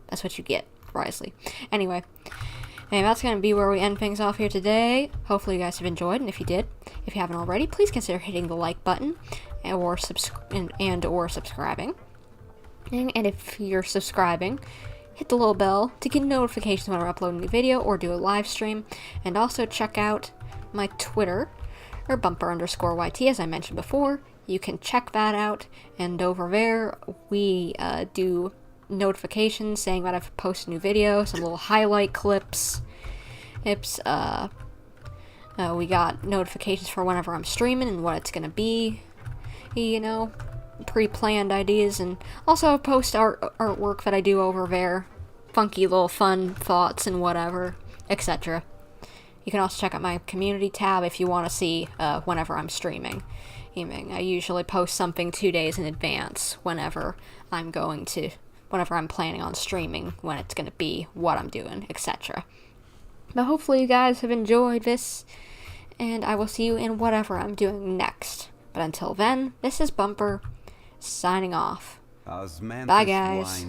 That's what you get, Wriothesley. Anyway, and that's going to be where we end things off here today. Hopefully you guys have enjoyed, and if you did, if you haven't already, please consider hitting the like button or subscribing. And if you're subscribing, hit the little bell to get notifications when I upload a new video or do a live stream. And also check out my Twitter, or bumper_YT, as I mentioned before. You can check that out, and over there we do notifications saying that I've posted a new video, some little highlight clips. We got notifications for whenever I'm streaming and what it's gonna be, you know, pre-planned ideas, and also post artwork that I do over there, funky little fun thoughts and whatever, etc. You can also check out my community tab if you want to see whenever I'm streaming. I usually post something 2 days in advance whenever I'm planning on streaming, when it's going to be, what I'm doing, etc. But hopefully you guys have enjoyed this, and I will see you in whatever I'm doing next. But until then, this is Bumper, signing off. Bye, guys.